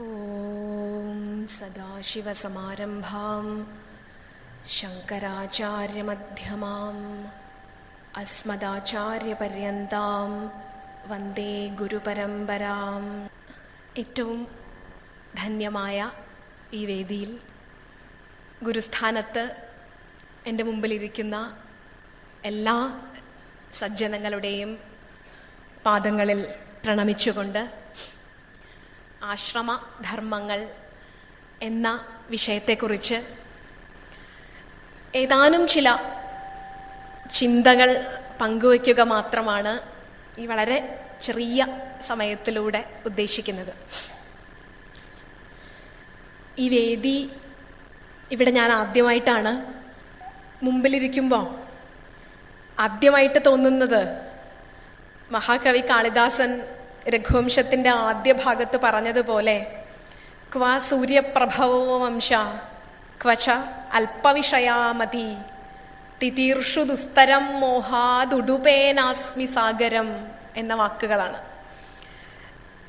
ഓം സദാശിവസമാരംഭാം ശങ്കരാചാര്യമധ്യമാം അസ്മദാചാര്യപര്യന്താം വന്ദേ ഗുരുപരമ്പരാം. ഏറ്റവും ധന്യമായ ഈ വേദിയിൽ ഗുരുസ്ഥാനത്ത് എൻ്റെ മുമ്പിലിരിക്കുന്ന എല്ലാ സജ്ജനങ്ങളുടെയും പാദങ്ങളിൽ പ്രണമിച്ചുകൊണ്ട് ആശ്രമധർമ്മങ്ങൾ എന്ന വിഷയത്തെക്കുറിച്ച് ഏതാനും ചില ചിന്തകൾ പങ്കുവയ്ക്കുക മാത്രമാണ് ഈ വളരെ ചെറിയ സമയത്തിലൂടെ ഉദ്ദേശിക്കുന്നത്. ഈ വേദി ഇവിടെ ഞാൻ ആദ്യമായിട്ടാണ് മുമ്പിലിരിക്കുമ്പോൾ ആദ്യമായിട്ട് തോന്നുന്നത് മഹാകവി കാളിദാസൻ രഘുവംശത്തിൻ്റെ ആദ്യ ഭാഗത്ത് പറഞ്ഞതുപോലെ ക്വ സൂര്യപ്രഭവോ വംശ ക്വച അല്പവിഷയാമതി തിതീർഷു ദുസ്തരം മോഹാദുടുപേനാസ്മി സാഗരം എന്ന വാക്കുകളാണ്.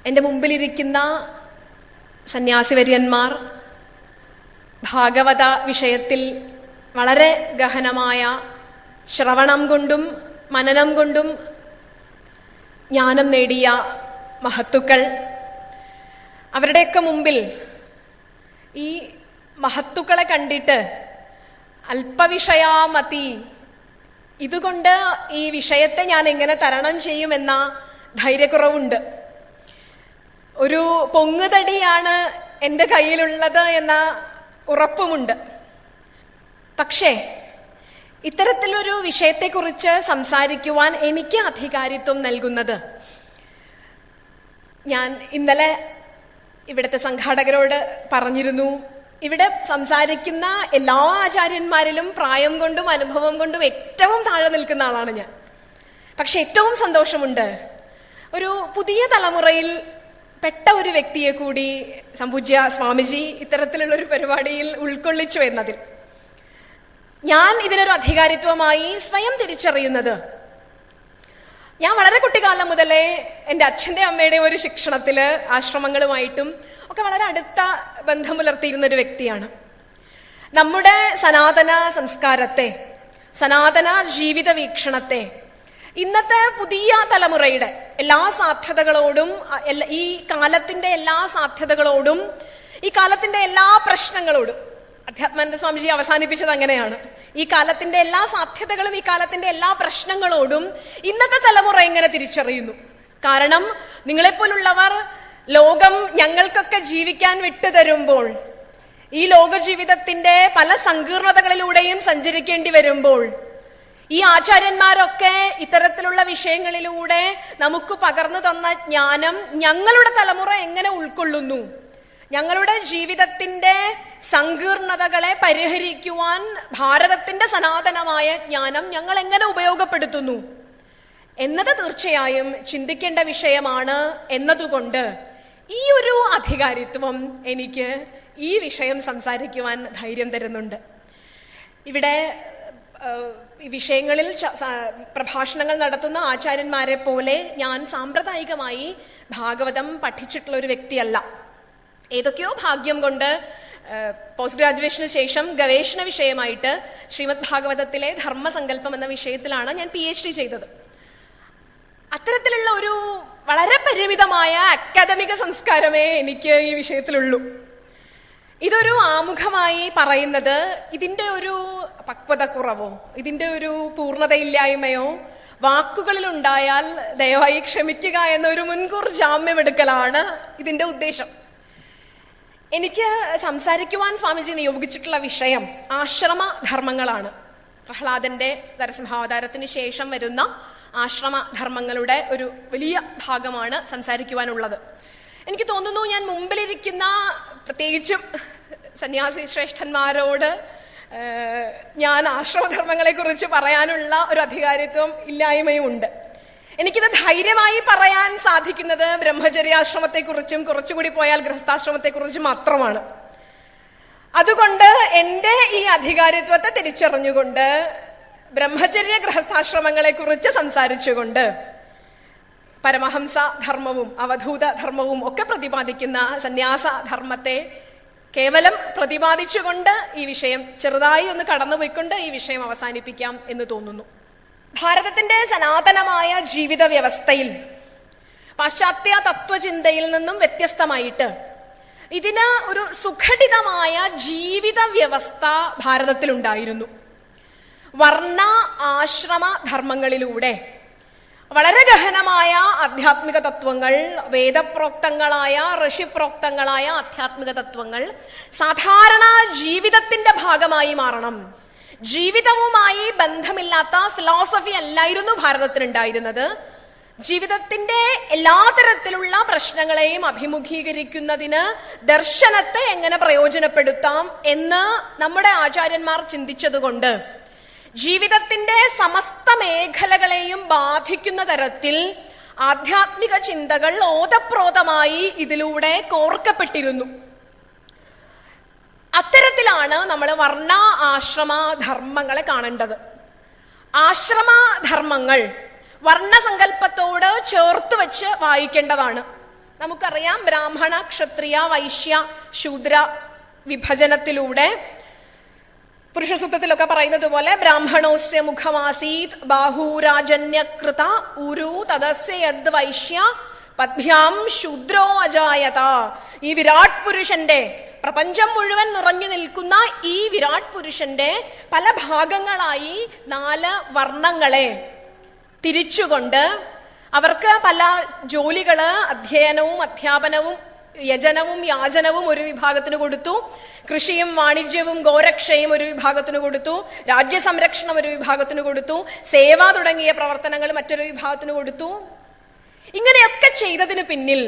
എൻ്റെ മുമ്പിലിരിക്കുന്ന സന്യാസിവര്യന്മാർ ഭാഗവത വിഷയത്തിൽ വളരെ ഗഹനമായ ശ്രവണം കൊണ്ടും മനനം കൊണ്ടും ജ്ഞാനം നേടിയ മഹത്തുക്കൾ, അവരുടെയൊക്കെ മുമ്പിൽ ഈ മഹത്തുക്കളെ കണ്ടിട്ട് അല്പവിഷയാമതി, ഇതുകൊണ്ട് ഈ വിഷയത്തെ ഞാൻ എങ്ങനെ തരണം ചെയ്യുമെന്ന ധൈര്യക്കുറവുണ്ട്. ഒരു പൊങ്ങുതടിയാണ് എൻ്റെ കയ്യിലുള്ളത് എന്ന ഉറപ്പുമുണ്ട്. പക്ഷേ ഇത്തരത്തിലൊരു വിഷയത്തെക്കുറിച്ച് സംസാരിക്കുവാൻ എനിക്ക് അധികാരിത്വം നൽകുന്നത്, ഞാൻ ഇന്നലെ ഇവിടുത്തെ സംഘാടകരോട് പറഞ്ഞിരുന്നു, ഇവിടെ സംസാരിക്കുന്ന എല്ലാ ആചാര്യന്മാരിലും പ്രായം കൊണ്ടും അനുഭവം കൊണ്ടും ഏറ്റവും താഴെ നിൽക്കുന്ന ആളാണ് ഞാൻ. പക്ഷെ ഏറ്റവും സന്തോഷമുണ്ട്, ഒരു പുതിയ തലമുറയിൽ പെട്ട ഒരു വ്യക്തിയെ കൂടി സംപൂജ്യ സ്വാമിജി ഇത്തരത്തിലുള്ളൊരു പരിപാടിയിൽ ഉൾക്കൊള്ളിച്ചു എന്നതിൽ ഞാൻ ഇതിനൊരു അധികാരിത്വമായി സ്വയം തിരിച്ചറിയുന്നത്, ഞാൻ വളരെ കുട്ടിക്കാലം മുതലേ എൻ്റെ അച്ഛൻ്റെ അമ്മയുടെയും ഒരു ശിക്ഷണത്തില് ആശ്രമങ്ങളുമായിട്ടും ഒക്കെ വളരെ അടുത്ത ബന്ധം പുലർത്തിയിരുന്ന ഒരു വ്യക്തിയാണ്. നമ്മുടെ സനാതന സംസ്കാരത്തെ, സനാതന ജീവിത വീക്ഷണത്തെ ഇന്നത്തെ പുതിയ തലമുറയുടെ എല്ലാ സാധ്യതകളോടും, ഈ കാലത്തിന്റെ എല്ലാ സാധ്യതകളോടും, ഈ കാലത്തിന്റെ എല്ലാ പ്രശ്നങ്ങളോടും, അധ്യാത്മാനന്ദ സ്വാമിജി അവസാനിപ്പിച്ചത് അങ്ങനെയാണ്, ഈ കാലത്തിന്റെ എല്ലാ സാധ്യതകളും ഈ കാലത്തിന്റെ എല്ലാ പ്രശ്നങ്ങളോടും ഇന്നത്തെ തലമുറ എങ്ങനെ തിരിച്ചറിയുന്നു. കാരണം നിങ്ങളെപ്പോലുള്ളവർ ലോകം ഞങ്ങൾക്കൊക്കെ ജീവിക്കാൻ വിട്ടുതരുമ്പോൾ, ഈ ലോക ജീവിതത്തിന്റെ പല സങ്കീർണതകളിലൂടെയും സഞ്ചരിക്കേണ്ടി വരുമ്പോൾ, ഈ ആചാര്യന്മാരൊക്കെ ഇത്തരത്തിലുള്ള വിഷയങ്ങളിലൂടെ നമുക്ക് പകർന്നു തന്ന ജ്ഞാനം ഞങ്ങളുടെ തലമുറ എങ്ങനെ ഉൾക്കൊള്ളുന്നു, ഞങ്ങളുടെ ജീവിതത്തിന്റെ സങ്കീർണതകളെ പരിഹരിക്കുവാൻ ഭാരതത്തിന്റെ സനാതനമായ ജ്ഞാനം ഞങ്ങൾ എങ്ങനെ ഉപയോഗപ്പെടുത്തുന്നു എന്നത് തീർച്ചയായും ചിന്തിക്കേണ്ട വിഷയമാണ്. എന്നതുകൊണ്ട് ഈ ഒരു അധികാരിത്വം എനിക്ക് ഈ വിഷയം സംസാരിക്കുവാൻ ധൈര്യം തരുന്നുണ്ട്. ഇവിടെ ഈ വിഷയങ്ങളിൽ പ്രഭാഷണങ്ങൾ നടത്തുന്ന ആചാര്യന്മാരെ പോലെ ഞാൻ സാമ്പ്രദായികമായി ഭാഗവതം പഠിച്ചിട്ടുള്ള ഒരു വ്യക്തിയല്ല. ഏതൊക്കെയോ ഭാഗ്യം കൊണ്ട് പോസ്റ്റ് ഗ്രാജുവേഷന് ശേഷം ഗവേഷണ വിഷയമായിട്ട് ശ്രീമദ് ഭാഗവതത്തിലെ ധർമ്മസങ്കല്പം എന്ന വിഷയത്തിലാണ് ഞാൻ PhD ചെയ്തത്. അത്തരത്തിലുള്ള ഒരു വളരെ പരിമിതമായ അക്കാദമിക സംസ്കാരമേ എനിക്ക് ഈ വിഷയത്തിലുള്ളൂ. ഇതൊരു ആമുഖമായി പറയുന്നത് ഇതിൻ്റെ ഒരു പക്വതക്കുറവോ ഇതിൻ്റെ ഒരു പൂർണ്ണതയില്ലായ്മയോ വാക്കുകളിൽ ഉണ്ടായാൽ ദയവായി ക്ഷമിക്കുക എന്നൊരു മുൻകൂർ ജാമ്യമെടുക്കലാണ് ഇതിൻ്റെ ഉദ്ദേശം. എനിക്ക് സംസാരിക്കുവാൻ സ്വാമിജി നിയോഗിച്ചിട്ടുള്ള വിഷയം ആശ്രമധർമ്മങ്ങളാണ്. പ്രഹ്ലാദന്റെ നരസിംഹാവതാരത്തിന് ശേഷം വരുന്ന ആശ്രമധർമ്മങ്ങളുടെ ഒരു വലിയ ഭാഗമാണ് സംസാരിക്കുവാനുള്ളത്. എനിക്ക് തോന്നുന്നു ഞാൻ മുമ്പിലിരിക്കുന്ന പ്രത്യേകിച്ചും സന്യാസി ശ്രേഷ്ഠന്മാരോട് ഞാൻ ആശ്രമധർമ്മങ്ങളെ കുറിച്ച് പറയാനുള്ള ഒരു അധികാരിത്വം ഇല്ലായ്മയും ഉണ്ട്. എനിക്കിത് ധൈര്യമായി പറയാൻ സാധിക്കുന്നത് ബ്രഹ്മചര്യാശ്രമത്തെക്കുറിച്ചും കുറച്ചുകൂടി പോയാൽ ഗൃഹസ്ഥാശ്രമത്തെക്കുറിച്ചും മാത്രമാണ്. അതുകൊണ്ട് എൻ്റെ ഈ അധികാരിത്വത്തെ തിരിച്ചറിഞ്ഞുകൊണ്ട് ബ്രഹ്മചര്യ ഗൃഹസ്ഥാശ്രമങ്ങളെ കുറിച്ച് സംസാരിച്ചുകൊണ്ട് പരമഹംസ ധർമ്മവും അവധൂത ധർമ്മവും ഒക്കെ പ്രതിപാദിക്കുന്ന സന്യാസ ധർമ്മത്തെ കേവലം പ്രതിപാദിച്ചുകൊണ്ട് ഈ വിഷയം ചെറുതായി ഒന്ന് കടന്നുപോയിക്കൊണ്ട് ഈ വിഷയം അവസാനിപ്പിക്കാം എന്ന് തോന്നുന്നു. ഭാരതത്തിന്റെ സനാതനമായ ജീവിത വ്യവസ്ഥയിൽ പാശ്ചാത്യ തത്വചിന്തയിൽ നിന്നും വ്യത്യസ്തമായിട്ട് ഇതിന് ഒരു സുഘടിതമായ ജീവിത വ്യവസ്ഥ ഭാരതത്തിലുണ്ടായിരുന്നു. വർണ്ണ ആശ്രമ ധർമ്മങ്ങളിലൂടെ വളരെ ഗഹനമായ ആധ്യാത്മിക തത്വങ്ങൾ, വേദപ്രോക്തങ്ങളായ ഋഷിപ്രോക്തങ്ങളായ ആധ്യാത്മിക തത്വങ്ങൾ സാധാരണ ജീവിതത്തിന്റെ ഭാഗമായി മാറണം. ജീവിതവുമായി ബന്ധമില്ലാത്ത ഫിലോസഫി അല്ലായിരുന്നു ഭാരതത്തിനുണ്ടായിരുന്നത്. ജീവിതത്തിന്റെ എല്ലാ തരത്തിലുള്ള പ്രശ്നങ്ങളെയും അഭിമുഖീകരിക്കുന്നതിന് ദർശനത്തെ എങ്ങനെ പ്രയോജനപ്പെടുത്താം എന്ന് നമ്മുടെ ആചാര്യന്മാർ ചിന്തിച്ചതുകൊണ്ട് ജീവിതത്തിന്റെ സമസ്ത മേഖലകളെയും ബാധിക്കുന്ന തരത്തിൽ ആധ്യാത്മിക ചിന്തകൾ ഓതപ്രോതമായി ഇതിലൂടെ കോർക്കപ്പെട്ടിരുന്നു. അത്തരത്തിലാണ് നമ്മൾ വർണ്ണ ആശ്രമ ധർമ്മങ്ങളെ കാണേണ്ടത്. ആശ്രമധർമ്മങ്ങൾ വർണ്ണസങ്കല്പത്തോട് ചേർത്ത് വെച്ച് വായിക്കേണ്ടതാണ്. നമുക്കറിയാം, ബ്രാഹ്മണ ക്ഷത്രിയ വൈശ്യ ശൂദ്ര വിഭജനത്തിലൂടെ പുരുഷസൂക്തത്തിലൊക്കെ പറയുന്നത് പോലെ ബ്രാഹ്മണോസ്യ മുഖമാസീത് ബാഹൂരാജന്യകൃത ഉരു തദസ്യ യദ് വൈശ്യ പദ്ഭ്യാം ശൂദ്രോ അജായത. ഈ വിരാട് പുരുഷന്റെ, പ്രപഞ്ചം മുഴുവൻ നിറഞ്ഞു നിൽക്കുന്ന ഈ വിരാട് പുരുഷന്റെ പല ഭാഗങ്ങളായി 4 വർണ്ണങ്ങളെ തിരിച്ചുകൊണ്ട് അവർക്ക് പല ജോലികള്, അധ്യയനവും അധ്യാപനവും യജനവും യാചനവും ഒരു വിഭാഗത്തിന് കൊടുത്തു, കൃഷിയും വാണിജ്യവും ഗോരക്ഷയും ഒരു വിഭാഗത്തിന് കൊടുത്തു, രാജ്യസംരക്ഷണം ഒരു വിഭാഗത്തിന് കൊടുത്തു, സേവ തുടങ്ങിയ പ്രവർത്തനങ്ങൾ മറ്റൊരു വിഭാഗത്തിന് കൊടുത്തു. ഇങ്ങനെയൊക്കെ ചെയ്തതിന് പിന്നിൽ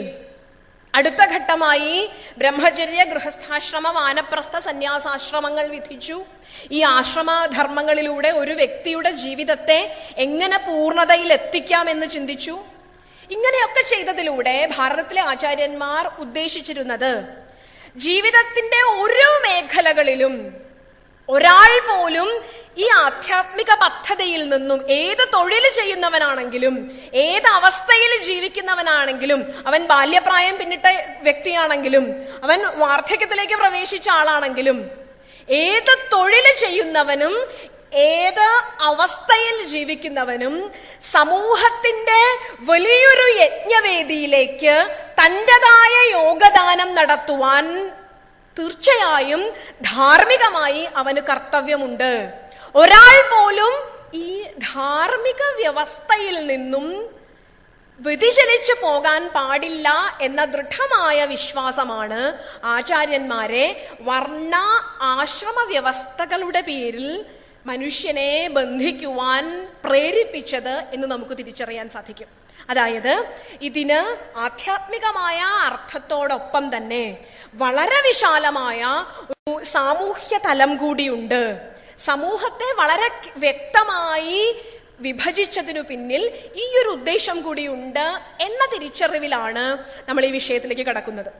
അടുത്ത ഘട്ടമായി ബ്രഹ്മചര്യ, ഗൃഹസ്ഥാശ്രമ, വാനപ്രസ്ഥ, സന്യാസാശ്രമങ്ങൾ വിധിച്ചു. ഈ ആശ്രമധർമ്മങ്ങളിലൂടെ ഒരു വ്യക്തിയുടെ ജീവിതത്തെ എങ്ങനെ പൂർണ്ണതയിൽ എത്തിക്കാമെന്ന് ചിന്തിച്ചു. ഇങ്ങനെയൊക്കെ ചെയ്തതിലൂടെ ഭാരതത്തിലെ ആചാര്യന്മാർ ഉദ്ദേശിച്ചിരുന്നത് ജീവിതത്തിന്റെ ഓരോ മേഖലകളിലും ഒരാൾ പോലും ഈ ആധ്യാത്മിക പദ്ധതിയിൽ നിന്നും, ഏത് തൊഴിൽ ചെയ്യുന്നവനാണെങ്കിലും ഏത് അവസ്ഥയിൽ ജീവിക്കുന്നവനാണെങ്കിലും, അവൻ ബാല്യപ്രായം പിന്നിട്ട വ്യക്തിയാണെങ്കിലും അവൻ വാർദ്ധക്യത്തിലേക്ക് പ്രവേശിച്ച ആളാണെങ്കിലും, ഏത് തൊഴിൽ ചെയ്യുന്നവനും ഏത് അവസ്ഥയിൽ ജീവിക്കുന്നവനും സമൂഹത്തിന്റെ വലിയൊരു യജ്ഞവേദിയിലേക്ക് തൻ്റെതായ യോഗദാനം നടത്തുവാൻ തീർച്ചയായും ധാർമ്മികമായി അവന് കർത്തവ്യമുണ്ട്. ഒരാൾ പോലും ഈ ധാർമ്മിക വ്യവസ്ഥയിൽ നിന്നും വ്യതിചലിച്ചു പോകാൻ പാടില്ല എന്ന ദൃഢമായ വിശ്വാസമാണ് ആചാര്യന്മാരെ വർണ്ണ ആശ്രമ വ്യവസ്ഥകളുടെ പേരിൽ മനുഷ്യനെ ബന്ധിക്കുവാൻ പ്രേരിപ്പിച്ചത് എന്ന് നമുക്ക് തിരിച്ചറിയാൻ സാധിക്കും. അതായത് ഇതിന് ആധ്യാത്മികമായ അർത്ഥത്തോടൊപ്പം തന്നെ വളരെ വിശാലമായ ഒരു സാമൂഹ്യ തലം കൂടിയുണ്ട്. സമൂഹത്തെ വളരെ വ്യക്തമായി വിഭജിച്ചതിനു പിന്നിൽ ഈ ഒരു ഉദ്ദേശം കൂടിയുണ്ട് എന്ന തിരിച്ചറിവിലാണ് നമ്മൾ ഈ വിഷയത്തിലേക്ക് കടക്കുന്നത്.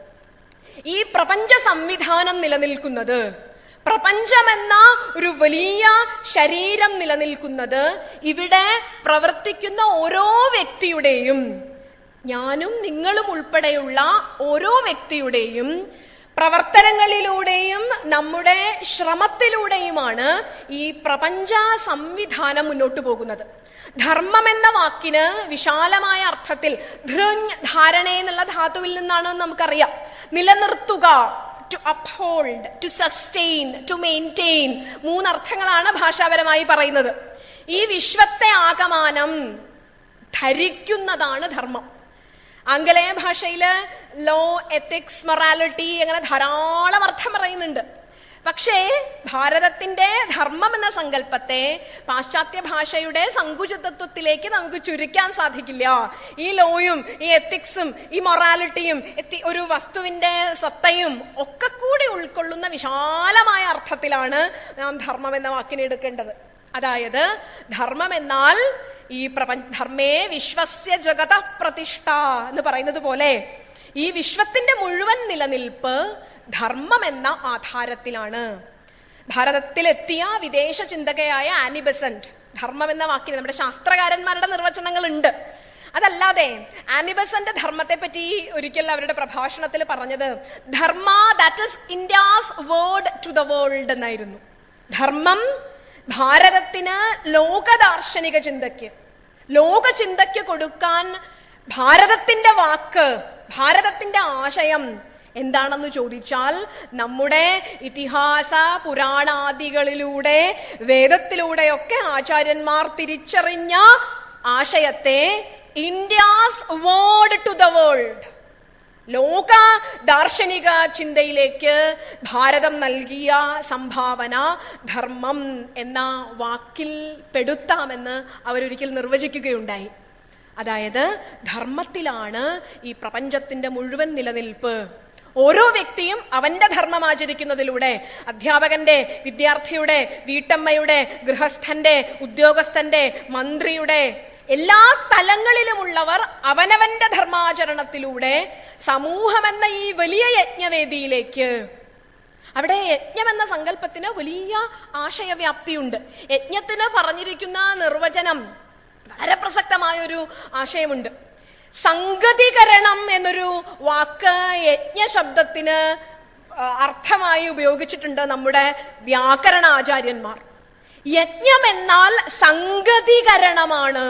ഈ പ്രപഞ്ച സംവിധാനം നിലനിൽക്കുന്നത്, പ്രപഞ്ചമെന്ന ഒരു വലിയ ശരീരം നിലനിൽക്കുന്നത്, ഇവിടെ പ്രവർത്തിക്കുന്ന ഓരോ വ്യക്തിയുടെയും, ഞാനും നിങ്ങളും ഉൾപ്പെടെയുള്ള ഓരോ വ്യക്തിയുടെയും പ്രവർത്തനങ്ങളിലൂടെയും നമ്മുടെ ശ്രമത്തിലൂടെയുമാണ് ഈ പ്രപഞ്ച സംവിധാനം മുന്നോട്ട് പോകുന്നത്. ധർമ്മം എന്ന വാക്കിന് വിശാലമായ അർത്ഥത്തിൽ ധാരണ എന്നുള്ള ധാതുവിൽ നിന്നാണ് നമുക്കറിയാം. നിലനിർത്തുക, to uphold, to sustain, to maintain, 3 അർത്ഥങ്ങളാണ് ഭാഷാപരമായി പറയുന്നത്. ഈ വിശ്വത്തെ ആകമാനം ധരിക്കുന്നതാണ് ധർമ്മം. ആംഗലേയ ഭാഷയില് ലോ, എത്തിക്സ്, മൊറാലിറ്റി അങ്ങനെ ധാരാളം അർത്ഥം പറയുന്നുണ്ട്. പക്ഷേ ഭാരതത്തിന്റെ ധർമ്മം എന്ന സങ്കല്പത്തെ പാശ്ചാത്യ ഭാഷയുടെ സങ്കുചിതത്വത്തിലേക്ക് നമുക്ക് ചുരുക്കാൻ സാധിക്കില്ല. ഈ ലോയും ഈ എത്തിക്സും ഈ മൊറാലിറ്റിയും ഒരു വസ്തുവിന്റെ സത്തയും ഒക്കെ കൂടി ഉൾക്കൊള്ളുന്ന വിശാലമായ അർത്ഥത്തിലാണ് നാം ധർമ്മം എന്ന വാക്കിനെ എടുക്കേണ്ടത്. അതായത് ധർമ്മം എന്നാൽ ഈ ധർമ്മേ വിശ്വസ്യ ജഗത പ്രതിഷ്ഠ എന്ന് പറയുന്നത് പോലെ ഈ വിശ്വത്തിന്റെ മുഴുവൻ നിലനിൽപ്പ് ധർമ്മം എന്ന ആധാരത്തിലാണ്. ഭാരതത്തിലെത്തിയ വിദേശ ചിന്തകയായ ആനി ബെസന്റ് ധർമ്മം എന്ന വാക്കിന് നമ്മുടെ ശാസ്ത്രകാരന്മാരുടെ നിർവചനങ്ങളുണ്ട്. അതല്ലാതെ ആനി ബെസന്റ് ധർമ്മത്തെ പറ്റി ഒരിക്കൽ അവരുടെ പ്രഭാഷണത്തിൽ പറഞ്ഞത് Dharma that is India's word to the world എന്നായിരുന്നു. ധർമ്മം ഭാരതത്തിന് ലോകദാർശനിക ചിന്തയ്ക്ക്, ലോക ചിന്തയ്ക്ക് കൊടുക്കാൻ ഭാരതത്തിന്റെ വാക്ക്, ഭാരതത്തിന്റെ ആശയം എന്താണെന്ന് ചോദിച്ചാൽ നമ്മുടെ ഇതിഹാസ പുരാണാദികളിലൂടെ വേദത്തിലൂടെയൊക്കെ ആചാര്യന്മാർ തിരിച്ചറിഞ്ഞ ആശയത്തെ India's word to the world, ലോക ദാർശനിക ചിന്തയിലേക്ക് ഭാരതം നൽകിയ സംഭാവന ധർമ്മം എന്ന വാക്കിൽ പെടുത്താമെന്ന് അവരൊരിക്കൽ നിർവചിക്കുകയുണ്ടായി. അതായത് ധർമ്മത്തിലാണ് ഈ പ്രപഞ്ചത്തിന്റെ മുഴുവൻ നിലനിൽപ്പ്. ഓരോ വ്യക്തിയും അവന്റെ ധർമ്മം ആചരിക്കുന്നതിലൂടെ, അധ്യാപകന്റെ, വിദ്യാർത്ഥിയുടെ, വീട്ടമ്മയുടെ, ഗൃഹസ്ഥന്റെ, ഉദ്യോഗസ്ഥന്റെ, മന്ത്രിയുടെ, എല്ലാ തലങ്ങളിലുമുള്ളവർ അവനവന്റെ ധർമാചരണത്തിലൂടെ സമൂഹമെന്ന ഈ വലിയ യജ്ഞവേദിയിലേക്ക്, അവിടെ യജ്ഞമെന്ന സങ്കല്പത്തിന് വലിയ ആശയവ്യാപ്തിയുണ്ട്. യജ്ഞത്തിന് പറഞ്ഞിരിക്കുന്ന നിർവചനം വളരെ പ്രസക്തമായൊരു ആശയമുണ്ട്. സംഗതികരണം എന്നൊരു വാക്ക് യജ്ഞശബ്ദത്തിന് അർത്ഥമായി ഉപയോഗിച്ചിട്ടുണ്ട് നമ്മുടെ വ്യാകരണാചാര്യന്മാർ. യജ്ഞം എന്നാൽ സംഗതികരണമാണ്.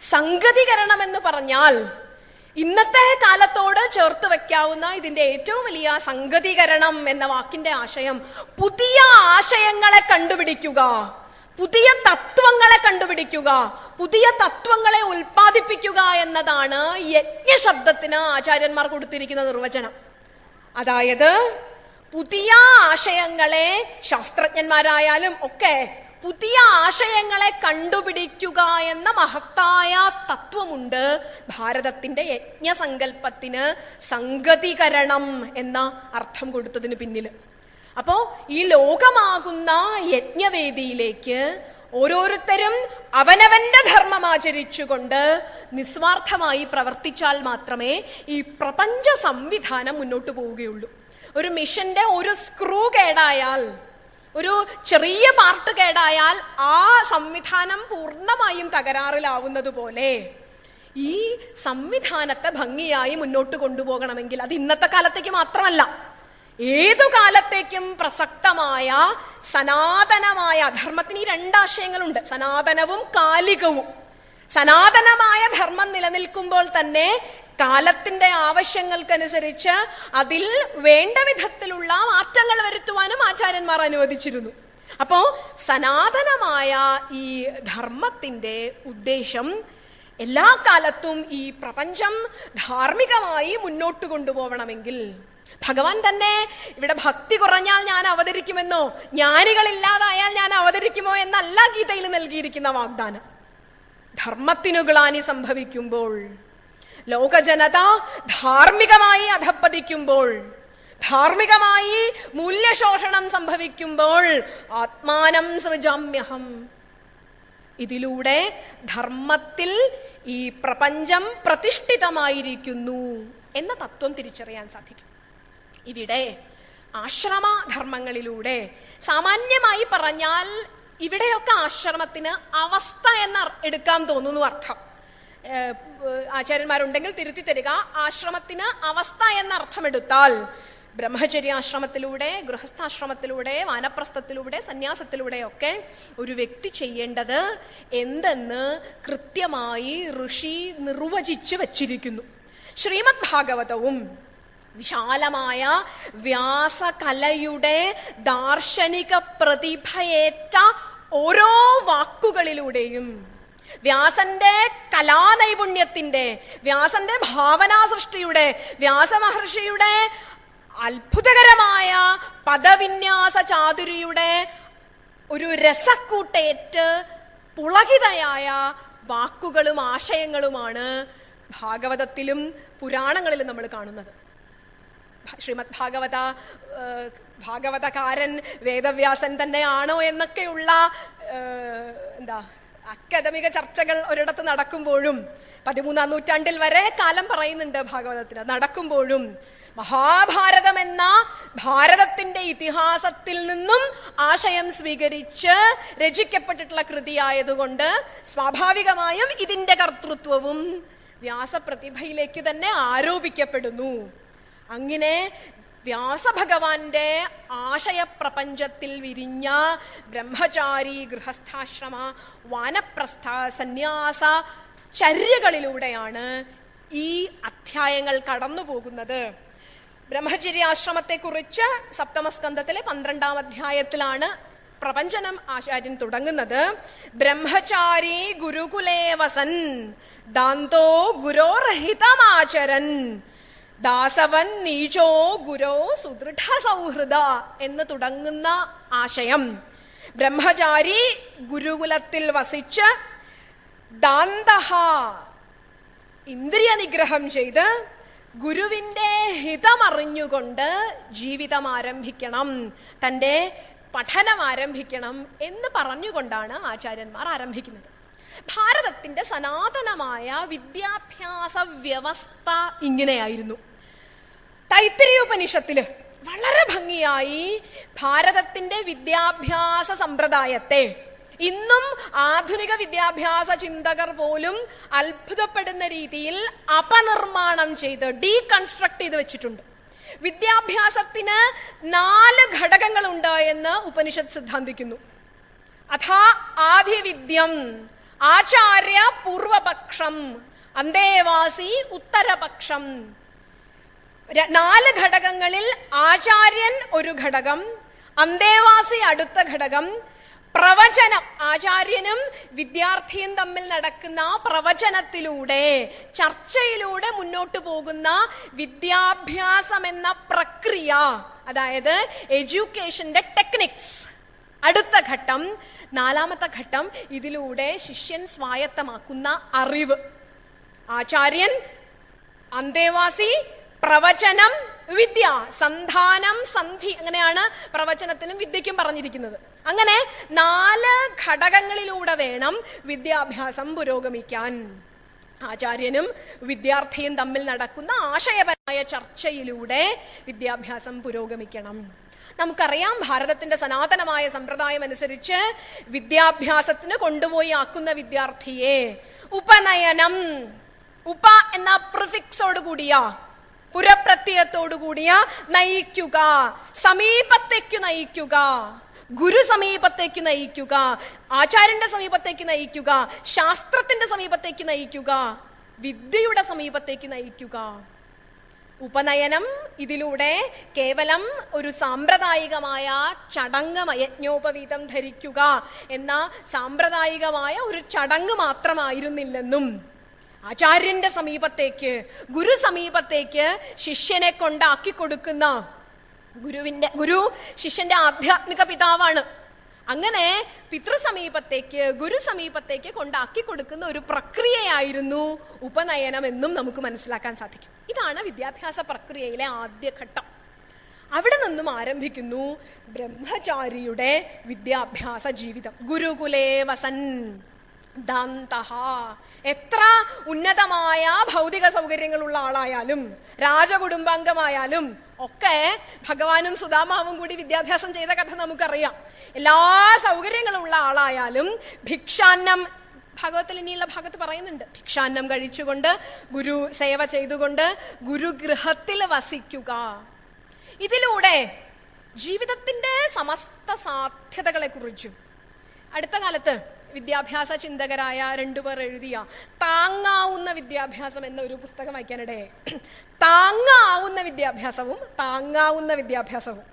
സംഗതികരണം എന്ന് പറഞ്ഞാൽ ഇന്നത്തെ കാലത്തോട് ചേർത്ത് വെക്കാവുന്ന ഇതിന്റെ ഏറ്റവും വലിയ സംഗതികരണം എന്ന വാക്കിന്റെ ആശയം പുതിയ ആശയങ്ങളെ കണ്ടുപിടിക്കുക, പുതിയ തത്വങ്ങളെ കണ്ടുപിടിക്കുക, പുതിയ തത്വങ്ങളെ ഉൽപ്പാദിപ്പിക്കുക എന്നതാണ് യജ്ഞശബ്ദത്തിന് ആചാര്യന്മാർ കൊടുത്തിരിക്കുന്ന നിർവചനം. അതായത് പുതിയ ആശയങ്ങളെ, ശാസ്ത്രജ്ഞന്മാരായാലും ഒക്കെ പുതിയ ആശയങ്ങളെ കണ്ടുപിടിക്കുക എന്ന മഹത്തായ തത്വമുണ്ട് ഭാരതത്തിന്റെ യജ്ഞസങ്കല്പത്തിന് സംഗതികരണം എന്ന അർത്ഥം കൊടുത്തതിന് പിന്നിൽ. അപ്പോ ഈ ലോകമാകുന്ന യജ്ഞവേദിയിലേക്ക് ഓരോരുത്തരും അവനവന്റെ ധർമ്മം ആചരിച്ചുകൊണ്ട് നിസ്വാർത്ഥമായി പ്രവർത്തിച്ചാൽ മാത്രമേ ഈ പ്രപഞ്ച സംവിധാനം മുന്നോട്ട് പോവുകയുള്ളൂ. ഒരു മിഷന്റെ ഒരു സ്ക്രൂ കേടായാൽ, ഒരു ചെറിയ പാർട്ട് കേടായാൽ ആ സംവിധാനം പൂർണ്ണമായും തകരാറിലാവുന്നത് പോലെ ഈ സംവിധാനത്തെ ഭംഗിയായി മുന്നോട്ട് കൊണ്ടുപോകണമെങ്കിൽ അത് ഇന്നത്തെ കാലത്തേക്ക് മാത്രമല്ല, ഏതു കാലത്തേക്കും പ്രസക്തമായ സനാതനമായ ധർമ്മത്തിന് ഈ രണ്ടാശയങ്ങളുണ്ട്, സനാതനവും കാലികവും. സനാതനമായ ധർമ്മം നിലനിൽക്കുമ്പോൾ തന്നെ കാലത്തിന്റെ ആവശ്യങ്ങൾക്കനുസരിച്ച് അതിൽ വേണ്ട വിധത്തിലുള്ള മാറ്റങ്ങൾ വരുത്തുവാനും ആചാര്യന്മാർ അനുവദിച്ചിരുന്നു. അപ്പോ സനാതനമായ ഈ ധർമ്മത്തിന്റെ ഉദ്ദേശം എല്ലാ കാലത്തും ഈ പ്രപഞ്ചം ധാർമ്മികമായി മുന്നോട്ട് കൊണ്ടുപോകണമെങ്കിൽ ഭഗവാൻ തന്നെ ഇവിടെ ഭക്തി കുറഞ്ഞാൽ ഞാൻ അവതരിക്കുമെന്നോ ജ്ഞാനികളില്ലാതായാൽ ഞാൻ അവതരിക്കുമോ എന്നല്ല ഗീതയിൽ നൽകിയിരിക്കുന്ന വാഗ്ദാനം. ധർമ്മത്തിനു ഗ്ലാനി സംഭവിക്കുമ്പോൾ, ലോകജനത ധാർമ്മികമായി അധപ്പതിക്കുമ്പോൾ, ധാർമ്മികമായി മൂല്യശോഷണം സംഭവിക്കുമ്പോൾ ആത്മാനം സൃജാമ്യഹം, ഇതിലൂടെ ധർമ്മത്തിൽ ഈ പ്രപഞ്ചം പ്രതിഷ്ഠിതമായിരിക്കുന്നു എന്ന തത്വം തിരിച്ചറിയാൻ സാധിക്കും. ഇവിടെ ആശ്രമധർമ്മങ്ങളിലൂടെ, സാമാന്യമായി പറഞ്ഞാൽ ഇവിടെയൊക്കെ ആശ്രമത്തിന് അവസ്ഥ എന്ന് എടുക്കാൻ തോന്നുന്നു അർത്ഥം. ആചാര്യന്മാരുണ്ടെങ്കിൽ തിരുത്തി തരിക. ആശ്രമത്തിന് അവസ്ഥ എന്ന അർത്ഥമെടുത്താൽ ബ്രഹ്മചര്യാശ്രമത്തിലൂടെ, ഗൃഹസ്ഥാശ്രമത്തിലൂടെ, വാനപ്രസ്ഥത്തിലൂടെ, സന്യാസത്തിലൂടെയൊക്കെ ഒരു വ്യക്തി ചെയ്യേണ്ടത് എന്തെന്ന് കൃത്യമായി ഋഷി നിർവചിച്ചു വച്ചിരിക്കുന്നു. ശ്രീമദ് ഭാഗവതവും വിശാലമായ വ്യാസകലയുടെ ദാർശനിക പ്രതിഭയേറ്റ ഓരോ വാക്കുകളിലൂടെയും, വ്യാസന്റെ കലാനൈപുണ്യത്തിന്റെ, വ്യാസന്റെ ഭാവനാ സൃഷ്ടിയുടെ, വ്യാസമഹർഷിയുടെ അത്ഭുതകരമായ പദവിന്യാസ ചാതുരിയുടെ ഒരു രസക്കൂട്ടേറ്റ് പുളകിതയായ വാക്കുകളും ആശയങ്ങളുമാണ് ഭാഗവതത്തിലും പുരാണങ്ങളിലും നമ്മൾ കാണുന്നത്. ശ്രീമദ് ഭാഗവതകാരൻ വേദവ്യാസൻ തന്നെയാണോ എന്നൊക്കെയുള്ള അക്കാദമിക ചർച്ചകൾ ഒരിടത്ത് നടക്കുമ്പോഴും, 13-ാം നൂറ്റാണ്ടിൽ വരെ കാലം പറയുന്നുണ്ട് ഭാഗവതത്തിന്, നടക്കുമ്പോഴും മഹാഭാരതം എന്ന ഭാരതത്തിന്റെ ഇതിഹാസത്തിൽ നിന്നും ആശയം സ്വീകരിച്ച് രചിക്കപ്പെട്ടിട്ടുള്ള കൃതിയായതുകൊണ്ട് സ്വാഭാവികമായും ഇതിന്റെ കർത്തൃത്വവും വ്യാസപ്രതിഭയിലേക്ക് തന്നെ ആരോപിക്കപ്പെടുന്നു. അങ്ങനെ വ്യാസഭഗവാന്റെ ആശയപ്രപഞ്ചത്തിൽ വിരിഞ്ഞ ബ്രഹ്മചാരി, ഗൃഹസ്ഥാശ്രമ, വാനപ്രസ്ഥ, സന്യാസ ചര്യകളിലൂടെയാണ് ഈ അധ്യായങ്ങൾ കടന്നു പോകുന്നത്. ബ്രഹ്മചര്യാശ്രമത്തെക്കുറിച്ച് സപ്തമസ്കന്ധത്തിലെ 12-ാം അധ്യായത്തിലാണ് പ്രപഞ്ചനം ആചാര്യൻ തുടങ്ങുന്നത്. ബ്രഹ്മചാരി ഗുരുകുലേ വസൻ ദാന്തോ ഗുരോർഹിതമാചരൻ ദാസവൻ നീചോ ഗുരോ സുദൃഢ സൗഹൃദ എന്ന് തുടങ്ങുന്ന ആശയം. ബ്രഹ്മചാരി ഗുരുകുലത്തിൽ വസിച്ച് ദാന്തഹ ഇന്ദ്രിയ നിഗ്രഹം ചെയ്ത് ഗുരുവിന്റെ ഹിതമറിഞ്ഞുകൊണ്ട് ജീവിതം ആരംഭിക്കണം, തൻ്റെ പഠനം ആരംഭിക്കണം എന്ന് പറഞ്ഞുകൊണ്ടാണ് ആചാര്യന്മാർ ആരംഭിക്കുന്നത്. ഭാരതത്തിന്റെ സനാതനമായ വിദ്യാഭ്യാസ വ്യവസ്ഥ ഇങ്ങനെയായിരുന്നു. തൈത്തിരീയ ഉപനിഷത്തില് വളരെ ഭംഗിയായി ഭാരതത്തിന്റെ വിദ്യാഭ്യാസ സമ്പ്രദായത്തെ ഇന്നും ആധുനിക വിദ്യാഭ്യാസ ചിന്തകർ പോലും അത്ഭുതപ്പെടുന്ന രീതിയിൽ അപനിർമ്മാണം ചെയ്ത് ഡീകൺസ്ട്രക്ട് ചെയ്ത് വെച്ചിട്ടുണ്ട്. വിദ്യാഭ്യാസത്തിന് 4 ഘടകങ്ങളുണ്ട് എന്ന് ഉപനിഷത്ത് സിദ്ധാന്തിക്കുന്നു. അഥാ ആദിവിദ്യം, ആചാര്യ പൂർവപക്ഷം, അന്തേവാസി ഉത്തരപക്ഷം. 4 ഘടകങ്ങളിൽ ആചാര്യൻ ഒരു ഘടകം, അന്തേവാസി അടുത്ത ഘടകം, പ്രവചനം, ആചാര്യനും വിദ്യാർത്ഥിയും തമ്മിൽ നടക്കുന്ന പ്രവചനത്തിലൂടെ, ചർച്ചയിലൂടെ മുന്നോട്ട് പോകുന്ന വിദ്യാഭ്യാസം എന്ന പ്രക്രിയ, അതായത് എഡ്യൂക്കേഷന്റെ ടെക്നിക്സ് അടുത്ത ഘട്ടം. 4-ാമത്തെ ഘട്ടം ഇതിലൂടെ ശിഷ്യൻ സ്വായത്തമാക്കുന്ന അറിവ്. ആചാര്യൻ, അന്തേവാസി, പ്രവചനം, വിദ്യ, സന്ധാനം, സന്ധി, അങ്ങനെയാണ് പ്രവചനത്തിനും വിദ്യയ്ക്കും പറഞ്ഞിരിക്കുന്നത്. അങ്ങനെ 4 ഘടകങ്ങളിലൂടെ വേണം വിദ്യാഭ്യാസം പുരോഗമിക്കാൻ. ആചാര്യനും വിദ്യാർത്ഥിയും തമ്മിൽ നടക്കുന്ന ആശയപരമായ ചർച്ചയിലൂടെ വിദ്യാഭ്യാസം പുരോഗമിക്കണം. നമുക്കറിയാം, ഭാരതത്തിന്റെ സനാതനമായ സമ്പ്രദായം അനുസരിച്ച് വിദ്യാഭ്യാസത്തിന് കൊണ്ടുപോയി ആക്കുന്ന വിദ്യാർത്ഥിയെ ഉപനയനം, ഉപ എന്ന പ്രിഫിക്സോട് കൂടിയ, പുരപ്രത്യയത്തോടുകൂടിയ നയിക്കുക, സമീപത്തേക്ക് നയിക്കുക, ഗുരു സമീപത്തേക്ക് നയിക്കുക, ആചാര്യന്റെ സമീപത്തേക്ക് നയിക്കുക, ശാസ്ത്രത്തിന്റെ സമീപത്തേക്ക് നയിക്കുക, വിദ്യയുടെ സമീപത്തേക്ക് നയിക്കുക. ഉപനയനം ഇതിലൂടെ കേവലം ഒരു സാമ്പ്രദായികമായ ചടങ്ങ്, യജ്ഞോപവീതം ധരിക്കുക എന്ന സാമ്പ്രദായികമായ ഒരു ചടങ്ങ് മാത്രമായിരുന്നില്ലെന്നും ആചാര്യന്റെ സമീപത്തേക്ക്, ഗുരു സമീപത്തേക്ക് ശിഷ്യനെ കൊണ്ടാക്കി കൊടുക്കുന്ന, ഗുരു ശിഷ്യന്റെ ആധ്യാത്മിക പിതാവാണ്. അങ്ങനെ പിതൃസമീപത്തേക്ക്, ഗുരു സമീപത്തേക്ക് കൊണ്ടാക്കി കൊടുക്കുന്ന ഒരു പ്രക്രിയയായിരുന്നു ഉപനയനം എന്നും നമുക്ക് മനസ്സിലാക്കാൻ സാധിക്കും. ഇതാണ് വിദ്യാഭ്യാസ പ്രക്രിയയിലെ ആദ്യ ഘട്ടം. അവിടെ നിന്നും ആരംഭിക്കുന്നു ബ്രഹ്മചാരിയുടെ വിദ്യാഭ്യാസ ജീവിതം. ഗുരുകുലേ വസൻ ദാന്തഃ. എത്ര ഉന്നതമായ ഭൗതിക സൗകര്യങ്ങളുള്ള ആളായാലും, രാജകുടുംബാംഗമായാലും ഒക്കെ, ഭഗവാനും സുദാമാവും കൂടി വിദ്യാഭ്യാസം ചെയ്ത കഥ നമുക്കറിയാം. എല്ലാ സൗകര്യങ്ങളുള്ള ആളായാലും ഭിക്ഷാന്നം, ഭാഗവത്തിൽ ഇനിയുള്ള ഭാഗത്ത് പറയുന്നുണ്ട്, ഭിക്ഷാന്നം കഴിച്ചുകൊണ്ട്, ഗുരു സേവ ചെയ്തുകൊണ്ട് ഗുരുഗൃഹത്തിൽ വസിക്കുക. ഇതിലൂടെ ജീവിതത്തിന്റെ സമസ്ത സാധ്യതകളെ കുറിച്ചും അടുത്ത കാലത്ത് വിദ്യാഭ്യാസ ചിന്തകരായ 2 പേർ എഴുതിയ താങ്ങാവുന്ന വിദ്യാഭ്യാസം എന്ന ഒരു പുസ്തകം വായിക്കാനിടയായി. താങ്ങാവുന്ന വിദ്യാഭ്യാസവും താങ്ങാവുന്ന വിദ്യാഭ്യാസവും.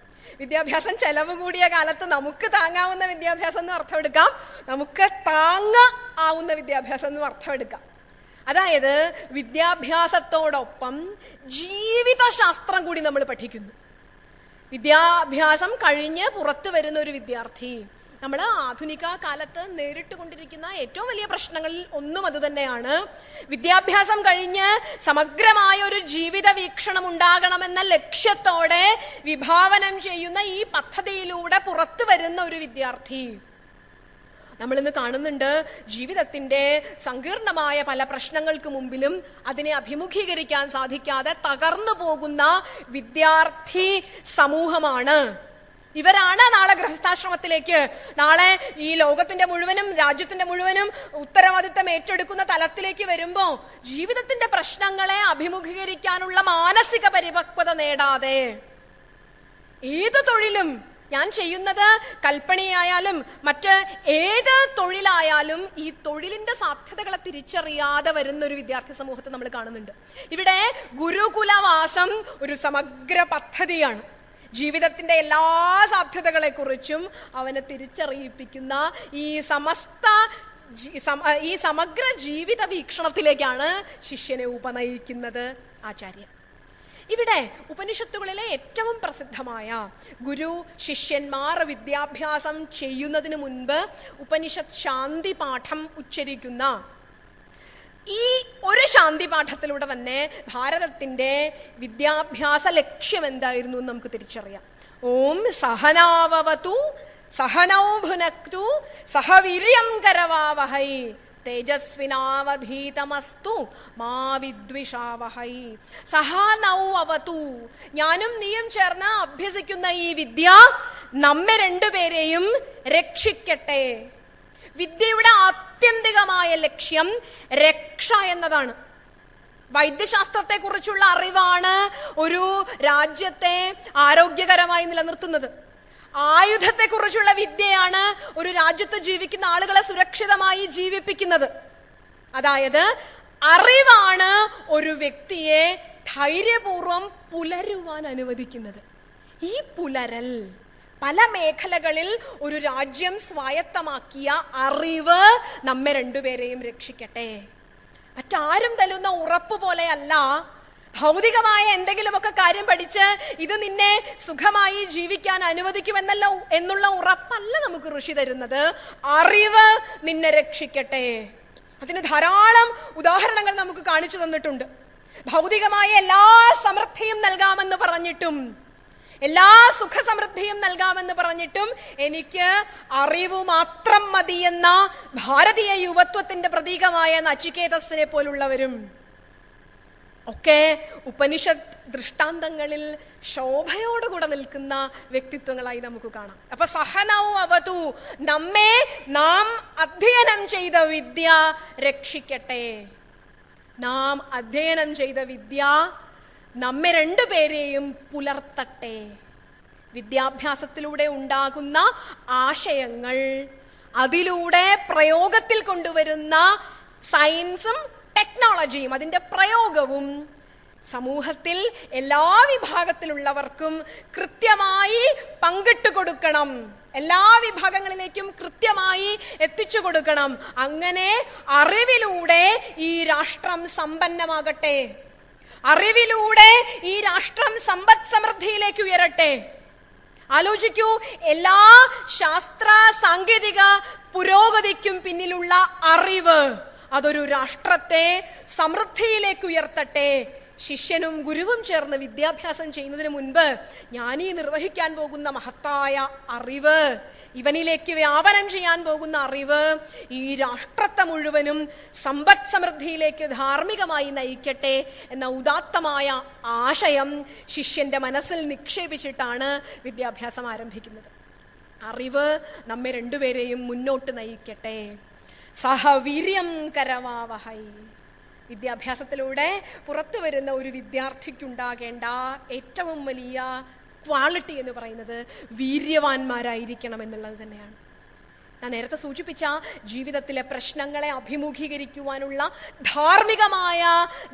വിദ്യാഭ്യാസം ചെലവ് കൂടിയ കാലത്ത് നമുക്ക് താങ്ങാവുന്ന വിദ്യാഭ്യാസം എന്ന് അർത്ഥം എടുക്കാം, നമുക്ക് ആവുന്ന വിദ്യാഭ്യാസം എന്നും അർത്ഥം എടുക്കാം. അതായത് വിദ്യാഭ്യാസത്തോടൊപ്പം ജീവിതശാസ്ത്രം കൂടി നമ്മൾ പഠിക്കുന്നു. വിദ്യാഭ്യാസം കഴിഞ്ഞ് പുറത്തു വരുന്ന ഒരു വിദ്യാർത്ഥി, നമ്മൾ ആധുനിക കാലത്ത് നേരിട്ട് കൊണ്ടിരിക്കുന്ന ഏറ്റവും വലിയ പ്രശ്നങ്ങളിൽ ഒന്നും അതുതന്നെയാണ്. വിദ്യാഭ്യാസം കഴിഞ്ഞ് സമഗ്രമായ ഒരു ജീവിത വീക്ഷണം ഉണ്ടാകണമെന്ന ലക്ഷ്യത്തോടെ വിഭാവനം ചെയ്യുന്ന ഈ പദ്ധതിയിലൂടെ പുറത്തു വരുന്ന ഒരു വിദ്യാർത്ഥി നമ്മളിന്ന് കാണുന്നുണ്ട് ജീവിതത്തിന്റെ സങ്കീർണമായ പല പ്രശ്നങ്ങൾക്ക് മുമ്പിലും അതിനെ അഭിമുഖീകരിക്കാൻ സാധിക്കാതെ തകർന്നു പോകുന്ന വിദ്യാർത്ഥി സമൂഹമാണ്. ഇവരാണ് നാളെ ഗൃഹസ്ഥാശ്രമത്തിലേക്ക്, നാളെ ഈ ലോകത്തിന്റെ മുഴുവനും രാജ്യത്തിന്റെ മുഴുവനും ഉത്തരവാദിത്തം ഏറ്റെടുക്കുന്ന തലത്തിലേക്ക് വരുമ്പോ ജീവിതത്തിന്റെ പ്രശ്നങ്ങളെ അഭിമുഖീകരിക്കാനുള്ള മാനസിക പരിപക്വത നേടാതെ ഏത് തൊഴിലും, ഞാൻ ചെയ്യുന്നത് കൽപ്പണിയായാലും മറ്റ് ഏത് തൊഴിലായാലും ഈ തൊഴിലിന്റെ സാധ്യതകളെ തിരിച്ചറിയാതെ വരുന്ന ഒരു വിദ്യാർത്ഥി സമൂഹത്തെ നമ്മൾ കാണുന്നുണ്ട്. ഇവിടെ ഗുരുകുലവാസം ഒരു സമഗ്ര പദ്ധതിയാണ്. ജീവിതത്തിന്റെ എല്ലാ സാധ്യതകളെ കുറിച്ചും അവനെ തിരിച്ചറിയിപ്പിക്കുന്ന ഈ സമഗ്ര ജീവിത വീക്ഷണത്തിലേക്കാണ് ശിഷ്യനെ ഉപനയിക്കുന്നത് ആചാര്യൻ. ഇവിടെ ഉപനിഷത്തുകളിലെ ഏറ്റവും പ്രസിദ്ധമായ ഗുരു ശിഷ്യന്മാർ വിദ്യാഭ്യാസം ചെയ്യുന്നതിന് മുൻപ് ഉപനിഷത്ത് ശാന്തി പാഠം ഉച്ചരിക്കുന്ന ഈ ഒരു ശാന്തി പാഠത്തിലൂടെ തന്നെ ഭാരതത്തിന്റെ വിദ്യാഭ്യാസ ലക്ഷ്യം എന്തായിരുന്നു എന്ന് നമുക്ക് തിരിച്ചറിയാം. ഓം സഹനാവവതു സഹനൗ ഭുനക്തു സഹ വീര്യം കരവാവഹൈ തേജസ്വിനാവധീതമസ്തു മാ വിദ്വിഷാവഹൈ. സഹനൗ അവതു, ഞാനും നീയും ചേർന്ന് അഭ്യസിക്കുന്ന ഈ വിദ്യ നമ്മെ രണ്ടുപേരെയും രക്ഷിക്കട്ടെ. വിദ്യയുടെ ആത്യന്തികമായ ലക്ഷ്യം രക്ഷ എന്നതാണ്. വൈദ്യശാസ്ത്രത്തെ കുറിച്ചുള്ള അറിവാണ് ഒരു രാജ്യത്തെ ആരോഗ്യകരമായി നിലനിർത്തുന്നത്. ആയുധത്തെ കുറിച്ചുള്ള വിദ്യയാണ് ഒരു രാജ്യത്ത് ജീവിക്കുന്ന ആളുകളെ സുരക്ഷിതമായി ജീവിപ്പിക്കുന്നത്. അതായത് അറിവാണ് ഒരു വ്യക്തിയെ ധൈര്യപൂർവം പുലരുവാൻ അനുവദിക്കുന്നത്. ഈ പുലരൽ പല മേഖലകളിൽ ഒരു രാജ്യം സ്വായത്തമാക്കിയ അറിവ് നമ്മെ രണ്ടുപേരെയും രക്ഷിക്കട്ടെ. മറ്റാരും തരുന്ന ഉറപ്പ് പോലെയല്ല. ഭൗതികമായ എന്തെങ്കിലുമൊക്കെ കാര്യം പഠിച്ച് ഇത് നിന്നെ സുഖമായി ജീവിക്കാൻ അനുവദിക്കുമെന്നല്ല എന്നുള്ള ഉറപ്പല്ല നമുക്ക് ഋഷി തരുന്നത്. അറിവ് നിന്നെ രക്ഷിക്കട്ടെ. അതിന് ധാരാളം ഉദാഹരണങ്ങൾ നമുക്ക് കാണിച്ചു തന്നിട്ടുണ്ട്. ഭൗതികമായ എല്ലാ സമൃദ്ധിയും നൽകാമെന്ന് പറഞ്ഞിട്ടും, എല്ലാ സുഖസമൃദ്ധിയും നൽകാമെന്ന് പറഞ്ഞിട്ടും എനിക്ക് അറിവ് മാത്രം മതിയെന്ന ഭാരതീയ യുവത്വത്തിന്റെ പ്രതീകമായ നചികേതസിനെ പോലുള്ളവരും ഒക്കെ ഉപനിഷത്ത് ദൃഷ്ടാന്തങ്ങളിൽ ശോഭയോടുകൂടെ നിൽക്കുന്ന വ്യക്തിത്വങ്ങളായി നമുക്ക് കാണാം. അപ്പൊ സഹനൗ അവതു, നാം അധ്യയനം ചെയ്ത വിദ്യ രക്ഷിക്കട്ടെ. നാം അധ്യയനം ചെയ്ത വിദ്യ നമ്മെ രണ്ടുപേരെയും പുലർത്തട്ടെ. വിദ്യാഭ്യാസത്തിലൂടെ ഉണ്ടാകുന്ന ആശയങ്ങൾ, അതിലൂടെ പ്രയോഗത്തിൽ കൊണ്ടുവരുന്ന സയൻസും ടെക്നോളജിയും അതിന്റെ പ്രയോഗവും സമൂഹത്തിൽ എല്ലാ വിഭാഗത്തിലുള്ളവർക്കും കൃത്യമായി പങ്കിട്ടു കൊടുക്കണം. എല്ലാ വിഭാഗങ്ങളിലേക്കും കൃത്യമായി എത്തിച്ചു കൊടുക്കണം. അങ്ങനെ അറിവിലൂടെ ഈ രാഷ്ട്രം സമ്പന്നമാകട്ടെ. അറിവിലൂടെ ഈ രാഷ്ട്രം സമ്പദ് സമൃദ്ധിയിലേക്ക് ഉയരട്ടെ. ആലോചിക്കൂ, എല്ലാ ശാസ്ത്ര സാങ്കേതിക പുരോഗതിക്കും പിന്നിലുള്ള അറിവ് അതൊരു രാഷ്ട്രത്തെ സമൃദ്ധിയിലേക്ക് ഉയർത്തട്ടെ. ശിഷ്യനും ഗുരുവും ചേർന്ന് വിദ്യാഭ്യാസം ചെയ്യുന്നതിന് മുൻപ് ഞാനീ നിർവഹിക്കാൻ പോകുന്ന മഹത്തായ അറിവ്, ഇവനിലേക്ക് വ്യാപനം ചെയ്യാൻ പോകുന്ന അറിവ് ഈ രാഷ്ട്രത്തെ മുഴുവനും സമ്പദ് സമൃദ്ധിയിലേക്ക് ധാർമ്മികമായി നയിക്കട്ടെ എന്ന ഉദാത്തമായ ആശയം ശിഷ്യന്റെ മനസ്സിൽ നിക്ഷേപിച്ചിട്ടാണ് വിദ്യാഭ്യാസം ആരംഭിക്കുന്നത്. അറിവ് നമ്മെ രണ്ടുപേരെയും മുന്നോട്ട് നയിക്കട്ടെ. സഹവീര്യം കരവാവഹൈ. വിദ്യാഭ്യാസത്തിലൂടെ പുറത്തു വരുന്ന ഒരു വിദ്യാർത്ഥിക്കുണ്ടാകേണ്ട ഏറ്റവും വലിയ ക്വാളിറ്റി എന്ന് പറയുന്നത് വീര്യവാന്മാരായിരിക്കണം എന്നുള്ളത് തന്നെയാണ്. ഞാൻ നേരത്തെ സൂചിപ്പിച്ച ജീവിതത്തിലെ പ്രശ്നങ്ങളെ അഭിമുഖീകരിക്കുവാനുള്ള ധാർമ്മികമായ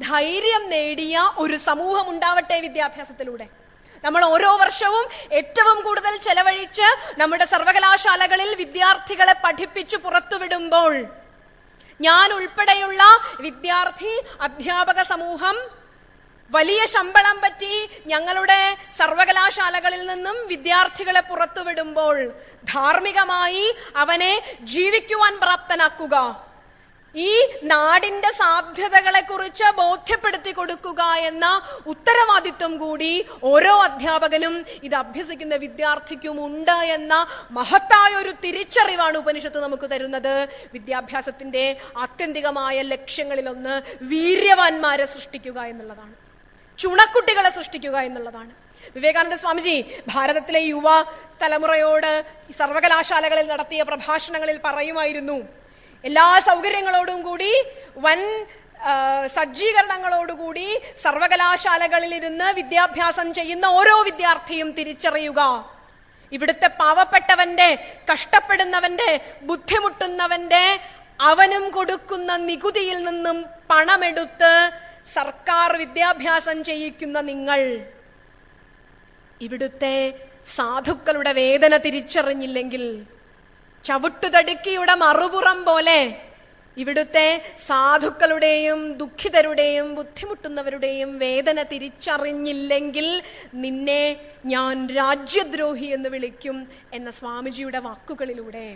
ധൈര്യം നേടിയ ഒരു സമൂഹം ഉണ്ടാവട്ടെ വിദ്യാഭ്യാസത്തിലൂടെ. നമ്മൾ ഓരോ വർഷവും ഏറ്റവും കൂടുതൽ ചെലവഴിച്ച് നമ്മുടെ സർവകലാശാലകളിൽ വിദ്യാർത്ഥികളെ പഠിപ്പിച്ചു പുറത്തുവിടുമ്പോൾ ഞാൻ ഉൾപ്പെടെയുള്ള വിദ്യാർത്ഥി അധ്യാപക സമൂഹം വലിയ ശമ്പളം പറ്റി ഞങ്ങളുടെ സർവകലാശാലകളിൽ നിന്നും വിദ്യാർത്ഥികളെ പുറത്തുവിടുമ്പോൾ ധാർമ്മികമായി അവനെ ജീവിക്കുവാൻ പ്രാപ്തനാക്കുക, ഈ നാടിന്റെ സാധ്യതകളെ കുറിച്ച് ബോധ്യപ്പെടുത്തി കൊടുക്കുക എന്ന ഉത്തരവാദിത്വം കൂടി ഓരോ അധ്യാപകനും ഇത് അഭ്യസിക്കുന്ന വിദ്യാർത്ഥിക്കും ഉണ്ട് എന്ന മഹത്തായ ഒരു തിരിച്ചറിവാണ് ഉപനിഷത്ത് നമുക്ക് തരുന്നത്. വിദ്യാഭ്യാസത്തിന്റെ ആത്യന്തികമായ ലക്ഷ്യങ്ങളിലൊന്ന് വീര്യവാന്മാരെ സൃഷ്ടിക്കുക എന്നുള്ളതാണ്, ചുണക്കുട്ടികളെ സൃഷ്ടിക്കുക എന്നുള്ളതാണ്. വിവേകാനന്ദ സ്വാമിജി ഭാരതത്തിലെ യുവ തലമുറയോട് സർവകലാശാലകളിൽ നടത്തിയ പ്രഭാഷണങ്ങളിൽ പറയുമായിരുന്നു, എല്ലാ സൗകര്യങ്ങളോടും കൂടി വൻ സജ്ജീകരണങ്ങളോടുകൂടി സർവകലാശാലകളിലിരുന്ന് വിദ്യാഭ്യാസം ചെയ്യുന്ന ഓരോ വിദ്യാർത്ഥിയും തിരിച്ചറിയുക, ഇവിടുത്തെ പാവപ്പെട്ടവന്റെ, കഷ്ടപ്പെടുന്നവന്റെ, ബുദ്ധിമുട്ടുന്നവന്റെ അവനും കൊടുക്കുന്ന നികുതിയിൽ നിന്നും പണമെടുത്ത് സർക്കാർ വിദ്യാഭ്യാസം ചെയ്യിക്കുന്ന നിങ്ങൾ ഇവിടുത്തെ സാധുക്കളുടെ വേദന തിരിച്ചറിഞ്ഞില്ലെങ്കിൽ ചവിട്ടുതടുക്കിയുടെ മറുപുറം പോലെ ഇവിടുത്തെ സാധുക്കളുടെയും ദുഃഖിതരുടെയും ബുദ്ധിമുട്ടുന്നവരുടെയും വേദന തിരിച്ചറിഞ്ഞില്ലെങ്കിൽ നിന്നെ ഞാൻ രാജ്യദ്രോഹി എന്ന് വിളിക്കും എന്ന സ്വാമിജിയുടെ വാക്കുകളിലൂടെ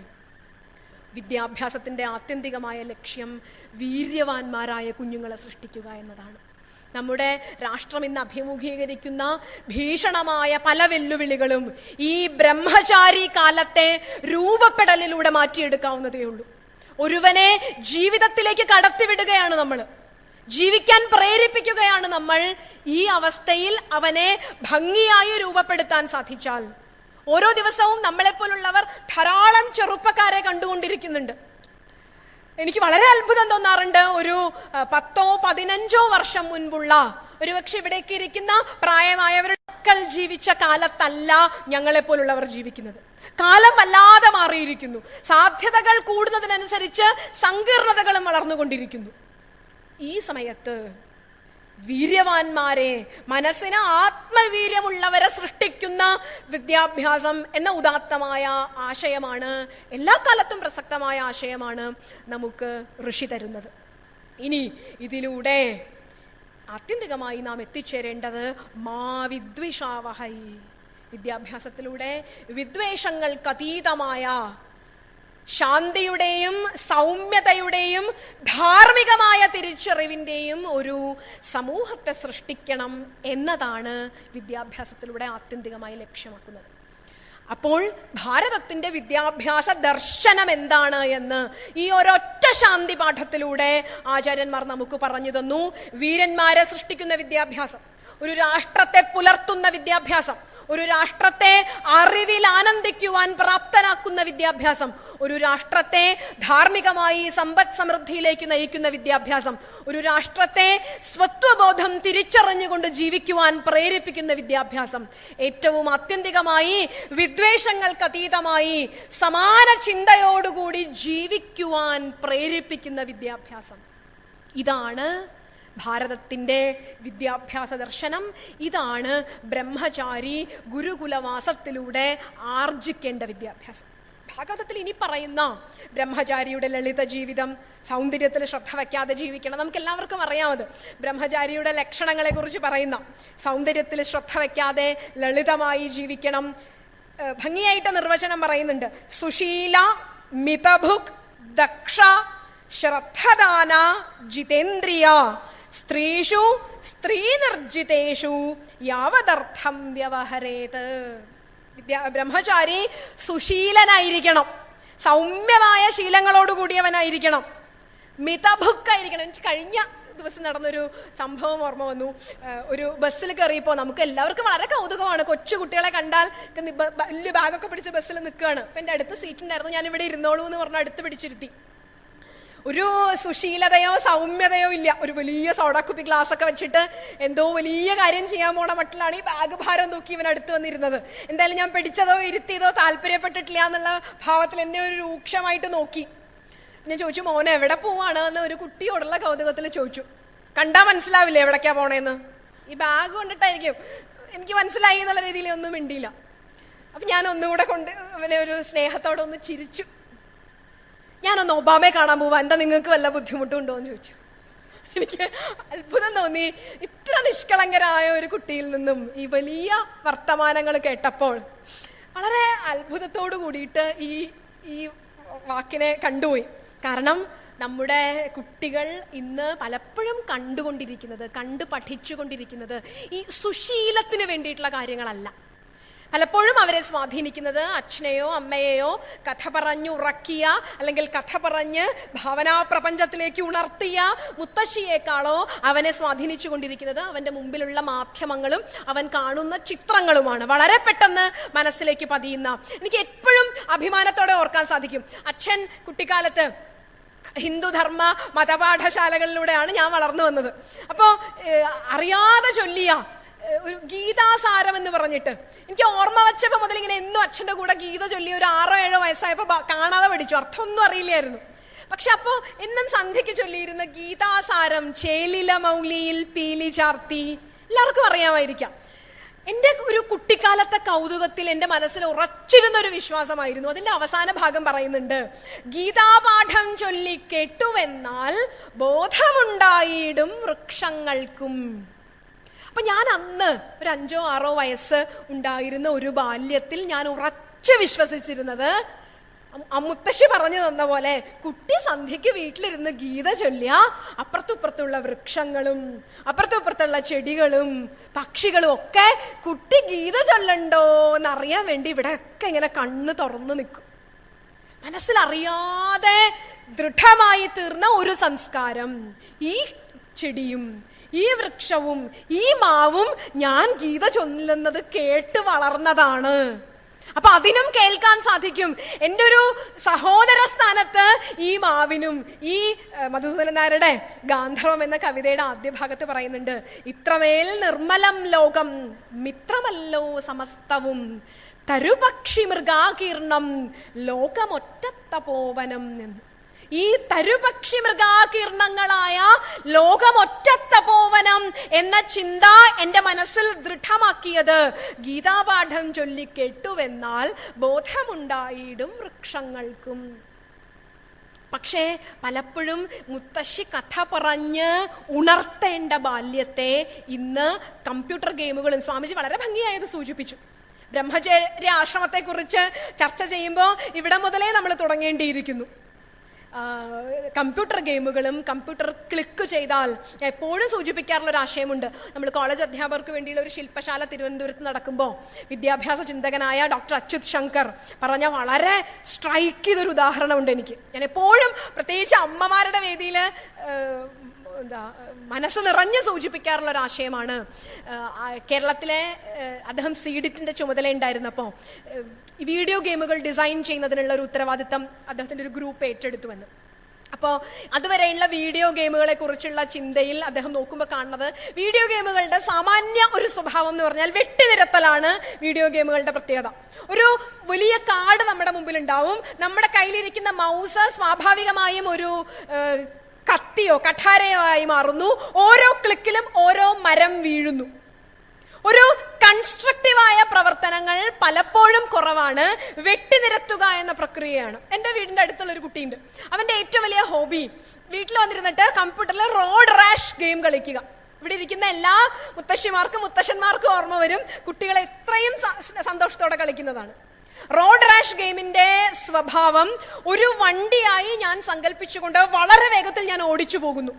വിദ്യാഭ്യാസത്തിന്റെ ആത്യന്തികമായ ലക്ഷ്യം വീര്യവാന്മാരായ കുഞ്ഞുങ്ങളെ സൃഷ്ടിക്കുക എന്നതാണ്. നമ്മുടെ രാഷ്ട്രം ഇന്ന് അഭിമുഖീകരിക്കുന്ന ഭീഷണമായ പല വെല്ലുവിളികളും ഈ ബ്രഹ്മചാരി കാലത്തെ രൂപപ്പെടലിലൂടെ മാറ്റിയെടുക്കാവുന്നതേ ഉള്ളൂ. ഒരുവനെ ജീവിതത്തിലേക്ക് കടത്തിവിടുകയാണ് നമ്മൾ, ജീവിക്കാൻ പ്രേരിപ്പിക്കുകയാണ് നമ്മൾ. ഈ അവസ്ഥയിൽ അവനെ ഭംഗിയായി രൂപപ്പെടുത്താൻ സാധിച്ചാൽ, ഓരോ ദിവസവും നമ്മളെപ്പോലുള്ളവർ ധാരാളം ചെറുപ്പക്കാരെ കണ്ടുകൊണ്ടിരിക്കുന്നുണ്ട്. എനിക്ക് വളരെ അത്ഭുതം തോന്നാറുണ്ട്. ഒരു 10-15 വർഷം മുൻപുള്ള, ഒരുപക്ഷെ ഇവിടേക്ക് ഇരിക്കുന്ന പ്രായമായവരുടെ മക്കൾ ജീവിച്ച കാലത്തല്ല ഞങ്ങളെപ്പോലുള്ളവർ ജീവിക്കുന്നത്. കാലം വല്ലാതെ മാറിയിരിക്കുന്നു. സാധ്യതകൾ കൂടുന്നതിനനുസരിച്ച് സങ്കീർണതകളും വളർന്നുകൊണ്ടിരിക്കുന്നു. ഈ സമയത്ത് വീര്യവാന്മാരെ, മനസ്സിന് ആത്മവീര്യമുള്ളവരെ സൃഷ്ടിക്കുന്ന വിദ്യാഭ്യാസം എന്ന ഉദാത്തമായ ആശയമാണ്, എല്ലാ കാലത്തും പ്രസക്തമായ ആശയമാണ് നമുക്ക് ഋഷി തരുന്നത്. ഇനി ഇതിലൂടെ ആത്യന്തികമായി നാം എത്തിച്ചേരേണ്ടത് മാ വിദ്വിഷാവഹൈ, വിദ്യാഭ്യാസത്തിലൂടെ വിദ്വേഷങ്ങൾക്കതീതമായ ശാന്തിയുടെയും സൗമ്യതയുടെയും ധാർമ്മികമായ തിരിച്ചറിവിന്റെയും ഒരു സമൂഹത്തെ സൃഷ്ടിക്കണം എന്നതാണ് വിദ്യാഭ്യാസത്തിലൂടെ ആത്യന്തികമായി ലക്ഷ്യമാക്കുന്നത്. അപ്പോൾ ഭാരതത്തിന്റെ വിദ്യാഭ്യാസ ദർശനം എന്താണ് എന്ന് ഈ ഒരൊറ്റ ശാന്തി പാഠത്തിലൂടെ ആചാര്യന്മാർ നമുക്ക് പറഞ്ഞു തന്നു. വീരന്മാരെ സൃഷ്ടിക്കുന്ന വിദ്യാഭ്യാസം, ഒരു രാഷ്ട്രത്തെ പുലർത്തുന്ന വിദ്യാഭ്യാസം, ഒരു രാഷ്ട്രത്തെ അറിവിൽ ആനന്ദിക്കുവാൻ പ്രാപ്തനാക്കുന്ന വിദ്യാഭ്യാസം, ഒരു രാഷ്ട്രത്തെ ധാർമ്മികമായി സമ്പദ് സമൃദ്ധിയിലേക്ക് നയിക്കുന്ന വിദ്യാഭ്യാസം, ഒരു രാഷ്ട്രത്തെ സ്വത്വബോധം തിരിച്ചറിഞ്ഞുകൊണ്ട് ജീവിക്കുവാൻ പ്രേരിപ്പിക്കുന്ന വിദ്യാഭ്യാസം, ഏറ്റവും ആത്യന്തികമായി വിദ്വേഷങ്ങൾക്കതീതമായി സമാന ചിന്തയോടുകൂടി ജീവിക്കുവാൻ പ്രേരിപ്പിക്കുന്ന വിദ്യാഭ്യാസം. ഇതാണ് ഭാരതത്തിന്റെ വിദ്യാഭ്യാസ ദർശനം. ഇതാണ് ബ്രഹ്മചാരി ഗുരുകുലവാസത്തിലൂടെ ആർജിക്കേണ്ട വിദ്യാഭ്യാസം. ഭാഗവതത്തിൽ ഇനി പറയുന്ന ബ്രഹ്മചാരിയുടെ ലളിത ജീവിതം, സൗന്ദര്യത്തിൽ ശ്രദ്ധ വയ്ക്കാതെ ജീവിക്കണം. നമുക്ക് എല്ലാവർക്കും അറിയാമത്. ബ്രഹ്മചാരിയുടെ ലക്ഷണങ്ങളെ കുറിച്ച് പറയുന്ന, സൗന്ദര്യത്തിൽ ശ്രദ്ധ വയ്ക്കാതെ ലളിതമായി ജീവിക്കണം. ഭംഗിയായിട്ട് നിർവചനം പറയുന്നുണ്ട്. സുശീല, മിതഭുക്, ദക്ഷ, ശ്രദ്ധദാന, ജിതേന്ദ്രിയ, സ്ത്രീഷു സ്ത്രീനിർജിതേഷു യാവദർത്ഥം വ്യവഹരേത്. ബ്രഹ്മചാരി സുശീലനായിരിക്കണം, സൗമ്യമായ ശീലങ്ങളോടുകൂടിയവനായിരിക്കണം, മിതഭുക്കായിരിക്കണം. എനിക്ക് കഴിഞ്ഞ ദിവസം നടന്നൊരു സംഭവം ഓർമ്മ വന്നു. ഒരു ബസ്സിൽ കയറിയപ്പോൾ നമുക്ക് എല്ലാവർക്കും വളരെ കൗതുകമാണ്. കൊച്ചു കുട്ടികളെ കണ്ടാൽ വലിയ ബാഗൊക്കെ പിടിച്ച് ബസ്സിൽ നിൽക്കുകയാണ്. അപ്പം എൻ്റെ അടുത്ത് സീറ്റ് ഉണ്ടായിരുന്നു. ഞാൻ ഇവിടെ ഇരുന്നോളൂ എന്ന് പറഞ്ഞ് അടുത്ത് പിടിച്ചിരുത്തി. ഒരു സുശീലതയോ സൗമ്യതയോ ഇല്ല. ഒരു വലിയ സോഡാക്കുപ്പി ഗ്ലാസ് ഒക്കെ വെച്ചിട്ട് എന്തോ വലിയ കാര്യം ചെയ്യാൻ പോണ മട്ടിലാണ് ഈ ബാഗ് ഭാരം തൂക്കി ഇവൻ അടുത്ത് വന്നിരുന്നത്. എന്തായാലും ഞാൻ പിടിച്ചതോ ഇരുത്തിയതോ താല്പര്യപ്പെട്ടിട്ടില്ല എന്നുള്ള ഭാവത്തിൽ എന്നെ ഒരു രൂക്ഷമായിട്ട് നോക്കി. ഞാൻ ചോദിച്ചു, മോനെ എവിടെ പോവാണ് എന്ന് ഒരു കുട്ടിയോടുള്ള കൗതുകത്തിൽ ചോദിച്ചു. കണ്ടാ മനസ്സിലാവില്ലേ എവിടേക്കാ പോണേന്ന്? ഈ ബാഗ് കൊണ്ടിട്ടായിരിക്കും. എനിക്ക് മനസ്സിലായി എന്നുള്ള രീതിയിൽ ഒന്നും മിണ്ടിയില്ല. അപ്പൊ ഞാൻ ഒന്നുകൂടെ കൊണ്ട് അവനെ ഒരു സ്നേഹത്തോടെ ഒന്ന് ചിരിച്ചു. ഞാനൊന്ന് ഒബാമയെ കാണാൻ പോവാ, എന്താ നിങ്ങൾക്ക് വല്ല ബുദ്ധിമുട്ടുണ്ടോ എന്ന് ചോദിച്ചു. എനിക്ക് അത്ഭുതം തോന്നി. ഇത്ര നിഷ്കളങ്കരായ ഒരു കുട്ടിയിൽ നിന്നും ഈ വലിയ വർത്തമാനങ്ങൾ കേട്ടപ്പോൾ വളരെ അത്ഭുതത്തോടു കൂടിയിട്ട് ഈ വാക്കിനെ കണ്ടുപോയി. കാരണം നമ്മുടെ കുട്ടികൾ ഇന്ന് പലപ്പോഴും കണ്ടു പഠിച്ചുകൊണ്ടിരിക്കുന്നത് ഈ സുശീലത്തിന് വേണ്ടിയിട്ടുള്ള കാര്യങ്ങളല്ല. പലപ്പോഴും അവരെ സ്വാധീനിക്കുന്നത് അച്ഛനെയോ അമ്മയെയോ കഥ പറഞ്ഞുറക്കിയ അല്ലെങ്കിൽ കഥ പറഞ്ഞ് ഭാവനാ പ്രപഞ്ചത്തിലേക്ക് ഉണർത്തിയ മുത്തശ്ശിയേക്കാളോ അവനെ സ്വാധീനിച്ചു കൊണ്ടിരിക്കുന്നത് അവന്റെ മുമ്പിലുള്ള മാധ്യമങ്ങളും അവൻ കാണുന്ന ചിത്രങ്ങളുമാണ്. വളരെ പെട്ടെന്ന് മനസ്സിലേക്ക് പതിയുന്ന, എനിക്ക് എപ്പോഴും അഭിമാനത്തോടെ ഓർക്കാൻ സാധിക്കും, അച്ഛൻ കുട്ടിക്കാലത്ത് ഹിന്ദുധർമ്മ മതപാഠശാലകളിലൂടെയാണ് ഞാൻ വളർന്നു വന്നത്. അപ്പോ അറിയാതെ ചൊല്ലിയ ഒരു ഗീതാസാരം എന്ന് പറഞ്ഞിട്ട്, എനിക്ക് ഓർമ്മ വെച്ചപ്പോ മുതൽ ഇങ്ങനെ എന്നും അച്ഛന്റെ കൂടെ ഗീത ചൊല്ലി ഒരു 6-7 വയസ്സായപ്പോ കാണാതെ പഠിച്ചു, അർത്ഥമൊന്നും അറിയില്ലായിരുന്നു. പക്ഷെ അപ്പോ എന്നും സന്ധ്യയ്ക്ക് ചൊല്ലിയിരുന്ന ഗീതാസാരം ചേലില മൗലിയിൽ പീലി ചാർത്തി എല്ലാവർക്കും അറിയാമായിരിക്കാം. എൻ്റെ ഒരു കുട്ടിക്കാലത്തെ കൗതുകത്തിൽ എൻ്റെ മനസ്സിൽ ഉറച്ചിരുന്ന ഒരു വിശ്വാസമായിരുന്നു. അതിന്റെ അവസാന ഭാഗം പറയുന്നുണ്ട്, ഗീതാപാഠം ചൊല്ലി കേട്ടുവെന്നാൽ ബോധമുണ്ടായിടും വൃക്ഷങ്ങൾക്കും. അപ്പൊ ഞാൻ അന്ന് ഒരു 5-6 വയസ്സ് ഉണ്ടായിരുന്ന ഒരു ബാല്യത്തിൽ ഞാൻ ഉറച്ചു വിശ്വസിച്ചിരുന്നത്, മുത്തശ്ശി പറഞ്ഞു തന്ന പോലെ കുട്ടി സന്ധ്യയ്ക്ക് വീട്ടിലിരുന്ന് ഗീത ചൊല്ലിയ അപ്പുറത്തുപ്പുറത്തുള്ള വൃക്ഷങ്ങളും അപ്പുറത്തുപ്പുറത്തുള്ള ചെടികളും പക്ഷികളും ഒക്കെ കുട്ടി ഗീത ചൊല്ലണ്ടോ എന്നറിയാൻ വേണ്ടി ഇവിടെ ഒക്കെ ഇങ്ങനെ കണ്ണ് തുറന്നു നിൽക്കും. മനസ്സിലറിയാതെ ദൃഢമായി തീർന്ന ഒരു സംസ്കാരം. ഈ ചെടിയും ഈ വൃക്ഷവും ഈ മാവും ഞാൻ ഗീത ചൊല്ലുന്നത് കേട്ട് വളർന്നതാണ്. അപ്പൊ അതിനും കേൾക്കാൻ സാധിക്കും. എൻ്റെ ഒരു സഹോദര സ്ഥാനത്ത് ഈ മാവിനും, ഈ മധുസൂദനൻ നായരുടെ ഗാന്ധർവം എന്ന കവിതയുടെ ആദ്യ ഭാഗത്ത് പറയുന്നുണ്ട്, ഇത്രമേൽ നിർമ്മലം ലോകം മിത്രമല്ലോ സമസ്തവും തരുപക്ഷി മൃഗാകീർണം ലോകമൊറ്റത്തപോവനം എന്ന്. ഈ തരുപക്ഷി മൃഗാകീർണങ്ങളായ ലോകമൊറ്റത്തപോവനം എന്ന ചിന്ത എൻ്റെ മനസ്സിൽ ദൃഢമാക്കിയത് ഗീതാപാഠം ചൊല്ലി കേട്ടുവെന്നാൽ ബോധമുണ്ടായിടും വൃക്ഷങ്ങൾക്കും. പക്ഷേ പലപ്പോഴും മുത്തശ്ശി കഥ പറഞ്ഞ് ഉണർത്തേണ്ട ബാല്യത്തെ ഇന്ന് കമ്പ്യൂട്ടർ ഗെയിമുകളും, സ്വാമിജി വളരെ ഭംഗിയായത് സൂചിപ്പിച്ചു. ബ്രഹ്മചര്യ ആശ്രമത്തെക്കുറിച്ച് ചർച്ച ചെയ്യുമ്പോൾ ഇവിടെ മുതലേ നമ്മൾ തുടങ്ങേണ്ടിയിരിക്കുന്നു. കമ്പ്യൂട്ടർ ഗെയിമുകളും കമ്പ്യൂട്ടർ ക്ലിക്ക് ചെയ്താൽ എപ്പോഴും സൂചിപ്പിക്കാറുള്ള ഒരു ആശയമുണ്ട്. നമ്മൾ കോളേജ് അധ്യാപകർക്ക് വേണ്ടിയുള്ള ഒരു ശില്പശാല തിരുവനന്തപുരത്ത് നടക്കുമ്പോൾ വിദ്യാഭ്യാസ ചിന്തകനായ ഡോക്ടർ അച്യുത് ശങ്കർ പറഞ്ഞ വളരെ സ്ട്രൈക്ക് ചെയ്തൊരു ഉദാഹരണമുണ്ട് എനിക്ക്. ഞാൻ എപ്പോഴും പ്രത്യേകിച്ച് അമ്മമാരുടെ വേദിയിൽ മനസ്സ് നിറഞ്ഞ് സൂചിപ്പിക്കാറുള്ള ഒരു ആശയമാണ്. കേരളത്തിലെ അദ്ദേഹം സീഡിറ്റിന്റെ ചുമതല ഉണ്ടായിരുന്നപ്പോൾ വീഡിയോ ഗെയിമുകൾ ഡിസൈൻ ചെയ്യുന്നതിനുള്ള ഒരു ഉത്തരവാദിത്തം അദ്ദേഹത്തിന്റെ ഒരു ഗ്രൂപ്പ് ഏറ്റെടുത്തുവെന്ന്. അപ്പോൾ അതുവരെയുള്ള വീഡിയോ ഗെയിമുകളെ കുറിച്ചുള്ള ചിന്തയിൽ അദ്ദേഹം നോക്കുമ്പോൾ കാണുന്നത്, വീഡിയോ ഗെയിമുകളുടെ സാമാന്യ ഒരു സ്വഭാവം എന്ന് പറഞ്ഞാൽ വെട്ടിനിരത്തലാണ് വീഡിയോ ഗെയിമുകളുടെ പ്രത്യേകത. ഒരു വലിയ കാർഡ് നമ്മുടെ മുമ്പിൽ ഉണ്ടാവും, നമ്മുടെ കയ്യിലിരിക്കുന്ന മൗസ് സ്വാഭാവികമായും ഒരു കത്തിയോ കഠാരയോ ആയി മാറുന്നു. ഓരോ ക്ലിക്കിലും ഓരോ മരം വീഴുന്നു. ഒരു കൺസ്ട്രക്റ്റീവായ പ്രവർത്തനങ്ങൾ പലപ്പോഴും കുറവാണ്. വെട്ടിനിരത്തുക എന്ന പ്രക്രിയയാണ്. എൻ്റെ വീടിന്റെ അടുത്തുള്ള ഒരു കുട്ടിയുണ്ട്, അവന്റെ ഏറ്റവും വലിയ ഹോബി വീട്ടിൽ വന്നിരുന്നിട്ട് കമ്പ്യൂട്ടറിൽ റോഡ് റാഷ് ഗെയിം കളിക്കുക. ഇവിടെ ഇരിക്കുന്ന എല്ലാ മുത്തശ്ശിമാർക്കും മുത്തശ്ശന്മാർക്കും ഓർമ്മ വരും, കുട്ടികൾ എത്രയും സന്തോഷത്തോടെ കളിക്കുന്നതാണ്. റോഡ് റാഷ് ഗെയിമിന്റെ സ്വഭാവം ഒരു വണ്ടിയായി ഞാൻ സങ്കല്പിച്ചുകൊണ്ട് വളരെ വേഗത്തിൽ ഞാൻ ഓടിച്ചു പോകുന്നു.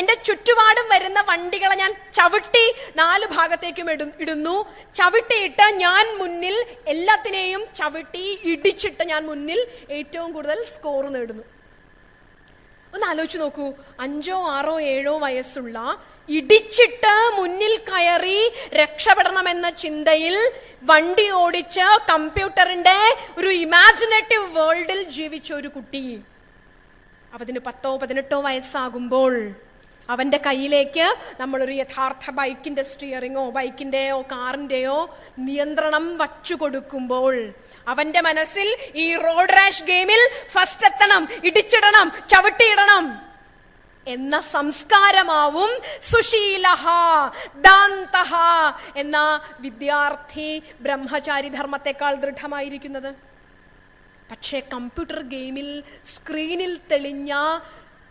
എന്റെ ചുറ്റുപാടും വരുന്ന വണ്ടികളെ ഞാൻ ചവിട്ടി 4 ഭാഗത്തേക്കും ഇടുന്നു. ചവിട്ടിയിട്ട് ഞാൻ മുന്നിൽ, എല്ലാത്തിനെയും ചവിട്ടി ഇടിച്ചിട്ട് ഞാൻ മുന്നിൽ ഏറ്റവും കൂടുതൽ സ്കോർ നേടുന്നു. ഒന്ന് ആലോചിച്ച് നോക്കൂ, 5, 6, 7 വയസ്സുള്ള ഇടിച്ചിട്ട് മുന്നിൽ കയറി രക്ഷപ്പെടണമെന്ന ചിന്തയിൽ വണ്ടി ഓടിച്ച് കമ്പ്യൂട്ടറിന്റെ ഒരു ഇമാജിനേറ്റീവ് വേൾഡിൽ ജീവിച്ച ഒരു കുട്ടി, അവന് 10, 18 വയസ്സാകുമ്പോൾ അവന്റെ കയ്യിലേക്ക് നമ്മളൊരു യഥാർത്ഥ ബൈക്കിന്റെ സ്റ്റിയറിങ്ങോ ബൈക്കിന്റെയോ കാറിന്റെയോ നിയന്ത്രണം വച്ചു കൊടുക്കുമ്പോൾ അവന്റെ മനസ്സിൽ ഈ റോഡ് റാഷ് ഗെയിമിൽ ഫസ്റ്റ് എത്തണം, ഇടിച്ചിടണം, ചവിട്ടിയിടണം എന്ന സംസ്കാരമാവും സുശീലഹ ദാന്തഹ എന്ന വിദ്യാർത്ഥി ബ്രഹ്മചാരി ധർമ്മത്തെക്കാൾ ദൃഢമായിരിക്കുന്നത്. പക്ഷേ കമ്പ്യൂട്ടർ ഗെയിമിൽ സ്ക്രീനിൽ തെളിഞ്ഞ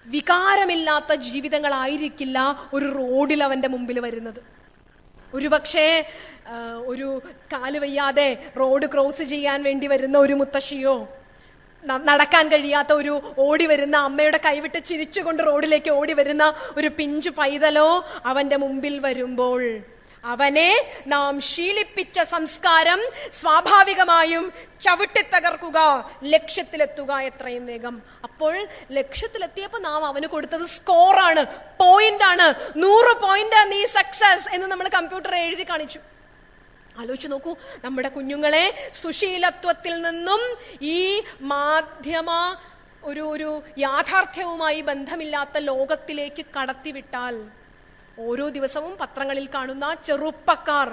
വികാരമില്ലാത്ത ജീവിതങ്ങളായിരിക്കില്ല ഒരു റോഡിൽ അവന്റെ മുമ്പിൽ വരുന്നത്. ഒരുപക്ഷെ ഒരു കാല് വയ്യാതെ റോഡ് ക്രോസ് ചെയ്യാൻ വേണ്ടി വരുന്ന ഒരു മുത്തശ്ശിയോ, നടക്കാൻ കഴിയാത്ത ഒരു ഓടി വരുന്ന അമ്മയുടെ കൈവിട്ട് ചിരിച്ചുകൊണ്ട് റോഡിലേക്ക് ഓടി വരുന്ന ഒരു പിഞ്ചു പൈതലോ അവന്റെ മുമ്പിൽ വരുമ്പോൾ അവനെ നാം ശീലിപ്പിച്ച സംസ്കാരം സ്വാഭാവികമായും ചവിട്ടിത്തകർക്കുക, ലക്ഷ്യത്തിലെത്തുക എത്രയും വേഗം. അപ്പോൾ ലക്ഷ്യത്തിലെത്തിയപ്പോൾ നാം അവന് കൊടുത്തത് സ്കോറാണ്, പോയിന്റാണ്. 100 പോയിന്റ് നീ സക്സസ് എന്ന് നമ്മൾ കമ്പ്യൂട്ടർ എഴുതി കാണിച്ചു. ആലോചിച്ച് നോക്കൂ, നമ്മുടെ കുഞ്ഞുങ്ങളെ സുശീലത്വത്തിൽ നിന്നും ഈ മാധ്യമ ഒരു യാഥാർത്ഥ്യവുമായി ബന്ധമില്ലാത്ത ലോകത്തിലേക്ക് കടത്തിവിട്ടാൽ ഓരോ ദിവസവും പത്രങ്ങളിൽ കാണുന്ന ചെറുപ്പക്കാർ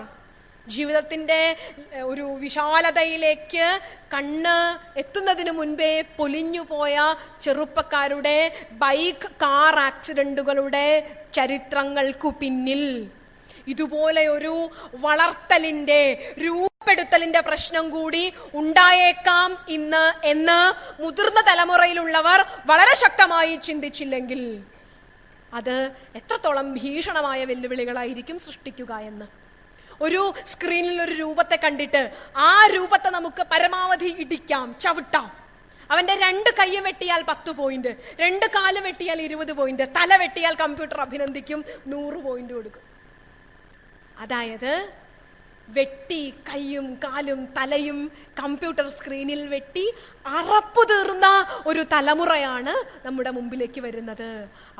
ജീവിതത്തിന്റെ ഒരു വിശാലതയിലേക്ക് കണ്ണ് എത്തുന്നതിന് മുൻപേ പൊലിഞ്ഞുപോയ ചെറുപ്പക്കാരുടെ ബൈക്ക് കാർ ആക്സിഡന്റുകളുടെ ചരിത്രങ്ങൾക്കു പിന്നിൽ ഇതുപോലെ ഒരു വളർത്തലിന്റെ രൂപപ്പെടുത്തലിന്റെ പ്രശ്നം കൂടി ഉണ്ടായേക്കാം ഇന്ന് എന്ന് മുതിർന്ന തലമുറയിലുള്ളവർ വളരെ ശക്തമായി ചിന്തിച്ചില്ലെങ്കിൽ അത് എത്രത്തോളം ഭീഷണമായ വെല്ലുവിളികളായിരിക്കും സൃഷ്ടിക്കുക എന്ന്. ഒരു സ്ക്രീനിൽ ഒരു രൂപത്തെ കണ്ടിട്ട് ആ രൂപത്തെ നമുക്ക് പരമാവധി ഇടിക്കാം, ചവിട്ടാം. അവന്റെ 2 കൈയും വെട്ടിയാൽ 10 പോയിന്റ്, 2 കാലും വെട്ടിയാൽ 20 പോയിന്റ്, തല വെട്ടിയാൽ കമ്പ്യൂട്ടർ അഭിനന്ദിക്കും, 100 പോയിന്റ് കൊടുക്കും. അതായത് വെട്ടി കൈയും കാലും തലയും കമ്പ്യൂട്ടർ സ്ക്രീനിൽ വെട്ടി അറപ്പു തീർന്ന ഒരു തലമുറയാണ് നമ്മുടെ മുമ്പിലേക്ക് വരുന്നത്.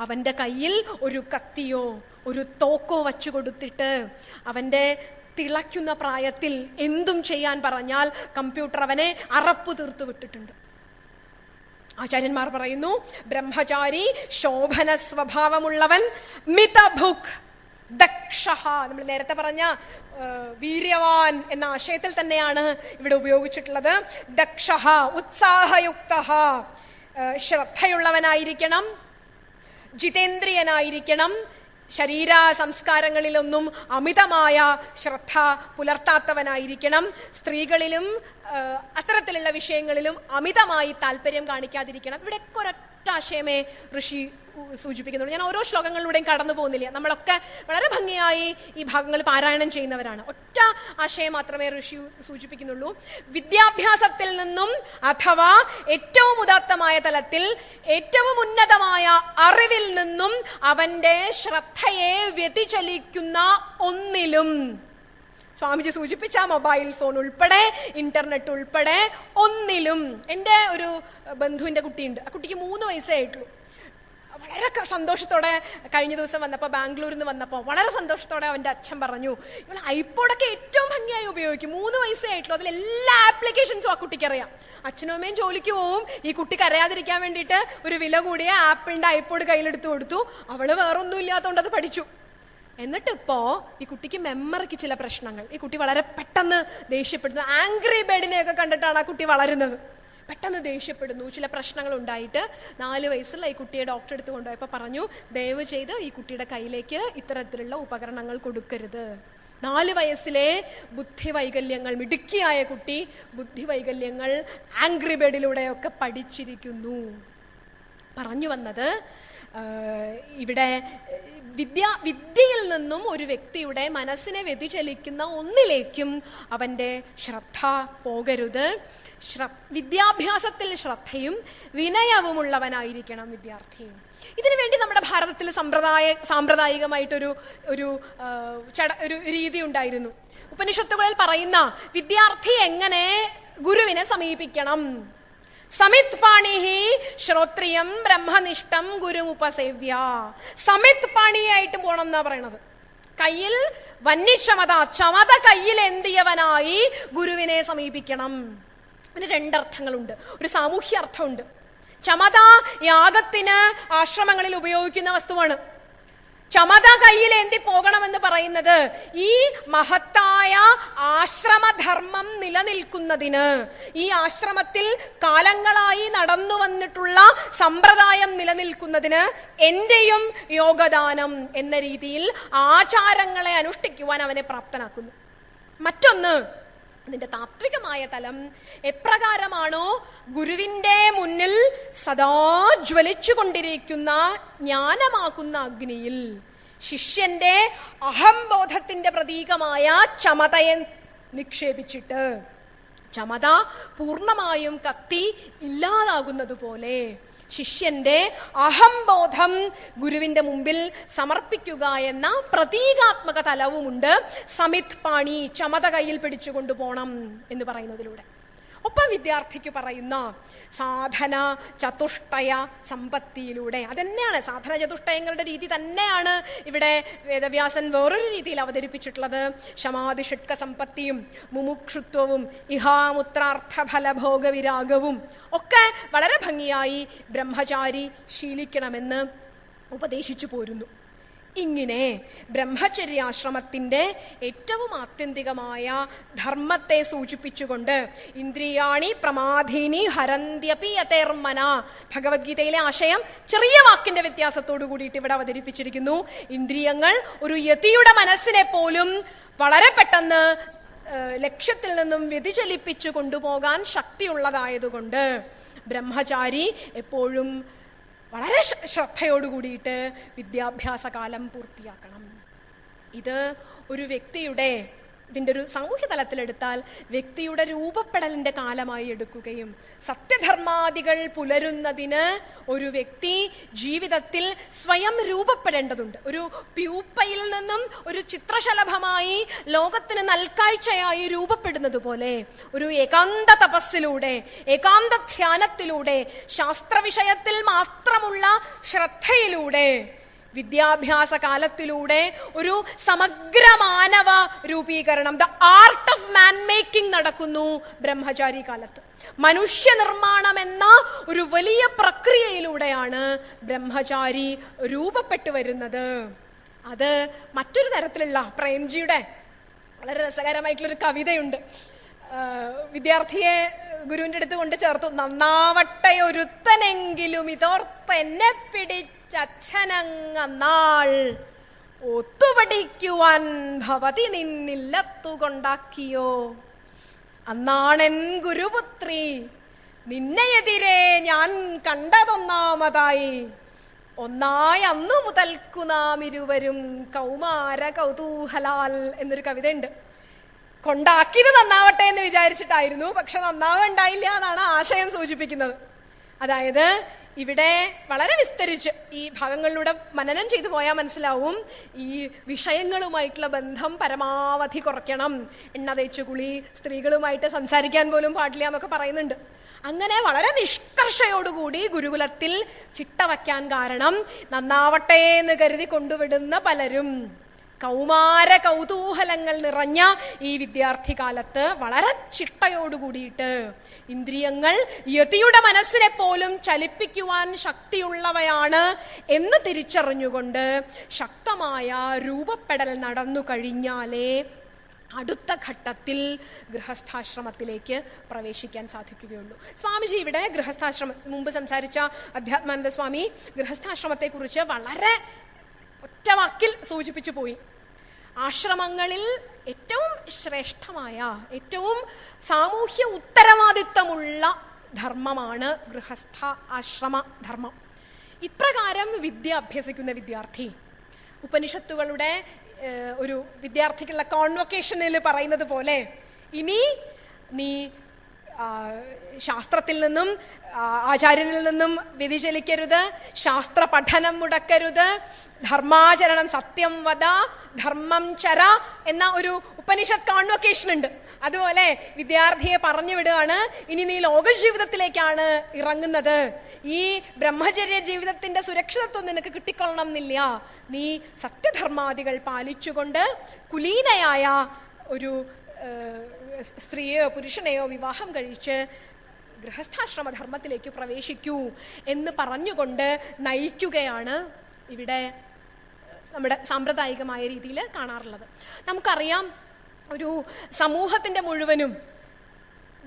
അവന്റെ കയ്യിൽ ഒരു കത്തിയോ ഒരു തോക്കോ വച്ചു കൊടുത്തിട്ട് അവന്റെ തിളയ്ക്കുന്ന പ്രായത്തിൽ എന്തും ചെയ്യാൻ പറഞ്ഞാൽ കമ്പ്യൂട്ടർ അവനെ അറപ്പു തീർത്തു വിട്ടിട്ടുണ്ട്. ആചാര്യന്മാർ പറയുന്നു, ബ്രഹ്മചാരി ശോഭന സ്വഭാവമുള്ളവൻ മിതഭുക് ദക്ഷഃ. നമ്മൾ നേരത്തെ പറഞ്ഞ വീര്യവാൻ എന്ന ആശയത്തിൽ തന്നെയാണ് ഇവിടെ ഉപയോഗിച്ചിട്ടുള്ളത്. ദക്ഷഃ ഉത്സാഹയുക്തഃ, ശ്രദ്ധയുള്ളവനായിരിക്കണം, ജിതേന്ദ്രിയനായിരിക്കണം, ശരീര സംസ്കാരങ്ങളിലൊന്നും അമിതമായ ശ്രദ്ധ പുലർത്താത്തവനായിരിക്കണം, സ്ത്രീകളിലും അത്തരത്തിലുള്ള വിഷയങ്ങളിലും അമിതമായി താല്പര്യം കാണിക്കാതിരിക്കണം. ഇവിടെയൊക്കെ ഒരൊറ്റ ആശയമേ ഋഷി സൂചിപ്പിക്കുന്നുള്ളൂ. ഞാൻ ഓരോ ശ്ലോകങ്ങളിലൂടെയും കടന്നു പോകുന്നില്ല, നമ്മളൊക്കെ വളരെ ഭംഗിയായി ഈ ഭാഗങ്ങൾ പാരായണം ചെയ്യുന്നവരാണ്. ഒറ്റ ആശയം മാത്രമേ ഋഷി സൂചിപ്പിക്കുന്നുള്ളൂ. വിദ്യാഭ്യാസത്തിൽ നിന്നും അഥവാ ഏറ്റവും ഉദാത്തമായ തലത്തിൽ ഏറ്റവും ഉന്നതമായ അറിവിൽ നിന്നും അവന്റെ ശ്രദ്ധയെ വ്യതിചലിക്കുന്ന ഒന്നിലും, സ്വാമിജി സൂചിപ്പിച്ച മൊബൈൽ ഫോൺ ഉൾപ്പെടെ ഇന്റർനെറ്റ് ഉൾപ്പെടെ ഒന്നിലും. എൻ്റെ ഒരു ബന്ധുവിന്റെ കുട്ടിയുണ്ട്, ആ കുട്ടിക്ക് 3 വയസ്സേ ആയിട്ടുള്ളൂ. വളരെ സന്തോഷത്തോടെ കഴിഞ്ഞ ദിവസം വന്നപ്പോൾ, ബാംഗ്ലൂരിൽ നിന്ന് വന്നപ്പോൾ വളരെ സന്തോഷത്തോടെ അവന്റെ അച്ഛൻ പറഞ്ഞു, ഇവൾ ഐപോഡൊക്കെ ഏറ്റവും ഭംഗിയായി ഉപയോഗിക്കും, 3 വയസ്സേ ആയിട്ടുള്ളൂ, അതിൽ എല്ലാ ആപ്ലിക്കേഷൻസും ആ കുട്ടിക്ക് അറിയാം. അച്ഛനും അമ്മയും ജോലിക്ക് പോവും, ഈ കുട്ടിക്ക് അറിയാതിരിക്കാൻ വേണ്ടിയിട്ട് ഒരു വില കൂടിയ ആപ്പിളിന്റെ ഐപോഡ് കയ്യിലെടുത്ത് കൊടുത്തു. അവള് വേറൊന്നും ഇല്ലാത്തതുകൊണ്ട് അത് പഠിച്ചു. എന്നിട്ട് ഇപ്പോ ഈ കുട്ടിക്ക് മെമ്മറിക്ക് ചില പ്രശ്നങ്ങൾ, ഈ കുട്ടി വളരെ പെട്ടെന്ന് ദേഷ്യപ്പെടുന്നു. ആംഗ്രി ബേർഡിനെയൊക്കെ കണ്ടിട്ടാണ് ആ കുട്ടി വളരുന്നത്. പെട്ടെന്ന് ദേഷ്യപ്പെടുന്നു, ചില പ്രശ്നങ്ങൾ ഉണ്ടായിട്ട് 4 വയസ്സുള്ള ഈ കുട്ടിയെ ഡോക്ടറെ അടുത്ത് കൊണ്ടുപോയപ്പോൾ പറഞ്ഞു, ദയവ് ചെയ്ത് ഈ കുട്ടിയുടെ കയ്യിലേക്ക് ഇത്തരത്തിലുള്ള ഉപകരണങ്ങൾ കൊടുക്കരുത്. 4 വയസ്സിലെ ബുദ്ധിവൈകല്യങ്ങൾ, മിടുക്കിയായ കുട്ടി ബുദ്ധിവൈകല്യങ്ങൾ ആംഗ്രി ബേർഡിലൂടെയൊക്കെ പഠിച്ചിരിക്കുന്നു. പറഞ്ഞു വന്നത്, ഇവിടെ വിദ്യയിൽ നിന്നും ഒരു വ്യക്തിയുടെ മനസ്സിനെ വ്യതിചലിക്കുന്ന ഒന്നിലേക്കും അവന്റെ ശ്രദ്ധ പോകരുത്. വിദ്യാഭ്യാസത്തിൽ ശ്രദ്ധയും വിനയവുമുള്ളവനായിരിക്കണം വിദ്യാർത്ഥി. ഇതിനുവേണ്ടി നമ്മുടെ ഭാരതത്തിൽ സാമ്പ്രദായികമായിട്ടൊരു ഒരു രീതി ഉണ്ടായിരുന്നു. ഉപനിഷത്തുകളിൽ പറയുന്ന വിദ്യാർത്ഥി എങ്ങനെ ഗുരുവിനെ സമീപിക്കണം. സമിത് പാണിഹി ശ്രോത്രിയം ബ്രഹ്മനിഷ്ഠം ഗുരുമുപസേവ്യ. സമിത് പാണിയായിട്ട് പോണം എന്നാ പറയണത്. കയ്യിൽ ചമത കയ്യിൽ എന്തിയവനായി ഗുരുവിനെ സമീപിക്കണം. അതിന് 2 അർത്ഥങ്ങളുണ്ട്. ഒരു സാമൂഹ്യ അർത്ഥമുണ്ട്. ചമത യാഗത്തിന് ആശ്രമങ്ങളിൽ ഉപയോഗിക്കുന്ന വസ്തുവാണ്. ചമത കയ്യിലേന്തി പോകണമെന്ന് പറയുന്നത് ഈ മഹത്തായ ആശ്രമധർമ്മം നിലനിൽക്കുന്നതിന്, ഈ ആശ്രമത്തിൽ കാലങ്ങളായി നടന്നു വന്നിട്ടുള്ള സമ്പ്രദായം നിലനിൽക്കുന്നതിന് എന്റെയും യോഗദാനം എന്ന രീതിയിൽ ആചാരങ്ങളെ അനുഷ്ഠിക്കുവാൻ അവനെ പ്രാപ്തനാക്കുന്നു. മറ്റൊന്ന്, അതിന്റെ താത്വികമായ തലം എപ്രകാരമാണോ ഗുരുവിന്റെ മുന്നിൽ സദാ ജ്വലിച്ചുകൊണ്ടിരിക്കുന്ന ജ്ഞാനമാക്കുന്ന അഗ്നിയിൽ ശിഷ്യന്റെ അഹംബോധത്തിന്റെ പ്രതീകമായ ചമതയെ നിക്ഷേപിച്ചിട്ട് ചമത പൂർണ്ണമായും കത്തി ഇല്ലാതാകുന്നത് പോലെ ശിഷ്യന്റെ അഹംബോധം ഗുരുവിന്റെ മുമ്പിൽ സമർപ്പിക്കുക എന്ന പ്രതീകാത്മക തലവുമുണ്ട് സമിത് പാണി, ചമത കയ്യിൽ പിടിച്ചുകൊണ്ടു പോണം എന്ന് പറയുന്നതിലൂടെ. ഒപ്പം വിദ്യാർത്ഥിക്ക് പറയുന്ന സാധന ചതുഷ്ടയ സമ്പത്തിയിലൂടെ, അതന്നെയാണ് സാധന ചതുഷ്ടയങ്ങളുടെ രീതി തന്നെയാണ് ഇവിടെ വേദവ്യാസൻ വേറൊരു രീതിയിൽ അവതരിപ്പിച്ചിട്ടുള്ളത്. ശമാധി ഷഡ്ക സമ്പത്തിയും മുമുക്ഷുത്വവും ഇഹാമുത്രാർത്ഥ ഫലഭോഗ വിരാഗവും ഒക്കെ വളരെ ഭംഗിയായി ബ്രഹ്മചാരി ശീലിക്കണമെന്ന് ഉപദേശിച്ചു പോരുന്നു. ഇങ്ങനെ ബ്രഹ്മചര്യാശ്രമത്തിന്റെ ഏറ്റവും ആത്യന്തികമായ ധർമ്മത്തെ സൂചിപ്പിച്ചുകൊണ്ട് ഇന്ദ്രിയാണി പ്രമാധീനി ഹരന്ത്യപി യതേർമന, ഭഗവത്ഗീതയിലെ ആശയം ചെറിയ വാക്കിന്റെ വ്യത്യാസത്തോടു കൂടിയിട്ട് ഇവിടെ അവതരിപ്പിച്ചിരിക്കുന്നു. ഇന്ദ്രിയങ്ങൾ ഒരു യതിയുടെ മനസ്സിനെ പോലും വളരെ പെട്ടെന്ന് ലക്ഷ്യത്തിൽ നിന്നും വ്യതിചലിപ്പിച്ചു കൊണ്ടുപോകാൻ ശക്തിയുള്ളതായതുകൊണ്ട് ബ്രഹ്മചാരി എപ്പോഴും വളരെ ശ്രദ്ധയോടുകൂടിയിട്ട് വിദ്യാഭ്യാസ കാലം പൂർത്തിയാക്കണം. ഇത് ഒരു വ്യക്തിയുടെ, ഇതിൻ്റെ ഒരു സാമൂഹ്യ തലത്തിലെടുത്താൽ വ്യക്തിയുടെ രൂപപ്പെടലിന്റെ കാലമായി എടുക്കുകയും സത്യധർമാദികൾ പുലരുന്നതിന് ഒരു വ്യക്തി ജീവിതത്തിൽ സ്വയം രൂപപ്പെടേണ്ടതുണ്ട്. ഒരു പ്യൂപ്പയിൽ നിന്നും ഒരു ചിത്രശലഭമായി ലോകത്തിന് നൽകാഴ്ചയായി രൂപപ്പെടുന്നത് പോലെ ഒരു ഏകാന്ത തപസ്സിലൂടെ, ഏകാന്ത ധ്യാനത്തിലൂടെ, ശാസ്ത്രവിഷയത്തിൽ മാത്രമുള്ള ശ്രദ്ധയിലൂടെ, വിദ്യാഭ്യാസ കാലത്തിലൂടെ ഒരു സമഗ്ര മാനവ രൂപീകരണം, the art of man making നടക്കുന്നു ബ്രഹ്മചാരി കാലത്ത്. മനുഷ്യ നിർമ്മാണം എന്ന ഒരു വലിയ പ്രക്രിയയിലൂടെയാണ് ബ്രഹ്മചാരി രൂപപ്പെട്ടു വരുന്നത്. അത് മറ്റൊരു തരത്തിലുള്ള പ്രേംജിയുടെ വളരെ രസകരമായിട്ടുള്ളൊരു കവിതയുണ്ട്. വിദ്യാർത്ഥിയെ ഗുരുവിന്റെ അടുത്ത് കൊണ്ട് ചേർത്തു. നന്നാവട്ടെ ഒരുത്തനെങ്കിലും ഇതോർത്തെന്നെ പിടിച്ചച്ഛനങ്ങന്നാൾ ഒത്തുപഠിക്കുവാൻ ഭവതി നിന്നില്ലത്തുകൊണ്ടാക്കിയോ. അന്നാണെൻ ഗുരുപുത്രി നിന്നെയെതിരെ ഞാൻ കണ്ടതൊന്നാമതായി. ഒന്നായി അന്നു മുതൽക്കു നാം ഇരുവരും കൗമാര കൗതൂഹലാൽ എന്നൊരു കവിതയുണ്ട്. കൊണ്ടാക്കിയത് നന്നാവട്ടെ എന്ന് വിചാരിച്ചിട്ടായിരുന്നു, പക്ഷെ നന്നാവുണ്ടായില്ല എന്നാണ് ആശയം സൂചിപ്പിക്കുന്നത്. അതായത് ഇവിടെ വളരെ വിസ്തരിച്ച് ഈ ഭാഗങ്ങളിലൂടെ മനനം ചെയ്തു പോയാൽ മനസ്സിലാവും, ഈ വിഷയങ്ങളുമായിട്ടുള്ള ബന്ധം പരമാവധി കുറയ്ക്കണം. എണ്ണ തേച്ചുകുളി, സ്ത്രീകളുമായിട്ട് സംസാരിക്കാൻ പോലും പാടില്ല എന്നൊക്കെ പറയുന്നുണ്ട്. അങ്ങനെ വളരെ നിഷ്കർഷയോടുകൂടി ഗുരുകുലത്തിൽ ചിട്ട വയ്ക്കാൻ കാരണം നന്നാവട്ടെ എന്ന് കരുതി കൊണ്ടുവിടുന്ന പലരും കൗമാര കൗതൂഹലങ്ങൾ നിറഞ്ഞ ഈ വിദ്യാർത്ഥി കാലത്ത് വളരെ ചിട്ടയോടുകൂടിയിട്ട് ഇന്ദ്രിയങ്ങൾ യതിയുടെ മനസ്സിനെ പോലും ചലിപ്പിക്കുവാൻ ശക്തിയുള്ളവയാണ് എന്ന് തിരിച്ചറിഞ്ഞുകൊണ്ട് ശക്തമായ രൂപപ്പെടൽ നടന്നു കഴിഞ്ഞാലേ അടുത്ത ഘട്ടത്തിൽ ഗൃഹസ്ഥാശ്രമത്തിലേക്ക് പ്രവേശിക്കാൻ സാധിക്കുകയുള്ളൂ. സ്വാമിജി ഇവിടെ ഗൃഹസ്ഥാശ്രമം, മുമ്പ് സംസാരിച്ച അധ്യാത്മാനന്ദ സ്വാമി ഗൃഹസ്ഥാശ്രമത്തെക്കുറിച്ച് വളരെ ഒറ്റ വാക്കിൽ സൂചിപ്പിച്ചു പോയി. ആശ്രമങ്ങളിൽ ഏറ്റവും ശ്രേഷ്ഠമായ, ഏറ്റവും സാമൂഹ്യ ഉത്തരവാദിത്തമുള്ള ധർമ്മമാണ് ഗൃഹസ്ഥ ആശ്രമ ധർമ്മം. ഇപ്രകാരം വിദ്യ അഭ്യസിക്കുന്ന വിദ്യാർത്ഥി ഉപനിഷത്തുകളുടെ ഒരു വിദ്യാർത്ഥിക്കുള്ള കോൺവൊക്കേഷനിൽ പറയുന്നത് പോലെ, ഇനി നീ ശാസ്ത്രത്തിൽ നിന്നും ആചാര്യനിൽ നിന്നും വ്യതിചലിക്കരുത്, ശാസ്ത്ര പഠനം മുടക്കരുത്, ധർമാചരണം, സത്യം വദ ധർമ്മം ചര എന്ന ഒരു ഉപനിഷത്ത് കോൺവൊക്കേഷൻ ഉണ്ട്. അതുപോലെ വിദ്യാർത്ഥിയെ പറഞ്ഞു വിടുകയാണ്, ഇനി നീ ലോക ജീവിതത്തിലേക്കാണ് ഇറങ്ങുന്നത്. ഈ ബ്രഹ്മചര്യ ജീവിതത്തിന്റെ സുരക്ഷിതത്വം നിനക്ക് കിട്ടിക്കൊള്ളണം എന്നില്ല. നീ സത്യധർമാദികൾ പാലിച്ചുകൊണ്ട് കുലീനയായ ഒരു സ്ത്രീയോ പുരുഷനെയോ വിവാഹം കഴിച്ച് ഗൃഹസ്ഥാശ്രമധർമ്മത്തിലേക്ക് പ്രവേശിക്കൂ എന്ന് പറഞ്ഞുകൊണ്ട് നയിക്കുകയാണ് ഇവിടെ നമ്മുടെ സാമ്പ്രദായികമായ രീതിയിൽ കാണാറുള്ളത്. നമുക്കറിയാം, ഒരു സമൂഹത്തിന്റെ മുഴുവനും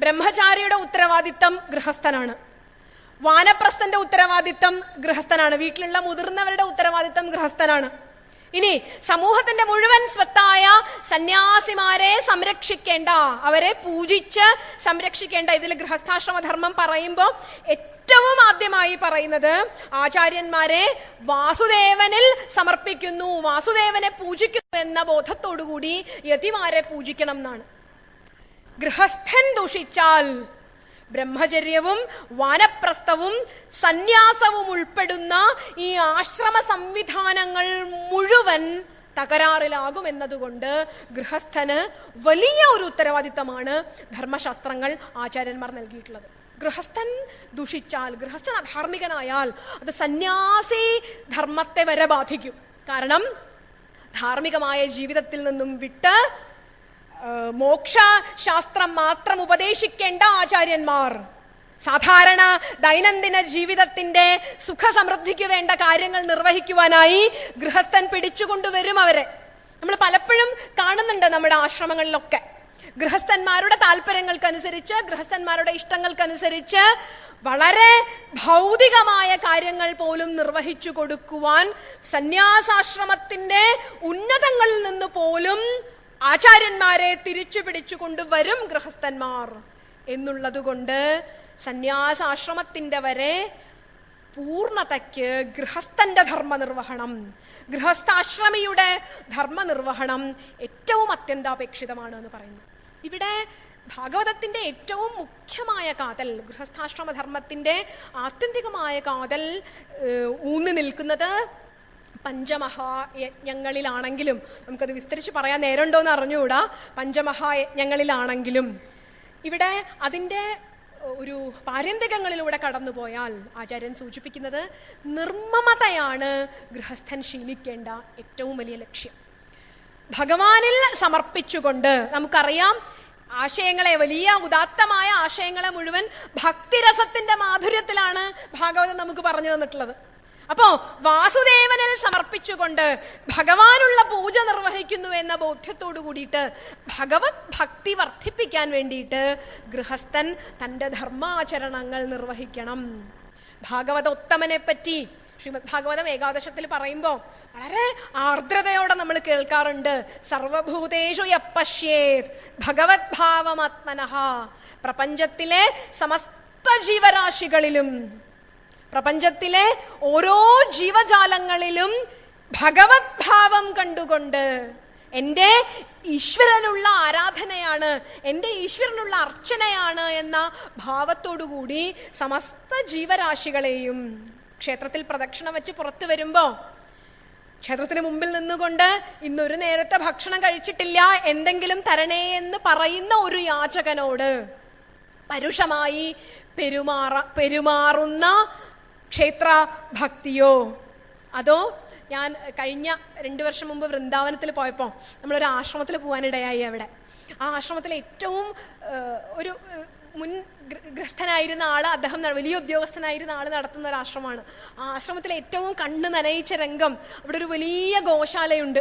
ബ്രഹ്മചാരിയുടെ ഉത്തരവാദിത്തം ഗൃഹസ്ഥനാണ്, വാനപ്രസ്ഥന്റെ ഉത്തരവാദിത്തം ഗൃഹസ്ഥനാണ്, വീട്ടിലുള്ള മുതിർന്നവരുടെ ഉത്തരവാദിത്തം ഗൃഹസ്ഥനാണ്. ഇനി സമൂഹത്തിന്റെ മുഴുവൻ സ്വത്തായ സന്യാസിമാരെ സംരക്ഷിക്കേണ്ട, അവരെ പൂജിച്ച് സംരക്ഷിക്കേണ്ട, ഇതിൽ ഗൃഹസ്ഥാശ്രമധർമ്മം പറയുമ്പോൾ ഏറ്റവും ആദ്യമായി പറയുന്നത് ആചാര്യന്മാരെ വാസുദേവനിൽ സമർപ്പിക്കുന്നു, വാസുദേവനെ പൂജിക്കുന്നു എന്ന ബോധത്തോടുകൂടി യതിമാരെ പൂജിക്കണം എന്നാണ്. ഗൃഹസ്ഥൻ ദുഷിച്ചാൽ ബ്രഹ്മചര്യവും വാനപ്രസ്ഥവും സന്യാസവും ഉൾപ്പെടുന്ന ഈ ആശ്രമ സംവിധാനങ്ങൾ മുഴുവൻ തകരാറിലാകും എന്നതുകൊണ്ട് ഗൃഹസ്ഥന് വലിയ ഒരു ഉത്തരവാദിത്തമാണ് ധർമ്മശാസ്ത്രങ്ങൾ ആചാര്യന്മാർ നൽകിയിട്ടുള്ളത്. ഗൃഹസ്ഥൻ ദുഷിച്ചാൽ, ഗൃഹസ്ഥൻ അധാർമികനായാൽ അത് സന്യാസി ധർമ്മത്തെ വരെ ബാധിക്കും. കാരണം ധാർമ്മികമായ ജീവിതത്തിൽ നിന്നും വിട്ട് മോക്ഷശാസ്ത്രം മാത്രം ഉപദേശിക്കേണ്ട ആചാര്യന്മാർ സാധാരണ ദൈനംദിന ജീവിതത്തിന്റെ സുഖസമൃദ്ധിക്ക് വേണ്ട കാര്യങ്ങൾ നിർവഹിക്കുവാനായി ഗൃഹസ്ഥൻ പിടിച്ചുകൊണ്ടുവരും അവരെ. നമ്മൾ പലപ്പോഴും കാണുന്നുണ്ട് നമ്മുടെ ആശ്രമങ്ങളിലൊക്കെ ഗൃഹസ്ഥന്മാരുടെ താല്പര്യങ്ങൾക്കനുസരിച്ച്, ഗൃഹസ്ഥന്മാരുടെ ഇഷ്ടങ്ങൾക്കനുസരിച്ച് വളരെ ഭൗതികമായ കാര്യങ്ങൾ പോലും നിർവഹിച്ചു കൊടുക്കുവാൻ സന്യാസാശ്രമത്തിന്റെ ഉന്നതങ്ങളിൽ നിന്ന് പോലും ആചാര്യന്മാരെ തിരിച്ചു പിടിച്ചു കൊണ്ടുവരും ഗൃഹസ്ഥന്മാർ എന്നുള്ളതുകൊണ്ട് സന്യാസാശ്രമത്തിന്റെ വരെ പൂർണ്ണതയ്ക്ക് ഗൃഹസ്ഥന്റെ ധർമ്മനിർവഹണം, ഗൃഹസ്ഥാശ്രമിയുടെ ധർമ്മനിർവഹണം ഏറ്റവും അത്യന്താപേക്ഷിതമാണ് എന്ന് പറയുന്നു. ഇവിടെ ഭാഗവതത്തിന്റെ ഏറ്റവും മുഖ്യമായ കാതൽ, ഗൃഹസ്ഥാശ്രമ ധർമ്മത്തിന്റെ ആത്യന്തികമായ കാതൽ ഊന്നി നിൽക്കുന്നത് പഞ്ചമഹായജ്ഞങ്ങളിലാണെങ്കിലും, നമുക്കത് വിസ്തരിച്ച് പറയാൻ നേരമുണ്ടോയെന്ന് അറിഞ്ഞുകൂടാ, പഞ്ചമഹായജ്ഞങ്ങളിലാണെങ്കിലും ഇവിടെ അതിൻ്റെ ഒരു പാരന്തികങ്ങളിലൂടെ കടന്നുപോയാൽ ആചാര്യൻ സൂചിപ്പിക്കുന്നത് നിർമ്മമതയാണ് ഗൃഹസ്ഥൻ ശീലിക്കേണ്ട ഏറ്റവും വലിയ ലക്ഷ്യം. ഭഗവാനിൽ സമർപ്പിച്ചുകൊണ്ട്, നമുക്കറിയാം ആശയങ്ങളെ, വലിയ ഉദാത്തമായ ആശയങ്ങളെ മുഴുവൻ ഭക്തിരസത്തിന്റെ മാധുര്യത്തിലാണ് ഭാഗവതം നമുക്ക് പറഞ്ഞു തന്നിട്ടുള്ളത്. അപ്പോ വാസുദേവനിൽ സമർപ്പിച്ചുകൊണ്ട് ഭഗവാനുള്ള പൂജ നിർവഹിക്കുന്നു എന്ന ബോധ്യത്തോടു കൂടിയിട്ട് ഭഗവത് ഭക്തി വർദ്ധിപ്പിക്കാൻ വേണ്ടിയിട്ട് ഗൃഹസ്ഥൻ തൻ്റെ ധർമാചരണങ്ങൾ നിർവഹിക്കണം. ഭാഗവതോത്തമനെ പറ്റി ശ്രീമദ് ഭാഗവതം ഏകാദശത്തിൽ പറയുമ്പോൾ വളരെ ആർദ്രതയോടെ നമ്മൾ കേൾക്കാറുണ്ട്. സർവഭൂതേഷു യപ്പശ്യേത് ഭഗവത് ഭാവമാത്മനഃ. പ്രപഞ്ചത്തിലെ സമസ്ത ജീവരാശികളിലും, പ്രപഞ്ചത്തിലെ ഓരോ ജീവജാലങ്ങളിലും ഭഗവത് ഭാവം കണ്ടുകൊണ്ട് എൻ്റെ ഈശ്വരനുള്ള ആരാധനയാണ്, എൻ്റെ ഈശ്വരനുള്ള അർച്ചനയാണ് എന്ന ഭാവത്തോടുകൂടി സമസ്ത ജീവരാശികളെയും ക്ഷേത്രത്തിൽ പ്രദക്ഷിണം വെച്ച് പുറത്തു വരുമ്പോ ക്ഷേത്രത്തിന് മുമ്പിൽ നിന്നുകൊണ്ട് ഇന്നൊരു നേരത്തെ ഭക്ഷണം കഴിച്ചിട്ടില്ല, എന്തെങ്കിലും തരണേ എന്ന് പറയുന്ന ഒരു യാചകനോട് പരുഷമായി പെരുമാറുന്ന ക്ഷേത്ര ഭക്തിയോ, അതോ ഞാൻ കഴിഞ്ഞ 2 വർഷം മുമ്പ് വൃന്ദാവനത്തിൽ പോയപ്പോൾ നമ്മളൊരു ആശ്രമത്തിൽ പോകാനിടയായി. അവിടെ ആ ആശ്രമത്തിൽ ഏറ്റവും ഒരു മുൻ ഗൃഹസ്ഥനായിരുന്ന ആള്, അദ്ദേഹം വലിയ ഉദ്യോഗസ്ഥനായിരുന്ന ആള് നടത്തുന്ന ഒരു ആശ്രമമാണ്. ആ ആശ്രമത്തിൽ ഏറ്റവും കണ്ണ് നനയിച്ച രംഗം, അവിടെ ഒരു വലിയ ഗോശാലയുണ്ട്.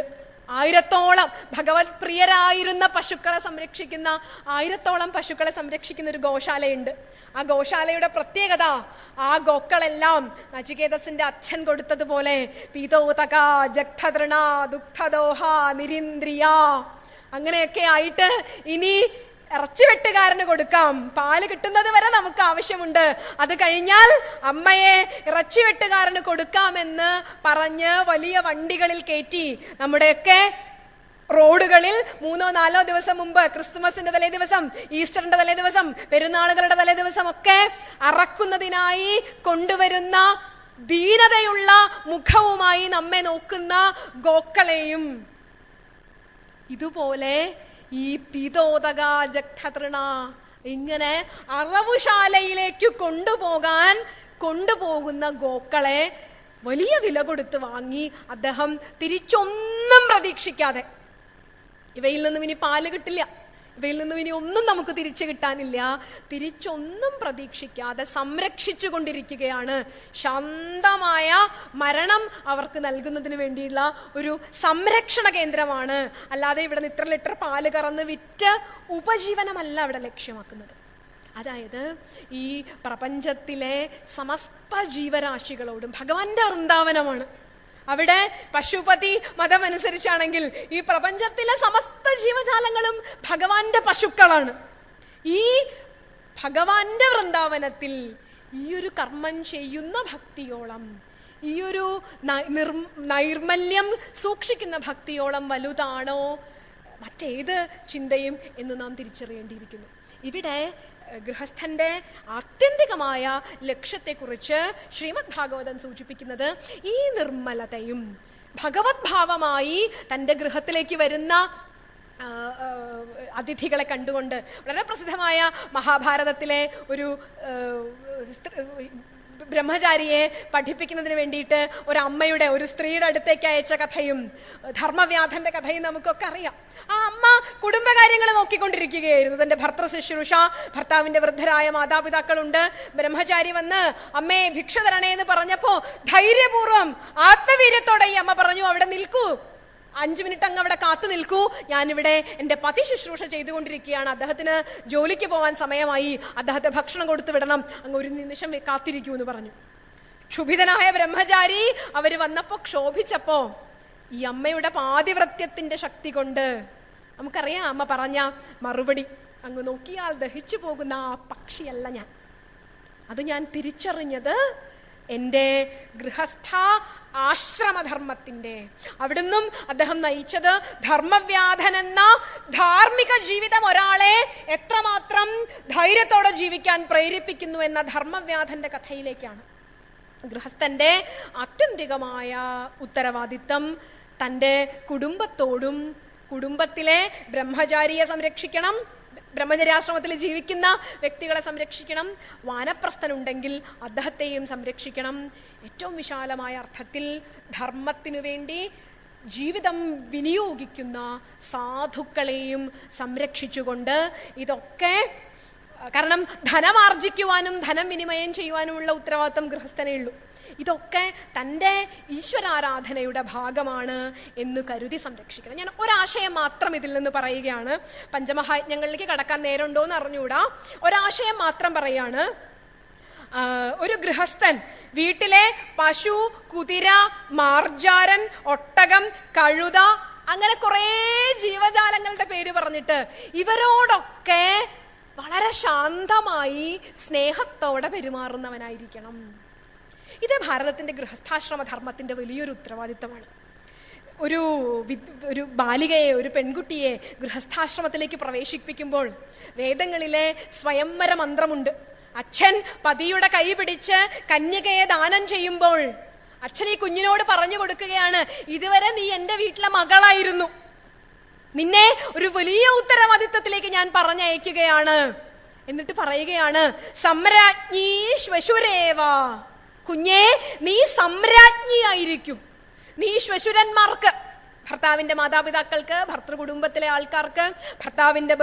1000-ഓളം ഭഗവത് പ്രിയരായിരുന്ന പശുക്കളെ സംരക്ഷിക്കുന്ന 1000-ഓളം പശുക്കളെ സംരക്ഷിക്കുന്ന ഒരു ഗോശാലയുണ്ട്. ആ ഗോശാലയുടെ പ്രത്യേകത, ആ ഗോക്കളെല്ലാം നചികേതസിന്റെ അച്ഛൻ കൊടുത്തതുപോലെ പീതോതക ജഗ്ധതൃണ ദുഗ്ധദോഹ നിരിന്ദ്രിയ അങ്ങനെയൊക്കെ ആയിട്ട് ഇനി ഇറച്ചിവെട്ടുകാരന് കൊടുക്കാം, പാല് കിട്ടുന്നത് വരെ നമുക്ക് ആവശ്യമുണ്ട്, അത് കഴിഞ്ഞാൽ അമ്മയെ ഇറച്ചിവെട്ടുകാരന് കൊടുക്കാമെന്ന് പറഞ്ഞ് വലിയ വണ്ടികളിൽ കയറ്റി നമ്മുടെയൊക്കെ റോഡുകളിൽ 3-4 ദിവസം മുമ്പ്, ക്രിസ്തുമസിന്റെ തലേ ദിവസം, ഈസ്റ്ററിന്റെ തലേ ദിവസം, പെരുന്നാളുകളുടെ തലേ ദിവസം ഒക്കെ അറക്കുന്നതിനായി കൊണ്ടുവരുന്ന ദീനതയുള്ള മുഖവുമായി നമ്മെ നോക്കുന്ന ഗോക്കളെയും ഇതുപോലെ ഈ പീതോതക ജഗ്ധതൃണ ഇങ്ങനെ അറവുശാലയിലേക്ക് കൊണ്ടുപോകുന്ന ഗോക്കളെ വലിയ വില കൊടുത്ത് വാങ്ങി അദ്ദേഹം തിരിച്ചൊന്നും പ്രതീക്ഷിക്കാതെ, ഇവയിൽ നിന്നും ഇനി പാല് കിട്ടില്ല, ഇവയിൽ നിന്നും ഇനി ഒന്നും നമുക്ക് തിരിച്ചു കിട്ടാനില്ല, തിരിച്ചൊന്നും പ്രതീക്ഷിക്കാതെ സംരക്ഷിച്ചു കൊണ്ടിരിക്കുകയാണ്. ശാന്തമായ മരണം അവർക്ക് നൽകുന്നതിന് വേണ്ടിയുള്ള ഒരു സംരക്ഷണ കേന്ദ്രമാണ്. അല്ലാതെ ഇവിടെ നിന്ന് ഇത്ര ലിറ്റർ പാല് കറന്ന് വിറ്റ് ഉപജീവനമല്ല അവിടെ ലക്ഷ്യമാക്കുന്നത്. അതായത് ഈ പ്രപഞ്ചത്തിലെ സമസ്ത ജീവരാശികളോടും ഭഗവാന്റെ വൃന്ദാവനമാണ്. അവിടെ പശുപതി മതം അനുസരിച്ചാണെങ്കിൽ ഈ പ്രപഞ്ചത്തിലെ സമസ്ത ജീവജാലങ്ങളും ഭഗവാന്റെ പശുക്കളാണ്. ഈ ഭഗവാന്റെ വൃന്ദാവനത്തിൽ ഈ ഒരു കർമ്മം ചെയ്യുന്ന ഭക്തിയോളം, ഈ ഒരു നൈർമല്യം സൂക്ഷിക്കുന്ന ഭക്തിയോളം വലുതാണോ മറ്റേത് ചിന്തയും എന്ന് നാം തിരിച്ചറിയേണ്ടിയിരിക്കുന്നു. ഇവിടെ ഗൃഹസ്ഥന്റെ ആത്യന്തികമായ ലക്ഷ്യത്തെക്കുറിച്ച് ശ്രീമദ് ഭാഗവതം സൂചിപ്പിക്കുന്നത് ഈ നിർമ്മലതയും ഭഗവത് ഭാവമായി തൻ്റെ ഗൃഹത്തിലേക്ക് വരുന്ന അതിഥികളെ കണ്ടുകൊണ്ട്, വളരെ പ്രസിദ്ധമായ മഹാഭാരതത്തിലെ ഒരു ബ്രഹ്മചാരിയെ പഠിപ്പിക്കുന്നതിന് വേണ്ടിയിട്ട് ഒരമ്മയുടെ, ഒരു സ്ത്രീയുടെ അടുത്തേക്ക് അയച്ച കഥയും ധർമ്മവ്യാധന്റെ കഥയും നമുക്കൊക്കെ അറിയാം. ആ അമ്മ കുടുംബകാര്യങ്ങൾ നോക്കിക്കൊണ്ടിരിക്കുകയായിരുന്നു. തന്റെ ഭർത്തൃ ശുശ്രൂഷ, ഭർത്താവിന്റെ വൃദ്ധരായ മാതാപിതാക്കളുണ്ട്. ബ്രഹ്മചാരി വന്ന് അമ്മേ ഭിക്ഷ തരണേ എന്ന് പറഞ്ഞപ്പോ ധൈര്യപൂർവ്വം ആത്മവീര്യത്തോടെ ഈ അമ്മ പറഞ്ഞു, അവിടെ നിൽക്കൂ, 5 മിനിറ്റ് അങ്ങ് അവിടെ കാത്തു നിൽക്കൂ, ഞാനിവിടെ എൻ്റെ പതി ശുശ്രൂഷ ചെയ്തുകൊണ്ടിരിക്കുകയാണ്, അദ്ദേഹത്തിന് ജോലിക്ക് പോകാൻ സമയമായി, അദ്ദേഹത്തെ ഭക്ഷണം കൊടുത്തു വിടണം, അങ്ങ് ഒരു നിമിഷം കാത്തിരിക്കൂ എന്ന് പറഞ്ഞു. ക്ഷുഭിതനായ ബ്രഹ്മചാരി അവര് വന്നപ്പോ, ക്ഷോഭിച്ചപ്പോ ഈ അമ്മയുടെ പാതിവ്രത്യത്തിന്റെ ശക്തി കൊണ്ട്, നമുക്കറിയാം അമ്മ പറഞ്ഞ മറുപടി, അങ്ങ് നോക്കിയാൽ ദഹിച്ചു പോകുന്ന ആ പക്ഷിയല്ല ഞാൻ, അത് ഞാൻ തിരിച്ചറിഞ്ഞത് എൻ്റെ ഗൃഹസ്ഥ ആശ്രമധർമ്മത്തിൻ്റെ, അവിടുന്നും അദ്ദേഹം നയിച്ചത് ധർമ്മവ്യാധൻ എന്ന ധാർമ്മിക ജീവിതം ഒരാളെ എത്രമാത്രം ധൈര്യത്തോടെ ജീവിക്കാൻ പ്രേരിപ്പിക്കുന്നു എന്ന ധർമ്മവ്യാധന്റെ കഥയിലേക്കാണ്. ഗൃഹസ്ഥന്റെ ആത്യന്തികമായ ഉത്തരവാദിത്തം തൻ്റെ കുടുംബത്തോടും, കുടുംബത്തിലെ ബ്രഹ്മചാരിയെ സംരക്ഷിക്കണം, ബ്രഹ്മചര്യാശ്രമത്തിൽ ജീവിക്കുന്ന വ്യക്തികളെ സംരക്ഷിക്കണം, വാനപ്രസ്ഥനുണ്ടെങ്കിൽ അദ്ദേഹത്തെയും സംരക്ഷിക്കണം. ഏറ്റവും വിശാലമായ അർത്ഥത്തിൽ ധർമ്മത്തിനു വേണ്ടി ജീവിതം വിനിയോഗിക്കുന്ന സാധുക്കളെയും സംരക്ഷിച്ചുകൊണ്ട്, ഇതൊക്കെ കാരണം ധനമാർജിക്കുവാനും ധനം വിനിമയം ചെയ്യുവാനുമുള്ള ഉത്തരവാദിത്വം ഗൃഹസ്ഥനേ ഉള്ളൂ. ഇതൊക്കെ തൻ്റെ ഈശ്വരാരാധനയുടെ ഭാഗമാണ് എന്ന് കരുതി സംരക്ഷിക്കണം. ഞാൻ ഒരാശയം മാത്രം ഇതിൽ നിന്ന് പറയുകയാണ്, പഞ്ചമഹായജ്ഞങ്ങളിലേക്ക് കടക്കാൻ നേരമുണ്ടോ എന്ന് അറിഞ്ഞുകൂടാ. ഒരാശയം മാത്രം പറയാണ്. ഒരു ഗൃഹസ്ഥൻ വീട്ടിലെ പശു, കുതിര, മാർജാരൻ, ഒട്ടകം, കഴുത, അങ്ങനെ കുറേ ജീവജാലങ്ങളുടെ പേര് പറഞ്ഞിട്ട് ഇവരോടൊക്കെ വളരെ ശാന്തമായി സ്നേഹത്തോടെ പെരുമാറുന്നവനായിരിക്കണം. ഇത് ഭാരതത്തിന്റെ ഗൃഹസ്ഥാശ്രമ ധർമ്മത്തിന്റെ വലിയൊരു ഉത്തരവാദിത്തമാണ്. ഒരു ബാലികയെ, ഒരു പെൺകുട്ടിയെ ഗൃഹസ്ഥാശ്രമത്തിലേക്ക് പ്രവേശിപ്പിക്കുമ്പോൾ വേദങ്ങളിലെ സ്വയംവര മന്ത്രമുണ്ട്. അച്ഛൻ പതിയുടെ കൈ പിടിച്ച് കന്യകയെ ദാനം ചെയ്യുമ്പോൾ അച്ഛൻ ഈ കുഞ്ഞിനോട് പറഞ്ഞു കൊടുക്കുകയാണ്, ഇതുവരെ നീ എൻ്റെ വീട്ടിലെ മകളായിരുന്നു, നിന്നെ ഒരു വലിയ ഉത്തരവാദിത്തത്തിലേക്ക് ഞാൻ പറഞ്ഞയക്കുകയാണ്. എന്നിട്ട് പറയുകയാണ്, സമ്രാജ്ഞീ ശ്വശുരേവ, കുഞ്ഞേ നീ സമ്രാജ്ഞിയായിരിക്കും. നീ ശ്വശുരന്മാർക്ക്, ഭർത്താവിന്റെ മാതാപിതാക്കൾക്ക്, ഭർത്തൃകുടുംബത്തിലെ ആൾക്കാർക്ക്, ഭർത്താവിന്റെ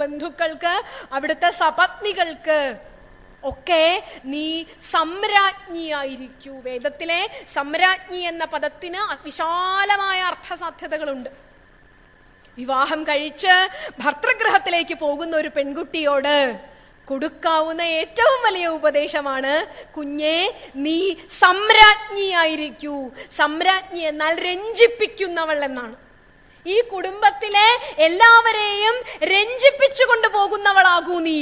ബന്ധുക്കൾക്ക്, അവിടുത്തെ സപത്നികൾക്ക് ഒക്കെ നീ സമ്രാജ്ഞിയായിരിക്കൂ. വേദത്തിലെ സമ്രാജ്ഞി എന്ന പദത്തിന് വിശാലമായ അർത്ഥസാധ്യതകളുണ്ട്. വിവാഹം കഴിച്ച് ഭർതൃഗൃഹത്തിലേക്ക് പോകുന്ന ഒരു പെൺകുട്ടിയോട് കൊടുക്കാവുന്ന ഏറ്റവും വലിയ ഉപദേശമാണ്, കുഞ്ഞേ നീ സമ്രാജ്ഞിയായിരിക്കൂ. സമ്രാജ്ഞി എന്നാൽ രഞ്ജിപ്പിക്കുന്നവൾ എന്നാണ്. ഈ കുടുംബത്തിലെ എല്ലാവരെയും രഞ്ജിപ്പിച്ചു കൊണ്ടുപോകുന്നവളാകൂ നീ.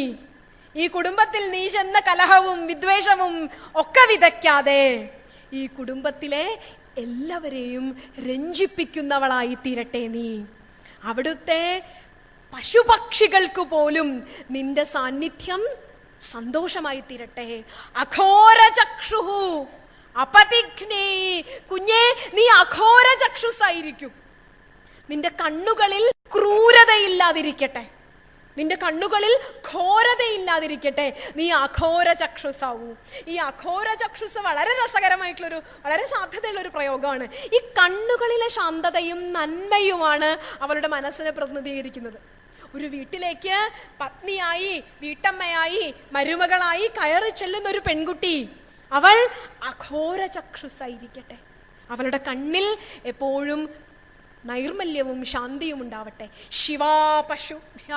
ഈ കുടുംബത്തിൽ നീ ചെന്ന കലഹവും വിദ്വേഷവും ഒക്കെ വിതയ്ക്കാതെ ഈ കുടുംബത്തിലെ എല്ലാവരെയും രഞ്ജിപ്പിക്കുന്നവളായി തീരട്ടെ നീ. അവിടുത്തെ പശുപക്ഷികൾക്ക് പോലും നിന്റെ സാന്നിധ്യം സന്തോഷമായി തീരട്ടെ. അഘോര ചക്ഷുഹു അപതിഘ്നേ, കുഞ്ഞേ നീ അഘോര ചക്ഷുസായിരിക്കും. നിന്റെ കണ്ണുകളിൽ ക്രൂരതയില്ലാതിരിക്കട്ടെ, നിന്റെ കണ്ണുകളിൽ ഘോരതയില്ലാതിരിക്കട്ടെ, നീ അഘോര ചക്ഷുസാവൂ. ഈ അഘോര ചക്ഷുസ് വളരെ രസകരമായിട്ടുള്ളൊരു, വളരെ സാധ്യതയുള്ള ഒരു പ്രയോഗമാണ്. ഈ കണ്ണുകളിലെ ശാന്തതയും നന്മയുമാണ് അവളുടെ മനസ്സിനെ പ്രതിനിധീകരിക്കുന്നത്. ഒരു വീട്ടിലേക്ക് പത്നിയായി, വീട്ടമ്മയായി, മരുമകളായി കയറി ചെല്ലുന്ന ഒരു പെൺകുട്ടി, അവൾ അഘോര ചക്ഷുസായിരിക്കട്ടെ. അവളുടെ കണ്ണിൽ എപ്പോഴും നൈർമല്യവും ശാന്തിയും ഉണ്ടാവട്ടെ. ശിവാ പശുഭ്യ,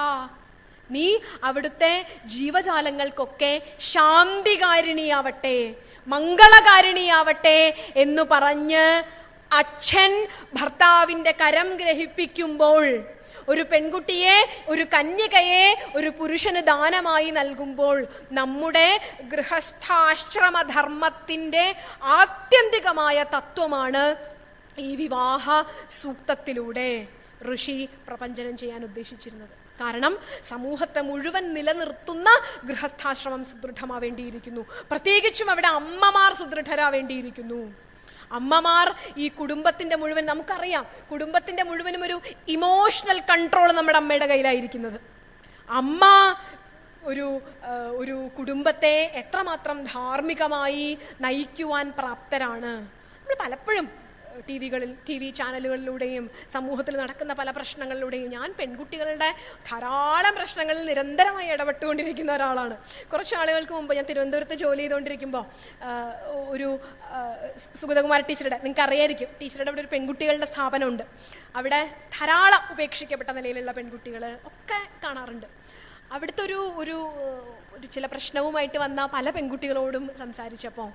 നീ അവിടുത്തെ ജീവജാലങ്ങൾക്കൊക്കെ ശാന്തികാരിണിയാവട്ടെ, മംഗളകാരിണിയാവട്ടെ എന്ന് പറഞ്ഞ് അച്ഛൻ ഭർത്താവിന്റെ കരം ഗ്രഹിപ്പിക്കുമ്പോൾ, ഒരു പെൺകുട്ടിയെ, ഒരു കന്യകയെ ഒരു പുരുഷന് ദാനമായി നൽകുമ്പോൾ, നമ്മുടെ ഗൃഹസ്ഥാശ്രമധർമ്മത്തിന്റെ ആത്യന്തികമായ തത്വമാണ് ഈ വിവാഹ സൂക്തത്തിലൂടെ ഋഷി പ്രപഞ്ചനം ചെയ്യാൻ ഉദ്ദേശിച്ചിരുന്നത്. കാരണം സമൂഹത്തെ മുഴുവൻ നിലനിർത്തുന്ന ഗൃഹസ്ഥാശ്രമം സുദൃഢമാവേണ്ടിയിരിക്കുന്നു. പ്രത്യേകിച്ചും അവിടെ അമ്മമാർ സുദൃഢരാവേണ്ടിയിരിക്കുന്നു. അമ്മമാർ ഈ കുടുംബത്തിന്റെ മുഴുവൻ, നമുക്കറിയാം കുടുംബത്തിന്റെ മുഴുവനും ഒരു ഇമോഷണൽ കൺട്രോൾ നമ്മുടെ അമ്മയുടെ കയ്യിലായിരിക്കുന്നത്. അമ്മ ഒരു കുടുംബത്തെ എത്രമാത്രം ധാർമ്മികമായി നയിക്കുവാൻ പ്രാപ്തരാണ്. നമ്മൾ പലപ്പോഴും ടി വി ചാനലുകളിലൂടെയും സമൂഹത്തിൽ നടക്കുന്ന പല പ്രശ്നങ്ങളിലൂടെയും, ഞാൻ പെൺകുട്ടികളുടെ ധാരാളം പ്രശ്നങ്ങളിൽ നിരന്തരമായി ഇടപെട്ടുകൊണ്ടിരിക്കുന്ന ഒരാളാണ്. കുറച്ച് ആളുകൾക്ക് മുമ്പ് ഞാൻ തിരുവനന്തപുരത്ത് ജോലി ചെയ്തുകൊണ്ടിരിക്കുമ്പോൾ ഒരു സുഗതകുമാരി ടീച്ചറുടെ, നിങ്ങൾക്ക് അറിയായിരിക്കും, ടീച്ചറുടെ അവിടെ ഒരു പെൺകുട്ടികളുടെ സ്ഥാപനമുണ്ട്. അവിടെ ധാരാളം ഉപേക്ഷിക്കപ്പെട്ട നിലയിലുള്ള പെൺകുട്ടികൾ ഒക്കെ കാണാറുണ്ട്. അവിടുത്തെ ഒരു ചില പ്രശ്നവുമായിട്ട് വന്ന പല പെൺകുട്ടികളോടും സംസാരിച്ചപ്പോൾ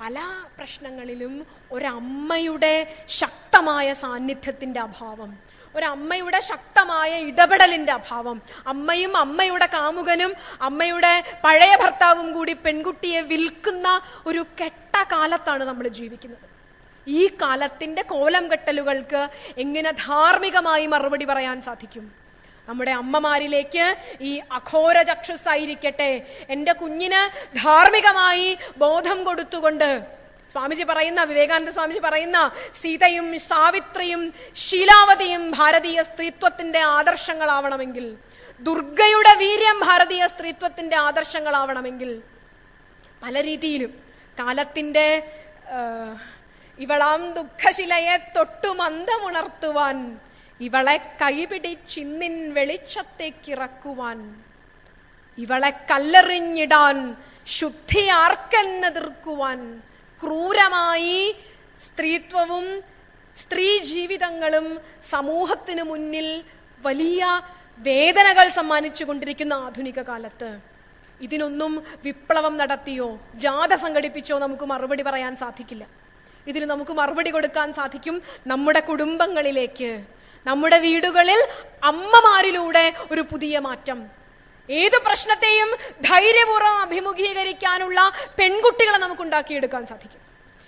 പല പ്രശ്നങ്ങളിലും ഒരമ്മയുടെ ശക്തമായ സാന്നിധ്യത്തിൻ്റെ അഭാവം, ഒരമ്മയുടെ ശക്തമായ ഇടപെടലിൻ്റെ അഭാവം, അമ്മയും അമ്മയുടെ കാമുകനും അമ്മയുടെ പഴയ ഭർത്താവും കൂടി പെൺകുട്ടിയെ വിൽക്കുന്ന ഒരു കെട്ട കാലത്താണ് നമ്മൾ ജീവിക്കുന്നത്. ഈ കാലത്തിൻ്റെ കോലം കെട്ടലുകൾക്ക് എങ്ങനെ ധാർമ്മികമായി മറുപടി പറയാൻ സാധിക്കും? നമ്മുടെ അമ്മമാരിലേക്ക് ഈ അഘോര ചക്ഷുസായിരിക്കട്ടെ, എൻ്റെ കുഞ്ഞിന് ധാർമ്മികമായി ബോധം കൊടുത്തുകൊണ്ട് സ്വാമിജി പറയുന്ന, വിവേകാനന്ദ സ്വാമിജി പറയുന്ന സീതയും സാവിത്രിയും ശീലാവതിയും ഭാരതീയ സ്ത്രീത്വത്തിന്റെ ആദർശങ്ങളാവണമെങ്കിൽ, ദുർഗയുടെ വീര്യം ഭാരതീയ സ്ത്രീത്വത്തിന്റെ ആദർശങ്ങളാവണമെങ്കിൽ പല രീതിയിലും കാലത്തിന്റെ ഇവളാം ദുഃഖശിലയെ തൊട്ടു മന്ദമുണർത്തുവാൻ, ഇവളെ കൈപിടിച്ചിന്നിൻ വെളിച്ചത്തേക്കിറക്കുവാൻ, ഇവളെ കല്ലെറിഞ്ഞിടാൻ, ശുദ്ധി ആർക്കെന്നെതിർക്കുവാൻ, ക്രൂരമായി സ്ത്രീത്വവും സ്ത്രീ ജീവിതങ്ങളും സമൂഹത്തിന് മുന്നിൽ വലിയ വേദനകൾ സമ്മാനിച്ചു കൊണ്ടിരിക്കുന്ന ആധുനിക കാലത്ത് ഇതിനൊന്നും വിപ്ലവം നടത്തിയോ ജാഥ സംഘടിപ്പിച്ചോ നമുക്ക് മറുപടി പറയാൻ സാധിക്കില്ല. ഇതിന് നമുക്ക് മറുപടി കൊടുക്കാൻ സാധിക്കും നമ്മുടെ കുടുംബങ്ങളിലേക്ക്, നമ്മുടെ വീടുകളിൽ അമ്മമാരിലൂടെ ഒരു പുതിയ മാറ്റം. ഏത് പ്രശ്നത്തെയും ധൈര്യപൂർവ്വം അഭിമുഖീകരിക്കാനുള്ള പെൺകുട്ടികളെ നമുക്ക് ഉണ്ടാക്കിയെടുക്കാൻ സാധിക്കും.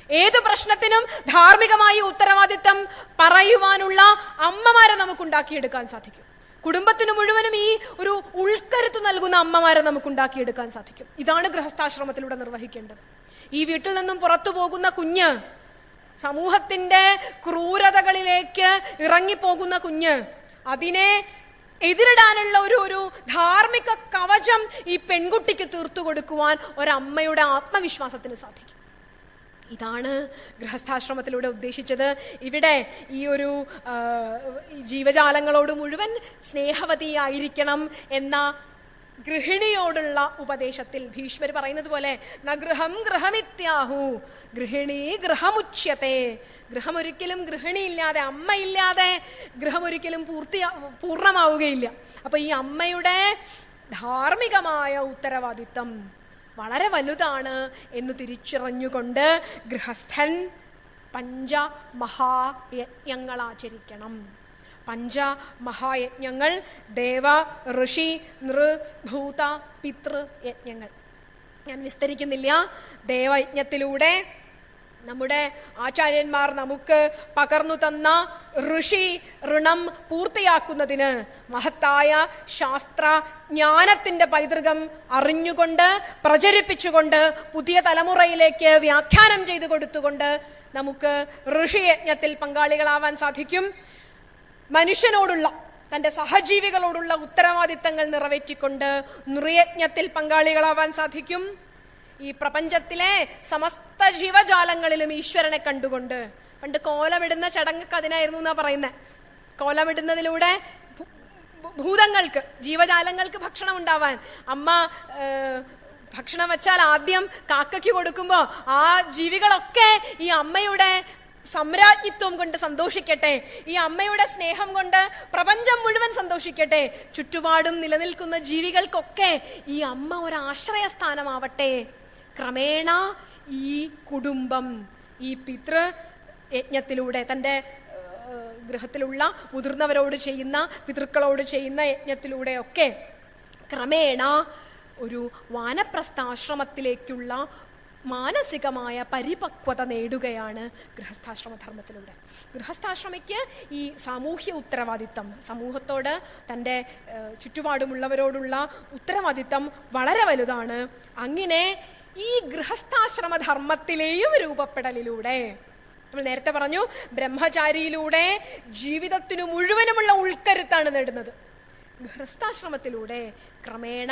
ഏത് പ്രശ്നത്തിനും ധാർമ്മികമായി ഉത്തരവാദിത്തം പറയുവാനുള്ള അമ്മമാരെ നമുക്ക് ഉണ്ടാക്കിയെടുക്കാൻ സാധിക്കും. കുടുംബത്തിന് മുഴുവനും ഈ ഒരു ഉൾക്കരുത്ത് നൽകുന്ന അമ്മമാരെ നമുക്ക് ഉണ്ടാക്കിയെടുക്കാൻ സാധിക്കും. ഇതാണ് ഗൃഹസ്ഥാശ്രമത്തിലൂടെ നിർവഹിക്കേണ്ടത്. ഈ വീട്ടിൽ നിന്നും പുറത്തു പോകുന്ന കുഞ്ഞ്, സമൂഹത്തിന്റെ ക്രൂരതകളിലേക്ക് ഇറങ്ങിപ്പോകുന്ന കുഞ്ഞ്, അതിനെ എതിരിടാനുള്ള ഒരു ധാർമ്മിക കവചം ഈ പെൺകുട്ടിക്ക് തീർത്തു കൊടുക്കുവാൻ ഒരമ്മയുടെ ആത്മവിശ്വാസത്തിന് സാധിക്കും. ഇതാണ് ഗൃഹസ്ഥാശ്രമത്തിലൂടെ ഉദ്ദേശിച്ചത്. ഇവിടെ ഈ ഒരു ജീവജാലങ്ങളോട് മുഴുവൻ സ്നേഹവതിയായിരിക്കണം എന്ന ഗൃഹിണിയോടുള്ള ഉപദേശത്തിൽ ഭീഷ്മർ പറയുന്നത് പോലെ നഗൃഹം ഗൃഹമിത്യാഹു ഗൃഹിണി ഗൃഹമുച്യത്തെ. ഗൃഹം ഒരിക്കലും ഗൃഹിണിയില്ലാതെ, അമ്മയില്ലാതെ ഗൃഹം ഒരിക്കലും പൂർണ്ണമാവുകയില്ല. അപ്പൊ ഈ അമ്മയുടെ ധാർമ്മികമായ ഉത്തരവാദിത്തം വളരെ വലുതാണ് എന്ന് തിരിച്ചറിഞ്ഞുകൊണ്ട് ഗൃഹസ്ഥൻ പഞ്ചമഹായജ്ഞങ്ങൾ ആചരിക്കണം. പഞ്ചമഹായജ്ഞങ്ങൾ ദേവ, ഋഷി, നൃ, ഭൂത, പിതൃ യജ്ഞങ്ങൾ. ഞാൻ വിസ്തരിക്കുന്നില്ല. ദേവയജ്ഞത്തിലൂടെ നമ്മുടെ ആചാര്യന്മാർ നമുക്ക് പകർന്നു തന്ന ഋഷി ഋണം പൂർത്തിയാക്കുന്നതിന് മഹത്തായ ശാസ്ത്ര ജ്ഞാനത്തിന്റെ പൈതൃകം അറിഞ്ഞുകൊണ്ട് പ്രചരിപ്പിച്ചുകൊണ്ട് പുതിയ തലമുറയിലേക്ക് വ്യാഖ്യാനം ചെയ്തു കൊടുത്തുകൊണ്ട് നമുക്ക് ഋഷിയജ്ഞത്തിൽ പങ്കാളികളാവാൻ സാധിക്കും. മനുഷ്യനോടുള്ള, തൻ്റെ സഹജീവികളോടുള്ള ഉത്തരവാദിത്തങ്ങൾ നിറവേറ്റിക്കൊണ്ട് നൃയജ്ഞത്തിൽ പങ്കാളികളാവാൻ സാധിക്കും. ഈ പ്രപഞ്ചത്തിലെ സമസ്ത ജീവജാലങ്ങളിലും ഈശ്വരനെ കണ്ടുകൊണ്ട്, പണ്ട് കോലമിടുന്ന ചടങ്ങൊക്കെ അതിനായിരുന്നു എന്നാ പറയുന്നത്. കോലമിടുന്നതിലൂടെ ഭൂതങ്ങൾക്ക്, ജീവജാലങ്ങൾക്ക് ഭക്ഷണം ഉണ്ടാവാൻ, അമ്മ ഭക്ഷണം വെച്ചാൽ ആദ്യം കാക്കയ്ക്ക് കൊടുക്കുമ്പോ ആ ജീവികളൊക്കെ ഈ അമ്മയുടെ സാമ്രാജ്ഞിത്വം കൊണ്ട് സന്തോഷിക്കട്ടെ, ഈ അമ്മയുടെ സ്നേഹം കൊണ്ട് പ്രപഞ്ചം മുഴുവൻ സന്തോഷിക്കട്ടെ. ചുറ്റുപാടും നിലനിൽക്കുന്ന ജീവികൾക്കൊക്കെ ഈ അമ്മ ഒരാശ്രയ സ്ഥാനമാവട്ടെ. ക്രമേണ ഈ കുടുംബം ഈ പിതൃ യജ്ഞത്തിലൂടെ, തൻ്റെ ഗൃഹത്തിലുള്ള മുതിർന്നവരോട് ചെയ്യുന്ന, പിതൃക്കളോട് ചെയ്യുന്ന യജ്ഞത്തിലൂടെയൊക്കെ ക്രമേണ ഒരു വാനപ്രസ്ഥാശ്രമത്തിലേക്കുള്ള മാനസികമായ പരിപക്വത നേടുകയാണ് ഗൃഹസ്ഥാശ്രമധർമ്മത്തിലൂടെ. ഗൃഹസ്ഥാശ്രമിക്ക് ഈ സാമൂഹ്യ ഉത്തരവാദിത്തം, സമൂഹത്തോട് തൻ്റെ ചുറ്റുപാടുമുള്ളവരോടുള്ള ഉത്തരവാദിത്തം വളരെ വലുതാണ്. അങ്ങനെ ഈ ഗൃഹസ്ഥാശ്രമധർമ്മത്തിലെയും രൂപപ്പെടലിലൂടെ, നമ്മൾ നേരത്തെ പറഞ്ഞു ബ്രഹ്മചാരിയിലൂടെ ജീവിതത്തിനു മുഴുവനുമുള്ള ഉൾക്കരുത്താണ് നേടുന്നത്. ഗൃഹസ്ഥാശ്രമത്തിലൂടെ ക്രമേണ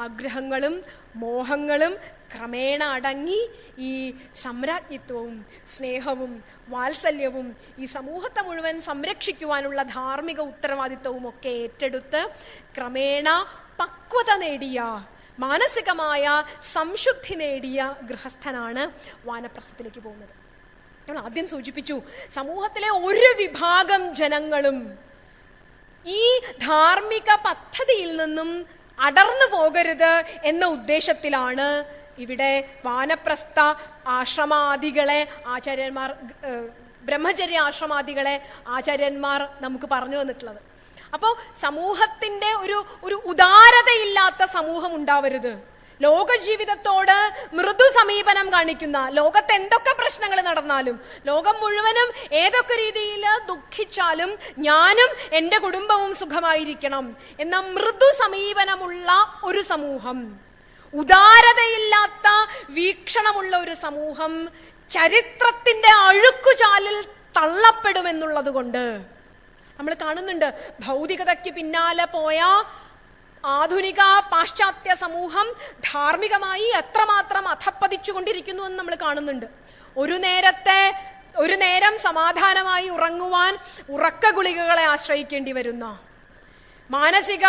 ആഗ്രഹങ്ങളും മോഹങ്ങളും ക്രമേണ അടങ്ങി ഈ സാമ്രാജ്ഞിത്വവും സ്നേഹവും വാത്സല്യവും ഈ സമൂഹത്തെ മുഴുവൻ സംരക്ഷിക്കുവാനുള്ള ധാർമ്മിക ഉത്തരവാദിത്വവും ഒക്കെ ഏറ്റെടുത്ത് ക്രമേണ പക്വത നേടിയ, മാനസികമായ സംശുദ്ധി നേടിയ ഗൃഹസ്ഥനാണ് വാനപ്രസ്ഥത്തിലേക്ക് പോകുന്നത്. നമ്മൾ ആദ്യം സൂചിപ്പിച്ചു, സമൂഹത്തിലെ ഒരു വിഭാഗം ജനങ്ങളും ഈ ധാർമ്മിക പദ്ധതിയിൽ നിന്നും അടർന്നു പോകരുത് എന്ന ഉദ്ദേശത്തിലാണ് ഇവിടെ വാനപ്രസ്ഥ ആശ്രമാദികളെ ആചാര്യന്മാർ, ബ്രഹ്മചര്യ ആശ്രമാദികളെ ആചാര്യന്മാർ നമുക്ക് പറഞ്ഞു വന്നിട്ടുള്ളത്. അപ്പോൾ സമൂഹത്തിന്റെ ഒരു ഉദാരതയില്ലാത്ത സമൂഹം ഉണ്ടാവരുത്. ലോക ജീവിതത്തോട് മൃദു സമീപനം കാണിക്കുന്ന, ലോകത്ത് എന്തൊക്കെ പ്രശ്നങ്ങൾ നടന്നാലും, ലോകം മുഴുവനും ഏതൊക്കെ രീതിയിൽ ദുഃഖിച്ചാലും ഞാനും എൻ്റെ കുടുംബവും സുഖമായിരിക്കണം എന്ന മൃദു സമീപനമുള്ള ഒരു സമൂഹം, ഉദാരതയില്ലാത്ത വീക്ഷണമുള്ള ഒരു സമൂഹം ചരിത്രത്തിന്റെ അഴുക്കുചാലിൽ തള്ളപ്പെടുമെന്നുള്ളത് കൊണ്ട് നമ്മൾ കാണുന്നുണ്ട്. ഭൗതികതയ്ക്ക് പിന്നാലെ പോയ ആധുനിക പാശ്ചാത്യ സമൂഹം ധാർമ്മികമായി എത്രമാത്രം അധപ്പതിച്ചു കൊണ്ടിരിക്കുന്നു എന്ന് നമ്മൾ കാണുന്നുണ്ട്. ഒരു നേരം സമാധാനമായി ഉറങ്ങുവാൻ ഉറക്ക ഗുളികകളെ ആശ്രയിക്കേണ്ടി വരുന്ന, മാനസിക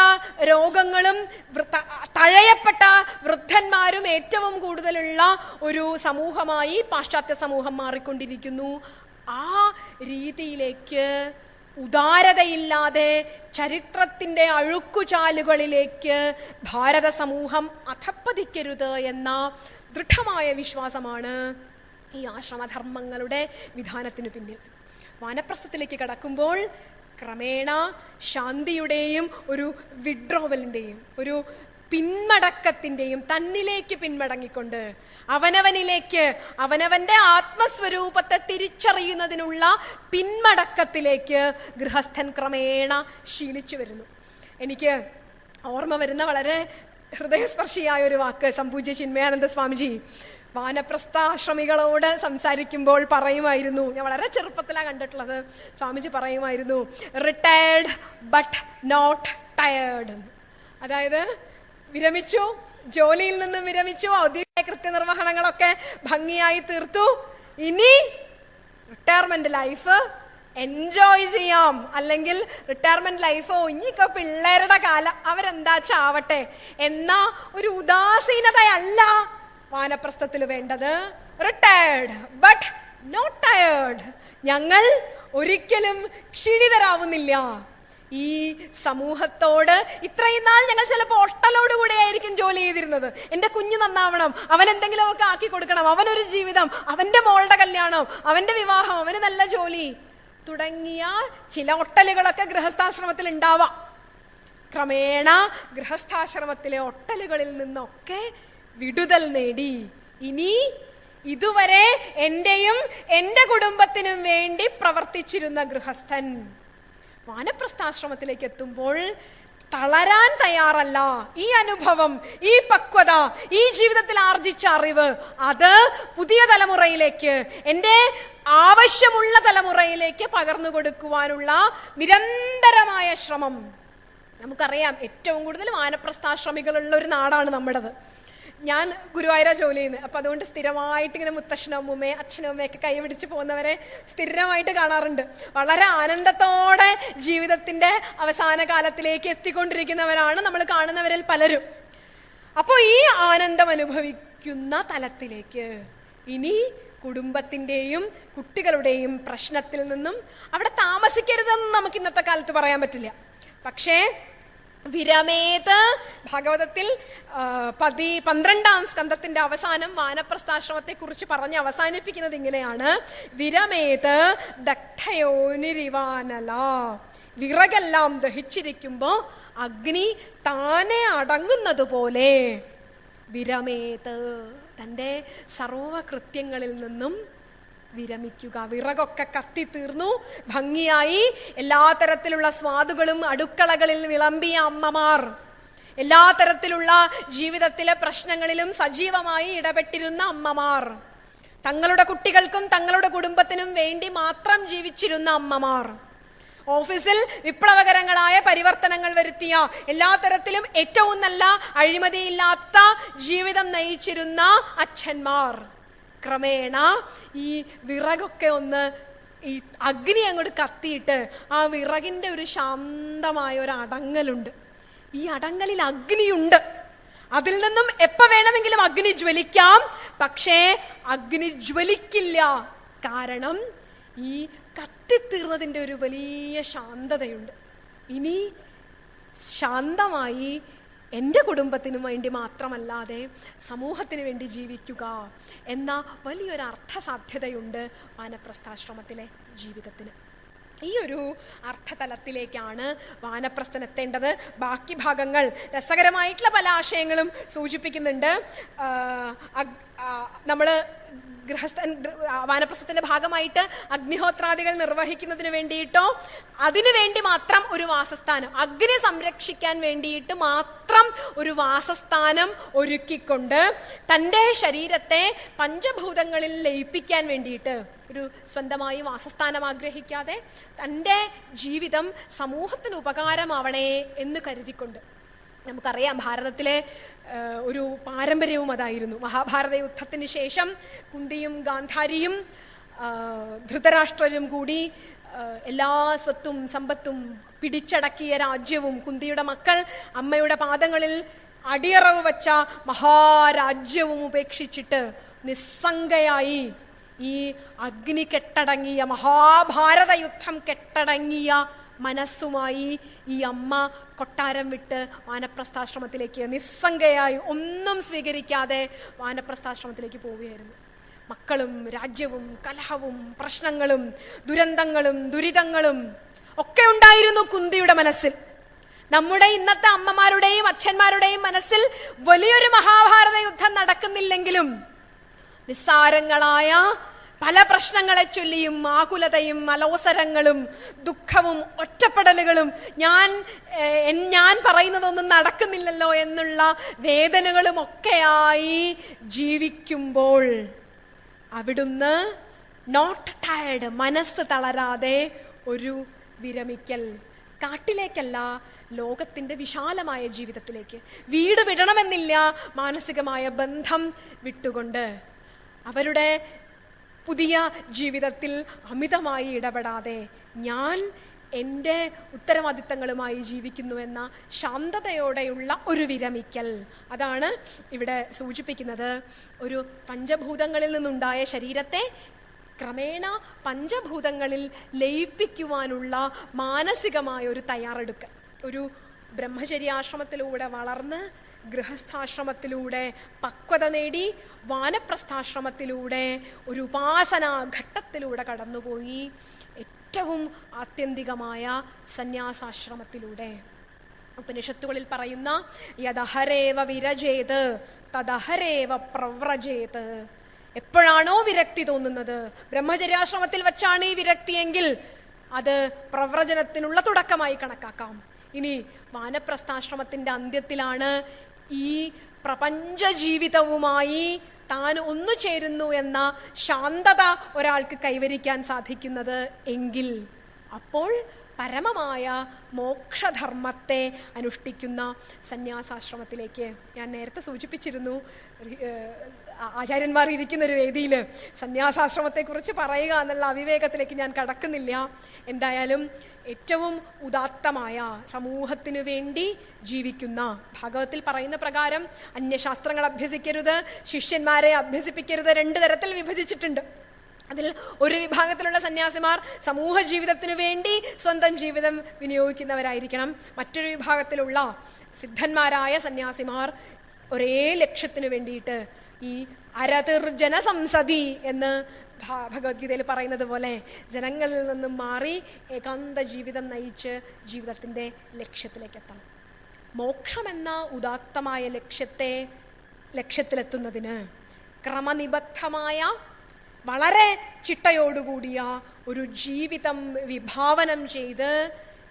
രോഗങ്ങളും തഴയപ്പെട്ട വൃദ്ധന്മാരും ഏറ്റവും കൂടുതലുള്ള ഒരു സമൂഹമായി പാശ്ചാത്യ സമൂഹം മാറിക്കൊണ്ടിരിക്കുന്നു. ആ രീതിയിലേക്ക് ഉദാരതയില്ലാതെ ചരിത്രത്തിന്റെ അഴുക്കുചാലുകളിലേക്ക് ഭാരത സമൂഹം അധപ്പതിക്കരുത് എന്ന ദൃഢമായ വിശ്വാസമാണ് ഈ ആശ്രമധർമ്മങ്ങളുടെ വിധാനത്തിനു പിന്നിൽ. വാനപ്രസ്ഥത്തിലേക്ക് കടക്കുമ്പോൾ ക്രമേണ ശാന്തിയുടെയും ഒരു വിഡ്രോവലിന്റെയും ഒരു പിന്മടക്കത്തിന്റെയും, തന്നിലേക്ക് പിന്മടങ്ങിക്കൊണ്ട് അവനവനിലേക്ക്, അവനവന്റെ ആത്മസ്വരൂപത്തെ തിരിച്ചറിയുന്നതിനുള്ള പിന്മടക്കത്തിലേക്ക് ഗൃഹസ്ഥൻ ക്രമേണ ശീലിച്ചു വരുന്നു. എനിക്ക് ഓർമ്മ വരുന്ന വളരെ ഹൃദയസ്പർശിയായ ഒരു വാക്ക് സംപൂജ്യ ചിന്മയാനന്ദ സ്വാമിജി വാനപ്രസ്ഥാശ്രമികളോട് സംസാരിക്കുമ്പോൾ പറയുമായിരുന്നു. ഞാൻ വളരെ ചെറുപ്പത്തിലാണ് കണ്ടിട്ടുള്ളത്. സ്വാമിജി പറയുമായിരുന്നു, റിട്ടയർഡ് ബട്ട് നോട്ട് ടയേർഡ്. അതായത് വിരമിച്ചു, ജോലിയിൽ നിന്നും വിരമിച്ചു, ഔദ്യോഗിക കൃത്യനിർവഹണങ്ങളൊക്കെ ഭംഗിയായി തീർത്തു, ഇനി റിട്ടയർമെന്റ് ലൈഫ് എൻജോയ് ചെയ്യാം, അല്ലെങ്കിൽ റിട്ടയർമെന്റ് ലൈഫ് ഇനിയൊക്കെ പിള്ളേരുടെ കാലം, അവരെന്താ ചാവട്ടെ എന്ന ഒരു ഉദാസീനതയല്ല വാനപ്രസ്ഥത്തിൽ വേണ്ടത്. Retired but not tired. ഞങ്ങൾ ഒരിക്കലും ക്ഷീണിതരാവുന്നില്ല. ഈ സമൂഹത്തോട് ഇത്രയും നാൾ ഞങ്ങൾ ചിലപ്പോൾ ഒട്ടലോടുകൂടെ ആയിരിക്കും ജോലി ചെയ്തിരുന്നത്. എൻ്റെ കുഞ്ഞ് നന്നാവണം, അവൻ എന്തെങ്കിലുമൊക്കെ ആക്കി കൊടുക്കണം, അവനൊരു ജീവിതം, അവന്റെ മോളുടെ കല്യാണം, അവന്റെ വിവാഹം, അവന് നല്ല ജോലി തുടങ്ങിയ ചില ഒട്ടലുകളൊക്കെ ഗൃഹസ്ഥാശ്രമത്തിൽ ഉണ്ടാവാം. ക്രമേണ ഗൃഹസ്ഥാശ്രമത്തിലെ ഒട്ടലുകളിൽ നിന്നൊക്കെ വിടുതൽ നേടി ഇനി ഇതുവരെ എന്റെയും എൻ്റെ കുടുംബത്തിനും വേണ്ടി പ്രവർത്തിച്ചിരുന്ന ഗൃഹസ്ഥൻ വാനപ്രസ്ഥാശ്രമത്തിലേക്ക് എത്തുമ്പോൾ തളരാൻ തയ്യാറല്ല. ഈ അനുഭവം, ഈ പക്വത, ഈ ജീവിതത്തിൽ ആർജിച്ച അറിവ്, അത് പുതിയ തലമുറയിലേക്ക്, എൻ്റെ ആവശ്യമുള്ള തലമുറയിലേക്ക് പകർന്നു കൊടുക്കുവാനുള്ള നിരന്തരമായ ശ്രമം. നമുക്കറിയാം, ഏറ്റവും കൂടുതൽ വാനപ്രസ്ഥാശ്രമികളുള്ള ഒരു നാടാണ് നമ്മുടേത്. ഞാൻ ഗുരുവായൂരാ ജോലി ചെയ്യുന്നത്. അപ്പൊ അതുകൊണ്ട് സ്ഥിരമായിട്ട് ഇങ്ങനെ മുത്തശ്ശനും അമ്മൂമ്മയെ അച്ഛനും അമ്മയൊക്കെ കൈപിടിച്ച് പോകുന്നവരെ സ്ഥിരമായിട്ട് കാണാറുണ്ട്. വളരെ ആനന്ദത്തോടെ ജീവിതത്തിന്റെ അവസാന കാലത്തിലേക്ക് എത്തിക്കൊണ്ടിരിക്കുന്നവരാണ് നമ്മൾ കാണുന്നവരിൽ പലരും. അപ്പോൾ ഈ ആനന്ദം അനുഭവിക്കുന്ന തലത്തിലേക്ക് ഇനി കുടുംബത്തിന്റെയും കുട്ടികളുടെയും പ്രശ്നത്തിൽ നിന്നും അവിടെ താമസിക്കരുതെന്ന് നമുക്ക് ഇന്നത്തെ കാലത്ത് പറയാൻ പറ്റില്ല. പക്ഷേ വിരമേത് ഭാഗവതത്തിൽ 12-ാം സ്കന്ധത്തിന്റെ അവസാനം വാനപ്രസ്ഥാശ്രമത്തെ കുറിച്ച് പറഞ്ഞ് അവസാനിപ്പിക്കുന്നത് ഇങ്ങനെയാണ്: വിരമേത് ദഗ്ധയോനിരിവാനല. വിറകെല്ലാം ദഹിച്ചിരിക്കുമ്പോ അഗ്നി താനെ അടങ്ങുന്നത് പോലെ വിരമേത് തൻ്റെ സർവകൃത്യങ്ങളിൽ നിന്നും വിരമിക്കുക. വിറകൊക്കെ കത്തിത്തീർന്നു, ഭംഗിയായി എല്ലാ തരത്തിലുള്ള സ്വാദുകളും അടുക്കളകളിൽ വിളമ്പിയ അമ്മമാർ, എല്ലാ തരത്തിലുള്ള ജീവിതത്തിലെ പ്രശ്നങ്ങളിലും സജീവമായി ഇടപെട്ടിരുന്ന അമ്മമാർ, തങ്ങളുടെ കുട്ടികൾക്കും തങ്ങളുടെ കുടുംബത്തിനും വേണ്ടി മാത്രം ജീവിച്ചിരുന്ന അമ്മമാർ, ഓഫീസിൽ വിപ്ലവകരങ്ങളായ പരിവർത്തനങ്ങൾ വരുത്തിയ, എല്ലാ തരത്തിലും ഏറ്റവും നല്ല അഴിമതിയില്ലാത്ത ജീവിതം നയിച്ചിരുന്ന അച്ഛന്മാർ, ക്രമേണ ഈ വിറകൊക്കെ ഒന്ന് ഈ അഗ്നി അങ്ങോട്ട് കത്തിയിട്ട് ആ വിറകിന്റെ ഒരു ശാന്തമായ ഒരു അടങ്ങലുണ്ട്. ഈ അടങ്ങലിൽ അഗ്നിയുണ്ട്. അതിൽ നിന്നും എപ്പോ വേണമെങ്കിലും അഗ്നി ജ്വലിക്കാം, പക്ഷേ അഗ്നി ജ്വലിക്കില്ല. കാരണം ഈ കത്തിത്തീർന്നതിൻ്റെ ഒരു വലിയ ശാന്തതയുണ്ട്. ഇനി ശാന്തമായി എൻ്റെ കുടുംബത്തിനു വേണ്ടി മാത്രമല്ലാതെ സമൂഹത്തിന് വേണ്ടി ജീവിക്കുക എന്ന വലിയൊരു അർത്ഥസാധ്യതയുണ്ട് വാനപ്രസ്ഥാശ്രമത്തിലെ ജീവിതത്തിന്. ഈ ഒരു അർത്ഥതലത്തിലേക്കാണ് വാനപ്രസ്ഥൻ എത്തേണ്ടത്. ബാക്കി ഭാഗങ്ങൾ രസകരമായിട്ടുള്ള പല ആശയങ്ങളും സൂചിപ്പിക്കുന്നുണ്ട്. നമ്മൾ വാനപ്രസ്ഥത്തിന്റെ ഭാഗമായിട്ട് അഗ്നിഹോത്രാദികൾ നിർവഹിക്കുന്നതിന് വേണ്ടിയിട്ടോ അതിനു വേണ്ടി മാത്രം ഒരു വാസസ്ഥാനം, അഗ്നി സംരക്ഷിക്കാൻ വേണ്ടിയിട്ട് മാത്രം ഒരു വാസസ്ഥാനം ഒരുക്കിക്കൊണ്ട് തൻ്റെ ശരീരത്തെ പഞ്ചഭൂതങ്ങളിൽ ലയിപ്പിക്കാൻ വേണ്ടിയിട്ട് ഒരു സ്വന്തമായി വാസസ്ഥാനം ആഗ്രഹിക്കാതെ തൻ്റെ ജീവിതം സമൂഹത്തിന് ഉപകാരമാവണേ എന്ന് കരുതിക്കൊണ്ട്, നമുക്കറിയാം ഭാരതത്തിലെ ഒരു പാരമ്പര്യവും അതായിരുന്നു. മഹാഭാരത യുദ്ധത്തിന് ശേഷം കുന്തിയും ഗാന്ധാരിയും ധൃതരാഷ്ട്രരും കൂടി എല്ലാ സ്വത്തും സമ്പത്തും പിടിച്ചടക്കിയ രാജ്യവും, കുന്തിയുടെ മക്കൾ അമ്മയുടെ പാദങ്ങളിൽ അടിയറവ് വച്ച മഹാരാജ്യവും ഉപേക്ഷിച്ചിട്ട് നിസ്സംഗയായി ഈ അഗ്നി കെട്ടടങ്ങിയ മഹാഭാരത യുദ്ധം കെട്ടടങ്ങിയ മനസ്സുമായി ഈ അമ്മ കൊട്ടാരം വിട്ട് വാനപ്രസ്ഥാശ്രമത്തിലേക്ക് നിസ്സംഗയായി ഒന്നും സ്വീകരിക്കാതെ വാനപ്രസ്ഥാശ്രമത്തിലേക്ക് പോവുകയായിരുന്നു. മക്കളും രാജ്യവും കലഹവും പ്രശ്നങ്ങളും ദുരന്തങ്ങളും ദുരിതങ്ങളും ഒക്കെ ഉണ്ടായിരുന്നു കുന്തിയുടെ മനസ്സിൽ. നമ്മുടെ ഇന്നത്തെ അമ്മമാരുടെയും അച്ഛന്മാരുടെയും മനസ്സിൽ വലിയൊരു മഹാഭാരത യുദ്ധം നടക്കുന്നില്ലെങ്കിലും നിസ്സാരങ്ങളായ പല പ്രശ്നങ്ങളെ ചൊല്ലിയും ആകുലതയും അലോസരങ്ങളും ദുഃഖവും ഒറ്റപ്പെടലുകളും ഞാൻ പറയുന്നതൊന്നും നടക്കുന്നില്ലല്ലോ എന്നുള്ള വേദനകളും ഒക്കെയായി ജീവിക്കുമ്പോൾ അവിടുന്ന് നോട്ട് ടയർഡ്, മനസ്സ് തളരാതെ ഒരു വിരമിക്കൽ, കാട്ടിലേക്കല്ല ലോകത്തിന്റെ വിശാലമായ ജീവിതത്തിലേക്ക്. വീട് വിടണമെന്നില്ല, മാനസികമായ ബന്ധം വിട്ടുകൊണ്ട് അവരുടെ പുതിയ ജീവിതത്തിൽ അമിതമായി ഇടപെടാതെ ഞാൻ എൻ്റെ ഉത്തരവാദിത്തങ്ങളുമായി ജീവിക്കുന്നു എന്ന ശാന്തതയോടെയുള്ള ഒരു വിരമിക്കൽ. അതാണ് ഇവിടെ സൂചിപ്പിക്കുന്നത്. ഒരു പഞ്ചഭൂതങ്ങളിൽ നിന്നുണ്ടായ ശരീരത്തെ ക്രമേണ പഞ്ചഭൂതങ്ങളിൽ ലയിപ്പിക്കുവാനുള്ള മാനസികമായ ഒരു തയ്യാറെടുക്കൽ. ഒരു ബ്രഹ്മചര്യാശ്രമത്തിലൂടെ വളർന്ന് ഗൃഹസ്ഥാശ്രമത്തിലൂടെ പക്വത നേടി വാനപ്രസ്ഥാശ്രമത്തിലൂടെ ഒരു ഉപാസനാ ഘട്ടത്തിലൂടെ കടന്നുപോയി ഏറ്റവും ആത്യന്തികമായ സന്യാസാശ്രമത്തിലൂടെ. ഉപനിഷത്തുകളിൽ പറയുന്ന യദഹരേവ വിരജേത് തദഹരേവ പ്രവ്രജേത്, എപ്പോഴാണോ വിരക്തി തോന്നുന്നത്, ബ്രഹ്മചര്യാശ്രമത്തിൽ വെച്ചാണ് ഈ വിരക്തിയെങ്കിൽ അത് പ്രവ്രജനത്തിനുള്ള തുടക്കമായി കണക്കാക്കാം. ഇനി വാനപ്രസ്ഥാശ്രമത്തിന്റെ അന്ത്യത്തിലാണ് ഈ പ്രപഞ്ച ജീവിതവുമായി താൻ ഒന്നു ചേരുന്നു എന്ന ശാന്തത ഒരാൾക്ക് കൈവരിക്കാൻ സാധിക്കുന്നത് എങ്കിൽ അപ്പോൾ പരമമായ മോക്ഷധർമ്മത്തെ അനുഷ്ഠിക്കുന്ന സന്യാസാശ്രമത്തിലേക്ക്. ഞാൻ നേരത്തെ സൂചിപ്പിച്ചിരുന്നു, ആചാര്യന്മാർ ഇരിക്കുന്ന ഒരു വേദിയിൽ സന്യാസാശ്രമത്തെക്കുറിച്ച് പറയുക എന്നുള്ള അവിവേകത്തിലേക്ക് ഞാൻ കടക്കുന്നില്ല. എന്തായാലും ഏറ്റവും ഉദാത്തമായ സമൂഹത്തിനു വേണ്ടി ജീവിക്കുന്ന, ഭാഗവത്തിൽ പറയുന്ന പ്രകാരം അന്യശാസ്ത്രങ്ങൾ അഭ്യസിക്കരുത്, ശിഷ്യന്മാരെ അഭ്യസിപ്പിക്കരുത്, 2 തരത്തിൽ വിഭജിച്ചിട്ടുണ്ട്. അതിൽ ഒരു വിഭാഗത്തിലുള്ള സന്യാസിമാർ സമൂഹ ജീവിതത്തിനു വേണ്ടി സ്വന്തം ജീവിതം വിനിയോഗിക്കുന്നവരായിരിക്കണം. മറ്റൊരു വിഭാഗത്തിലുള്ള സിദ്ധന്മാരായ സന്യാസിമാർ ഒരേ ലക്ഷ്യത്തിനു വേണ്ടിയിട്ട് ഈ അരതിർജന സംസതി എന്ന് ഭഗവത്ഗീതയിൽ പറയുന്നത് പോലെ ജനങ്ങളിൽ നിന്നും മാറി ഏകാന്ത ജീവിതം നയിച്ച് ജീവിതത്തിൻ്റെ ലക്ഷ്യത്തിലേക്ക് എത്തണം. മോക്ഷമെന്ന ഉദാത്തമായ ലക്ഷ്യത്തിലെത്തുന്നതിന് ക്രമനിബദ്ധമായ വളരെ ചിട്ടയോടുകൂടിയ ഒരു ജീവിതം വിഭാവനം ചെയ്ത്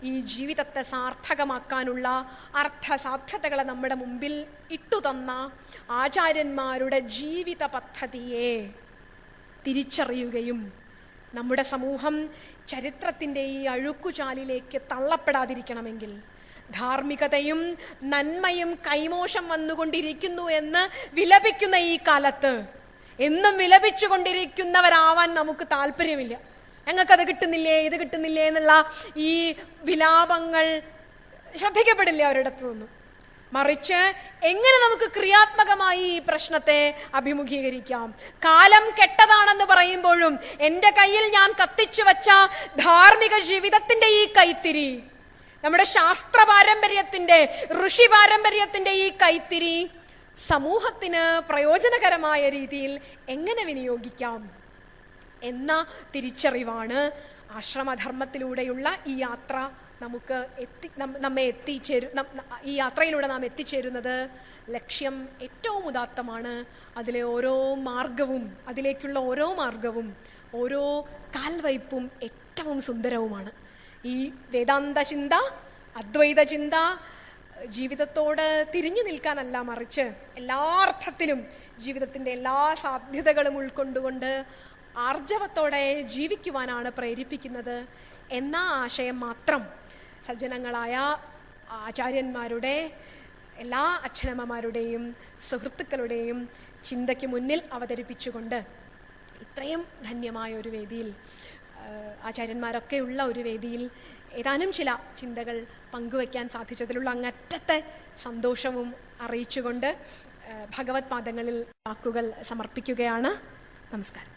ഈ ജീവിതത്തെ സാർത്ഥകമാക്കാനുള്ള അർത്ഥസാധ്യതകളെ നമ്മുടെ മുമ്പിൽ ഇട്ടുതന്ന ആചാര്യന്മാരുടെ ജീവിത പദ്ധതിയെ തിരിച്ചറിയുകയും നമ്മുടെ സമൂഹം ചരിത്രത്തിൻ്റെ ഈ അഴുക്കുചാലിലേക്ക് തള്ളപ്പെടാതിരിക്കണമെങ്കിൽ, ധാർമ്മികതയും നന്മയും കൈമോശം വന്നുകൊണ്ടിരിക്കുന്നു എന്ന് വിലപിക്കുന്ന ഈ കാലത്ത് എന്നും വിലപിച്ചുകൊണ്ടിരിക്കുന്നവരാവാൻ നമുക്ക് താല്പര്യമില്ല. ഞങ്ങൾക്കത് കിട്ടുന്നില്ലേ, ഇത് കിട്ടുന്നില്ലേ എന്നുള്ള ഈ വിലാപങ്ങൾ ശ്രദ്ധിക്കപ്പെടില്ല അവരിടത്തു നിന്നും. മറിച്ച് എങ്ങനെ നമുക്ക് ക്രിയാത്മകമായി ഈ പ്രശ്നത്തെ അഭിമുഖീകരിക്കാം. കാലം കെട്ടതാണെന്ന് പറയുമ്പോഴും എൻ്റെ കയ്യിൽ ഞാൻ കത്തിച്ചു വച്ച ധാർമ്മിക ജീവിതത്തിന്റെ ഈ കൈത്തിരി, നമ്മുടെ ശാസ്ത്ര പാരമ്പര്യത്തിന്റെ, ഋഷി പാരമ്പര്യത്തിന്റെ ഈ കൈത്തിരി സമൂഹത്തിന് പ്രയോജനകരമായ രീതിയിൽ എങ്ങനെ വിനിയോഗിക്കാം എന്ന തിരിച്ചറിവാണ് ആശ്രമധർമ്മത്തിലൂടെയുള്ള ഈ യാത്ര നമുക്ക് ഈ യാത്രയിലൂടെ നാം എത്തിച്ചേരുന്നത്. ലക്ഷ്യം ഏറ്റവും ഉദാത്തമാണ്. അതിലെ ഓരോ മാർഗവും, അതിലേക്കുള്ള ഓരോ മാർഗവും, ഓരോ കാൽവയ്പും ഏറ്റവും സുന്ദരവുമാണ്. ഈ വേദാന്ത ചിന്ത, അദ്വൈത ചിന്ത ജീവിതത്തോട് തിരിഞ്ഞു നിൽക്കാനല്ല, മറിച്ച് എല്ലാ അർത്ഥത്തിലും ജീവിതത്തിൻ്റെ എല്ലാ സാധ്യതകളും ഉൾക്കൊണ്ടുകൊണ്ട് ആർജവത്തോടെ ജീവിക്കുവാനാണ് പ്രേരിപ്പിക്കുന്നത് എന്ന ആശയം മാത്രം സജ്ജനങ്ങളായ ആചാര്യന്മാരുടെ, എല്ലാ അച്ഛനമ്മമാരുടെയും സുഹൃത്തുക്കളുടെയും ചിന്തയ്ക്ക് മുന്നിൽ അവതരിപ്പിച്ചുകൊണ്ട് ഇത്രയും ധന്യമായ ഒരു വേദിയിൽ, ആചാര്യന്മാരൊക്കെ ഉള്ള ഒരു വേദിയിൽ ഏതാനും ചില ചിന്തകൾ പങ്കുവയ്ക്കാൻ സാധിച്ചതിലുള്ള അങ്ങറ്റത്തെ സന്തോഷവും അറിയിച്ചുകൊണ്ട് ഭഗവത് പാദങ്ങളിൽ വാക്കുകൾ സമർപ്പിക്കുകയാണ്. നമസ്കാരം.